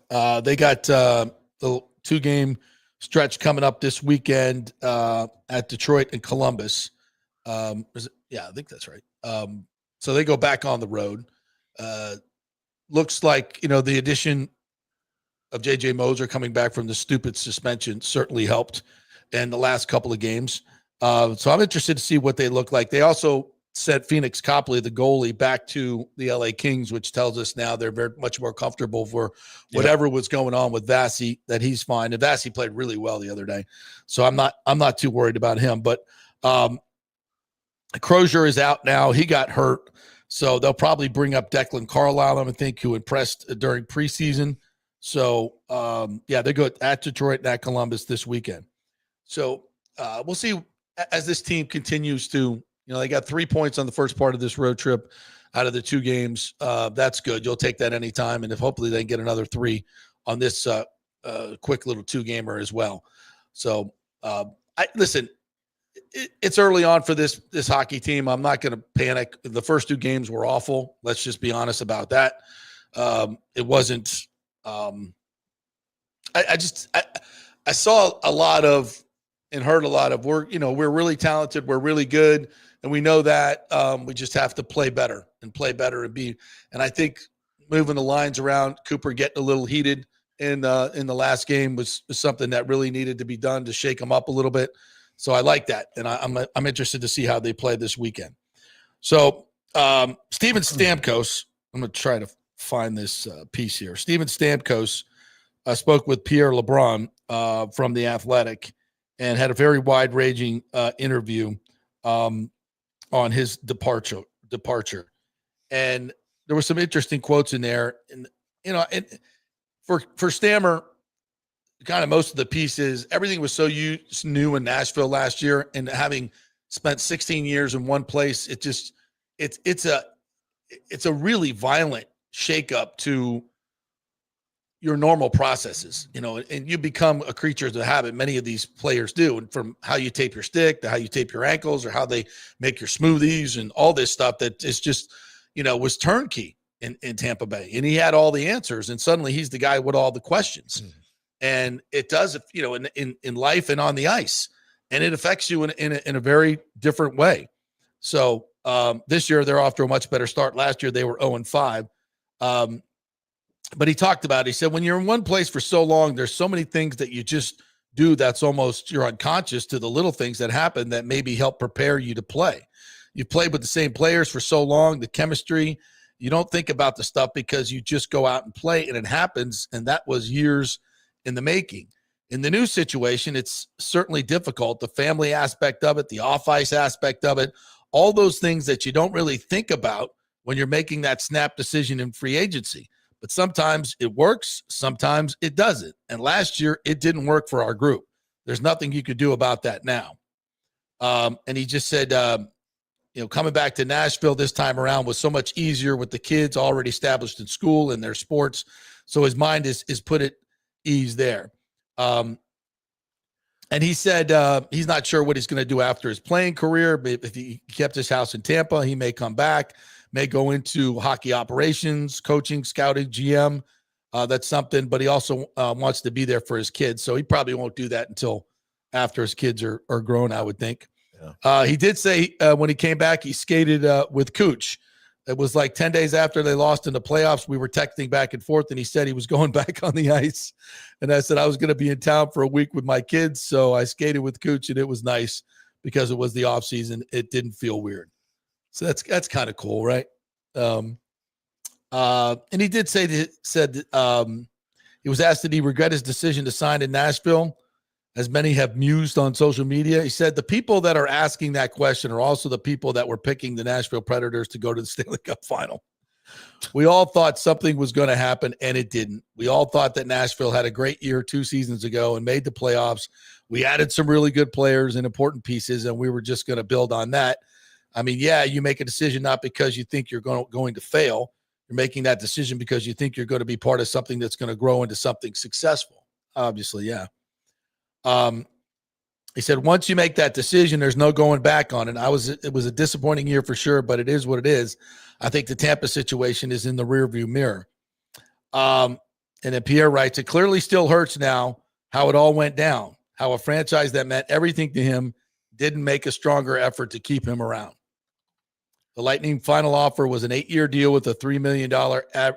They got the 2-game stretch coming up this weekend at Detroit and Columbus. I think that's right. So they go back on the road. Looks like, the addition of J.J. Moser coming back from the stupid suspension certainly helped in the last couple of games. So I'm interested to see what they look like. They also sent Phoenix Copley, the goalie, back to the LA Kings, which tells us now they're very much more comfortable for whatever was going on with Vasi, that he's fine. And Vasi played really well the other day. So I'm not too worried about him. But Crozier is out now. He got hurt. So they'll probably bring up Declan Carlisle, I think, who impressed during preseason. So, they go at Detroit and at Columbus this weekend. So we'll see as this team continues to, they got 3 points on the first part of this road trip out of the 2 games. That's good. You'll take that anytime. And if hopefully they can get another 3 on this quick little 2-gamer as well. So listen, it's early on for this hockey team. I'm not going to panic. The first 2 games were awful. Let's just be honest about that. It wasn't. I saw a lot of and heard a lot of we're really talented, we're really good, and we know that. We just have to play better and be. And I think moving the lines around, Cooper getting a little heated in the last game was something that really needed to be done to shake them up a little bit. So I like that, and I'm interested to see how they play this weekend. So Steven Stamkos, I'm going to try to find this piece here. Steven Stamkos spoke with Pierre LeBrun from The Athletic and had a very wide-ranging interview on his departure. And there were some interesting quotes in there. And, and for Stammer, kind of most of the pieces, everything was so new in Nashville last year, and having spent 16 years in one place, it's a really violent shakeup to your normal processes, and you become a creature of the habit. Many of these players do, and from how you tape your stick to how you tape your ankles or how they make your smoothies and all this stuff that is just, was turnkey in Tampa Bay, and he had all the answers, and suddenly he's the guy with all the questions. And it does, in life and on the ice, and it affects you in a very different way. So this year they're off to a much better start. Last year they were 0-5. But he talked about it. He said, when you're in one place for so long, there's so many things that you just do that's almost you're unconscious to the little things that happen that maybe help prepare you to play. You've played with the same players for so long, the chemistry, you don't think about the stuff because you just go out and play and it happens. And that was years in the making. In the new situation, it's certainly difficult. The family aspect of it, the off-ice aspect of it, all those things that you don't really think about when you're making that snap decision in free agency. But sometimes it works, sometimes it doesn't. And last year, it didn't work for our group. There's nothing you could do about that now. And he just said, coming back to Nashville this time around was so much easier with the kids already established in school and their sports. So his mind is put at ease there. And he said he's not sure what he's going to do after his playing career. But if he kept his house in Tampa, he may come back, may go into hockey operations, coaching, scouting, GM. That's something. But he also wants to be there for his kids. So he probably won't do that until after his kids are grown, I would think. Yeah. He did say when he came back, he skated with Cooch. It was like 10 days after they lost in the playoffs. We were texting back and forth, and he said he was going back on the ice. And I said I was going to be in town for a week with my kids, so I skated with Cooch, and it was nice because it was the off season. It didn't feel weird. So that's kind of cool, right? And he did say he was asked did he regret his decision to sign in Nashville, as many have mused on social media. He said the people that are asking that question are also the people that were picking the Nashville Predators to go to the Stanley Cup final. We all thought something was going to happen, and it didn't. We all thought that Nashville had a great year 2 seasons ago and made the playoffs. We added some really good players and important pieces, and we were just going to build on that. I mean, yeah, you make a decision not because you think you're going to fail. You're making that decision because you think you're going to be part of something that's going to grow into something successful. Obviously, yeah. He said, once you make that decision, there's no going back on it. It was a disappointing year for sure, but it is what it is. I think the Tampa situation is in the rearview mirror. And then Pierre writes, it clearly still hurts now how it all went down, how a franchise that meant everything to him didn't make a stronger effort to keep him around. The Lightning final offer was an 8-year deal with a $3 million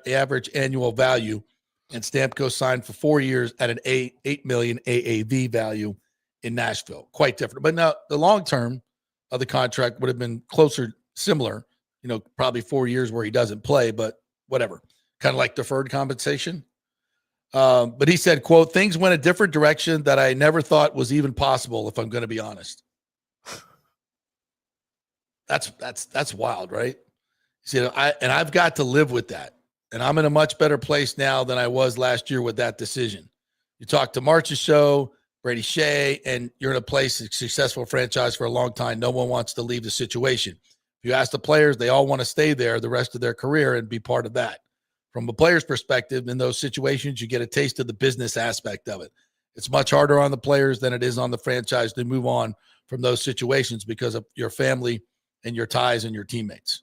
average annual value, and Stamkos signed for 4 years at an $8 million AAV value in Nashville. Quite different. But now the long term of the contract would have been similar, probably 4 years where he doesn't play, but whatever. Kind of like deferred compensation. But he said, quote, things went a different direction that I never thought was even possible, if I'm going to be honest. That's wild, right? He said, I've got to live with that. And I'm in a much better place now than I was last year with that decision. You talk to March's show, Brady Shea, and you're in a place, a successful franchise for a long time. No one wants to leave the situation. If you ask the players, they all want to stay there the rest of their career and be part of that. From a player's perspective, in those situations, you get a taste of the business aspect of it. It's much harder on the players than it is on the franchise to move on from those situations because of your family and your ties and your teammates.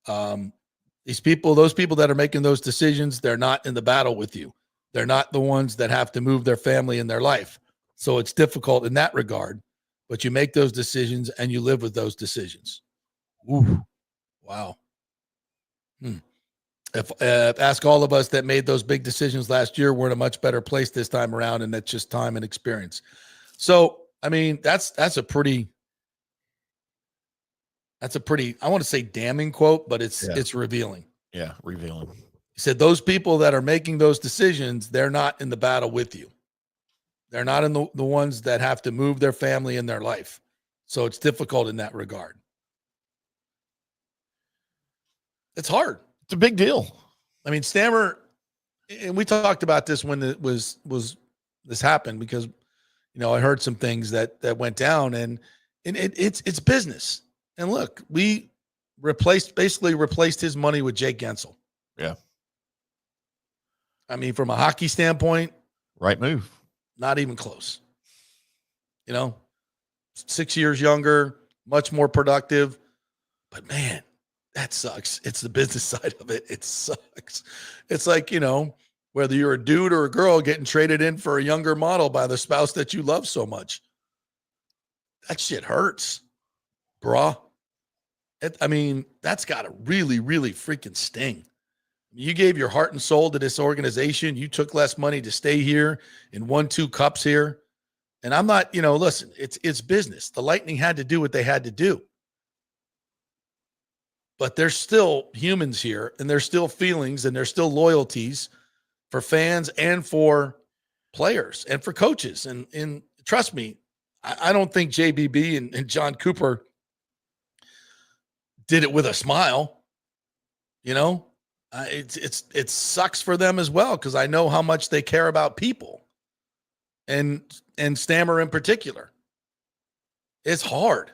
Those people that are making those decisions, they're not in the battle with you. They're not the ones that have to move their family in their life. So it's difficult in that regard, but you make those decisions and you live with those decisions. Ooh, wow. If ask all of us that made those big decisions last year, we're in a much better place this time around, and that's just time and experience. So, I mean, that's a pretty, I want to say damning quote, but it's revealing. Yeah, revealing. He said, those people that are making those decisions, they're not in the battle with you. They're not in the ones that have to move their family in their life. So it's difficult in that regard. It's hard. It's a big deal. I mean, Stammer, and we talked about this when it was this happened because, I heard some things that went down, and it's business. And look, we basically replaced his money with Jake Gensel. Yeah. I mean, from a hockey standpoint, right move. Not even close. 6 years younger, much more productive. But man, that sucks. It's the business side of it. It sucks. It's like, whether you're a dude or a girl getting traded in for a younger model by the spouse that you love so much. That shit hurts, bruh. That's got to really, really freaking sting. You gave your heart and soul to this organization. You took less money to stay here and won 2 cups here. And I'm not, listen, it's business. The Lightning had to do what they had to do. But there's still humans here, and there's still feelings, and there's still loyalties for fans and for players and for coaches. And trust me, I don't think JBB and John Cooper did it with a smile. It sucks for them as well, because I know how much they care about people, and Stammer in particular. It's hard.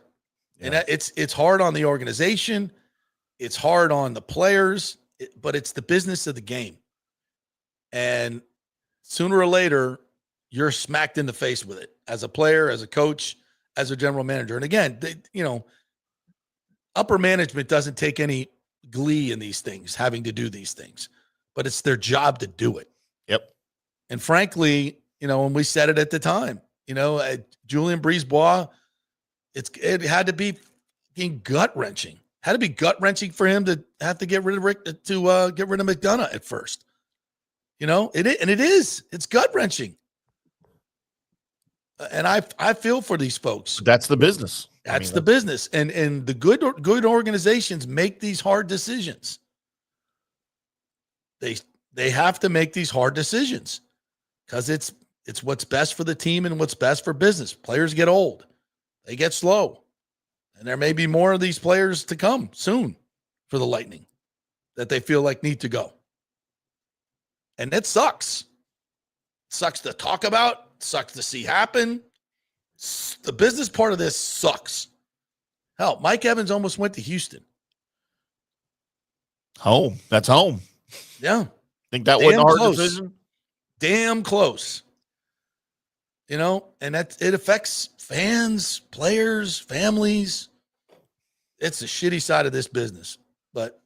Yeah. And it's hard on the organization. It's hard on the players, but it's the business of the game. And sooner or later, you're smacked in the face with it as a player, as a coach, as a general manager. And again, upper management doesn't take any glee in these things, having to do these things, but it's their job to do it. Yep. And frankly, when we said it at the time, Julian Brisebois, it had to be gut wrenching. Had to be gut wrenching for him to have to get rid of McDonough at first. It is. It's gut wrenching. And I feel for these folks. That's the business. That's the business. And the good organizations make these hard decisions. They have to make these hard decisions because it's what's best for the team and what's best for business. Players get old. They get slow. And there may be more of these players to come soon for the Lightning that they feel like need to go. And it sucks. It sucks to talk about. Sucks to see happen. The business part of this sucks. Hell, Mike Evans almost went to Houston. Home. That's home. Yeah. Think that wasn't a hard close. decision? Damn close. And it affects fans, players, families. It's the shitty side of this business, but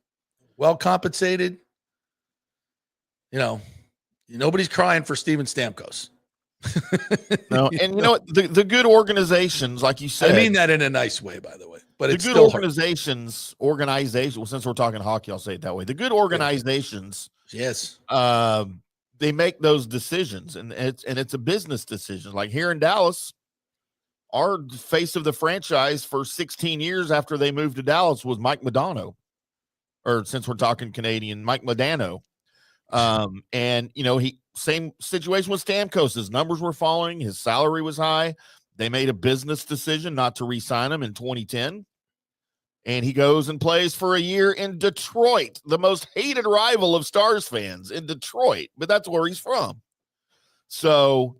well compensated. Nobody's crying for Steven Stamkos. No, and the good organizations, like you said, I mean that in a nice way, by the way. But the it's good still organizations. Well, since we're talking hockey, I'll say it that way. The good organizations, yes, they make those decisions, and it's a business decision. Like here in Dallas, our face of the franchise for 16 years after they moved to Dallas was Mike Modano, or since we're talking Canadian, Mike Modano. And he same situation with Stamkos. His numbers were falling. His salary was high. They made a business decision not to re-sign him in 2010. And he goes and plays for a year in Detroit, the most hated rival of Stars fans in Detroit, but that's where he's from. So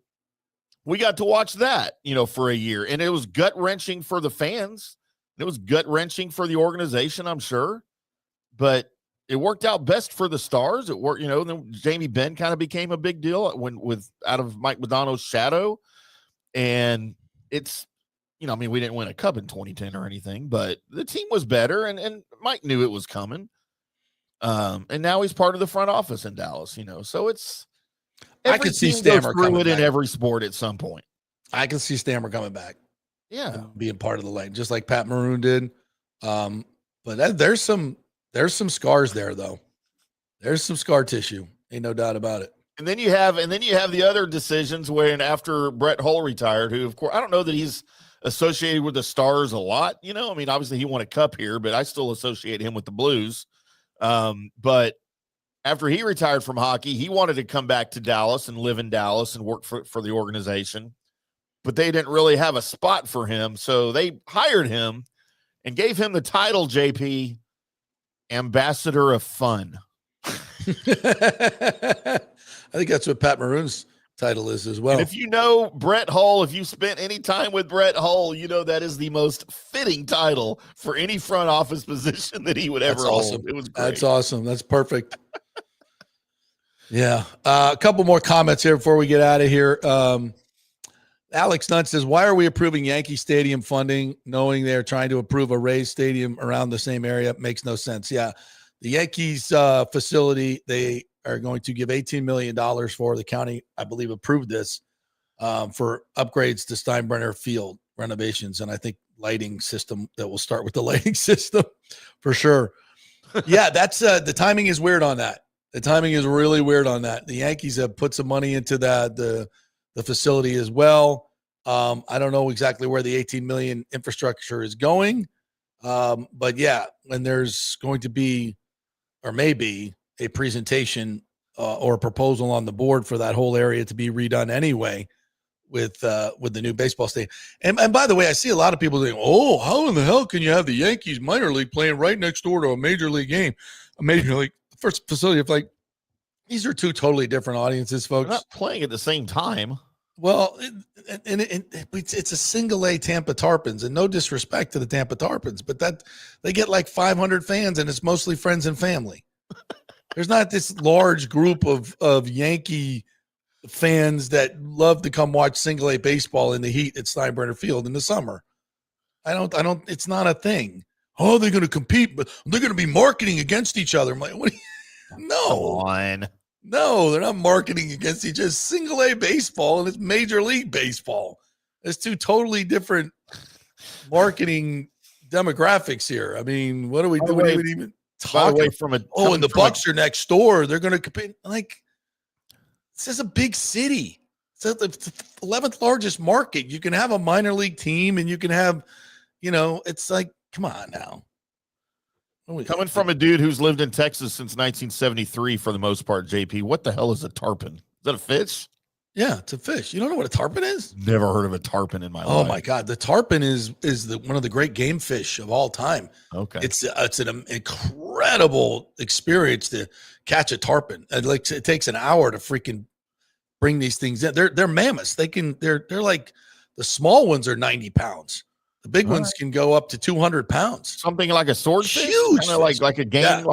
we got to watch that, for a year, and it was gut-wrenching for the fans. It was gut-wrenching for the organization, I'm sure, but it worked out best for the Stars. It worked, then Jamie Benn kind of became a big deal out of Mike Modano's shadow. And it's, we didn't win a cup in 2010 or anything, but the team was better and Mike knew it was coming. And now he's part of the front office in Dallas, so it's, I could see Stammer coming back in every sport at some point. I can see Stammer coming back. Yeah. Being part of the Lightning, just like Pat Maroon did. But there's some scars there, though. There's some scar tissue. Ain't no doubt about it. And then you have the other decisions when after Brett Hull retired, who, of course, I don't know that he's associated with the Stars a lot. Obviously he won a cup here, but I still associate him with the Blues. But after he retired from hockey, he wanted to come back to Dallas and live in Dallas and work for the organization. But they didn't really have a spot for him. So they hired him and gave him the title, JP, Ambassador of Fun. I think that's what Pat Maroon's title is as well. And if you know Brett Hull, if you spent any time with Brett Hull, that is the most fitting title for any front office position that he would ever hold. It was great. That's awesome. That's perfect. Yeah. A couple more comments here before we get out of here. Alex Nunt says, why are we approving Yankee Stadium funding knowing they're trying to approve a Rays stadium around the same area? Makes no sense. Yeah. The Yankees facility, they are going to give $18 million for. The county, I believe, approved this for upgrades to Steinbrenner Field renovations. And I think lighting system that will start with the lighting system for sure. Yeah, that's the timing is weird on that. The timing is really weird on that. The Yankees have put some money into the facility as well. I don't know exactly where the $18 million infrastructure is going. But yeah, and there's going to be, or maybe, a presentation or a proposal on the board for that whole area to be redone anyway with the new baseball stadium. And by the way, I see a lot of people saying, oh, how in the hell can you have the Yankees minor league playing right next door to a major league game? A major league first facility. These are two totally different audiences, folks. They're not playing at the same time. Well, it's a single A Tampa Tarpons, and no disrespect to the Tampa Tarpons, but that they get like 500 fans, and it's mostly friends and family. There's not this large group of Yankee fans that love to come watch single A baseball in the heat at Steinbrenner Field in the summer. I don't. It's not a thing. Oh, they're going to compete, but they're going to be marketing against each other. I'm like, what? No. Come on. No, they're not marketing against each other. It's single A baseball and it's Major League Baseball. It's two totally different marketing demographics here. I mean, what are we doing? Even talking and the Bucs are next door. They're going to compete. Like, this is a big city. It's the 11th largest market. You can have a minor league team, and you can have, it's like, come on now. Coming from a dude who's lived in Texas since 1973 for the most part, JP, what the hell is a tarpon? Is that a fish? Yeah, it's a fish. You don't know what a tarpon is? Never heard of a tarpon in my life. Oh my God, the tarpon is one of the great game fish of all time. Okay, it's an incredible experience to catch a tarpon. It takes an hour to freaking bring these things in. They're mammoths. They're like, the small ones are 90 pounds. The big ones can go up to 200 pounds. Something like a swordfish? Huge. Kind of like a game,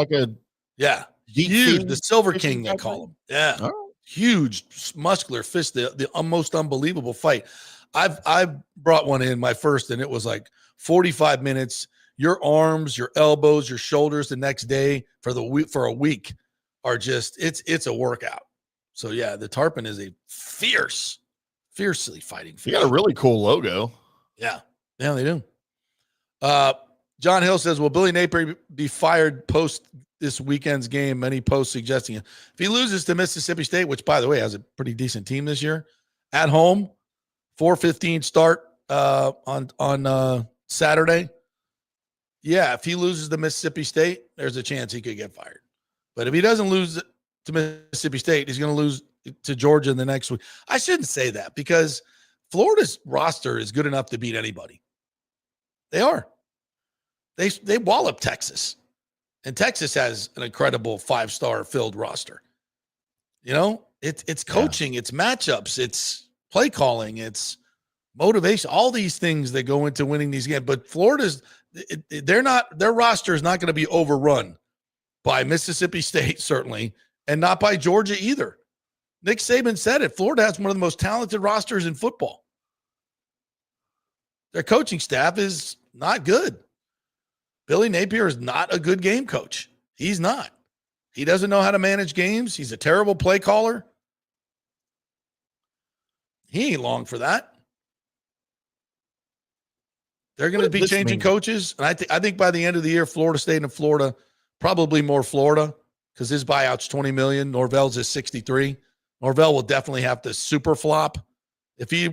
huge. The Silver King, they call them. Yeah. Oh. Huge, muscular fish. The most unbelievable fight. I've brought one in, my first, and it was like 45 minutes. Your arms, your elbows, your shoulders the next day for a week are just, it's a workout. So yeah, the tarpon is a fiercely fighting fish. You got a really cool logo. Yeah. Yeah, they do. John Hill says, will Billy Napier be fired post this weekend's game? Many posts suggesting it. If he loses to Mississippi State, which, by the way, has a pretty decent team this year, at home, 4:15 start on Saturday. Yeah, if he loses to Mississippi State, there's a chance he could get fired. But if he doesn't lose to Mississippi State, he's going to lose to Georgia in the next week. I shouldn't say that because Florida's roster is good enough to beat anybody. They are. They wallop Texas. And Texas has an incredible 5-star filled roster. It's coaching, it's matchups, it's play calling, it's motivation, all these things that go into winning these games. But Florida's their roster is not going to be overrun by Mississippi State, certainly, and not by Georgia either. Nick Saban said it. Florida has one of the most talented rosters in football. Their coaching staff is not good. Billy Napier is not a good game coach. He's not. He doesn't know how to manage games. He's a terrible play caller. He ain't long for that. They're going to be changing coaches. And I think by the end of the year, Florida State and Florida, probably more Florida, because his buyout's $20 million. Norvell's is $63. Norvell will definitely have to super flop. If he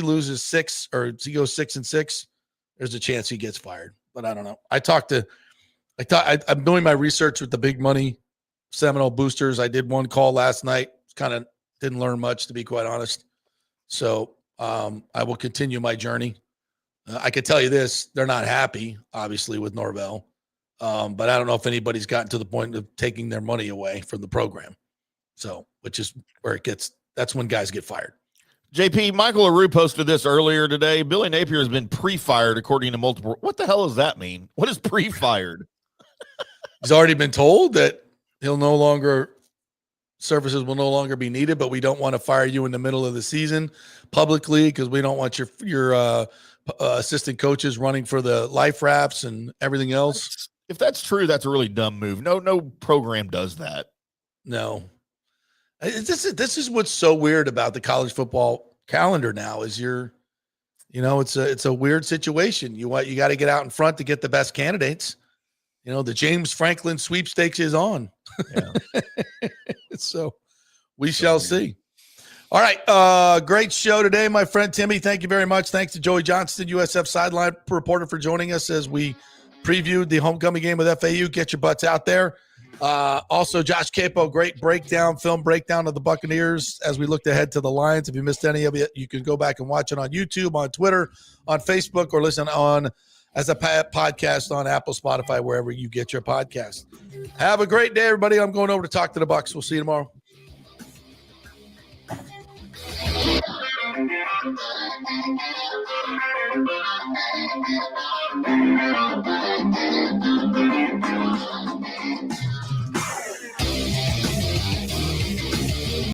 loses 6 or he goes 6-6, there's a chance he gets fired. But I don't know. I'm doing my research with the big money Seminole boosters. I did one call last night. Kind of didn't learn much, to be quite honest. So I will continue my journey. I could tell you this: they're not happy, obviously, with Norvell. But I don't know if anybody's gotten to the point of taking their money away from the program. So, which is where that's when guys get fired. JP, Michael LaRue posted this earlier today. Billy Napier has been pre-fired according to multiple. What the hell does that mean? What is pre-fired? He's already been told that services will no longer be needed, but we don't want to fire you in the middle of the season publicly because we don't want your assistant coaches running for the life rafts and everything else. If that's true, that's a really dumb move. No program does that. No. This is what's so weird about the college football calendar now is it's a weird situation. You got to get out in front to get the best candidates. The James Franklin sweepstakes is on. Yeah. So we shall see. All right. Great show today, my friend Timmy. Thank you very much. Thanks to Joey Johnston, USF sideline reporter, for joining us as we previewed the homecoming game with FAU. Get your butts out there. Also, Josh Queipo, great film breakdown of the Buccaneers as we looked ahead to the Lions. If you missed any of it, you can go back and watch it on YouTube, on Twitter, on Facebook, or listen as a podcast on Apple, Spotify, wherever you get your podcast. Have a great day, everybody. I'm going over to talk to the Bucs. We'll see you tomorrow.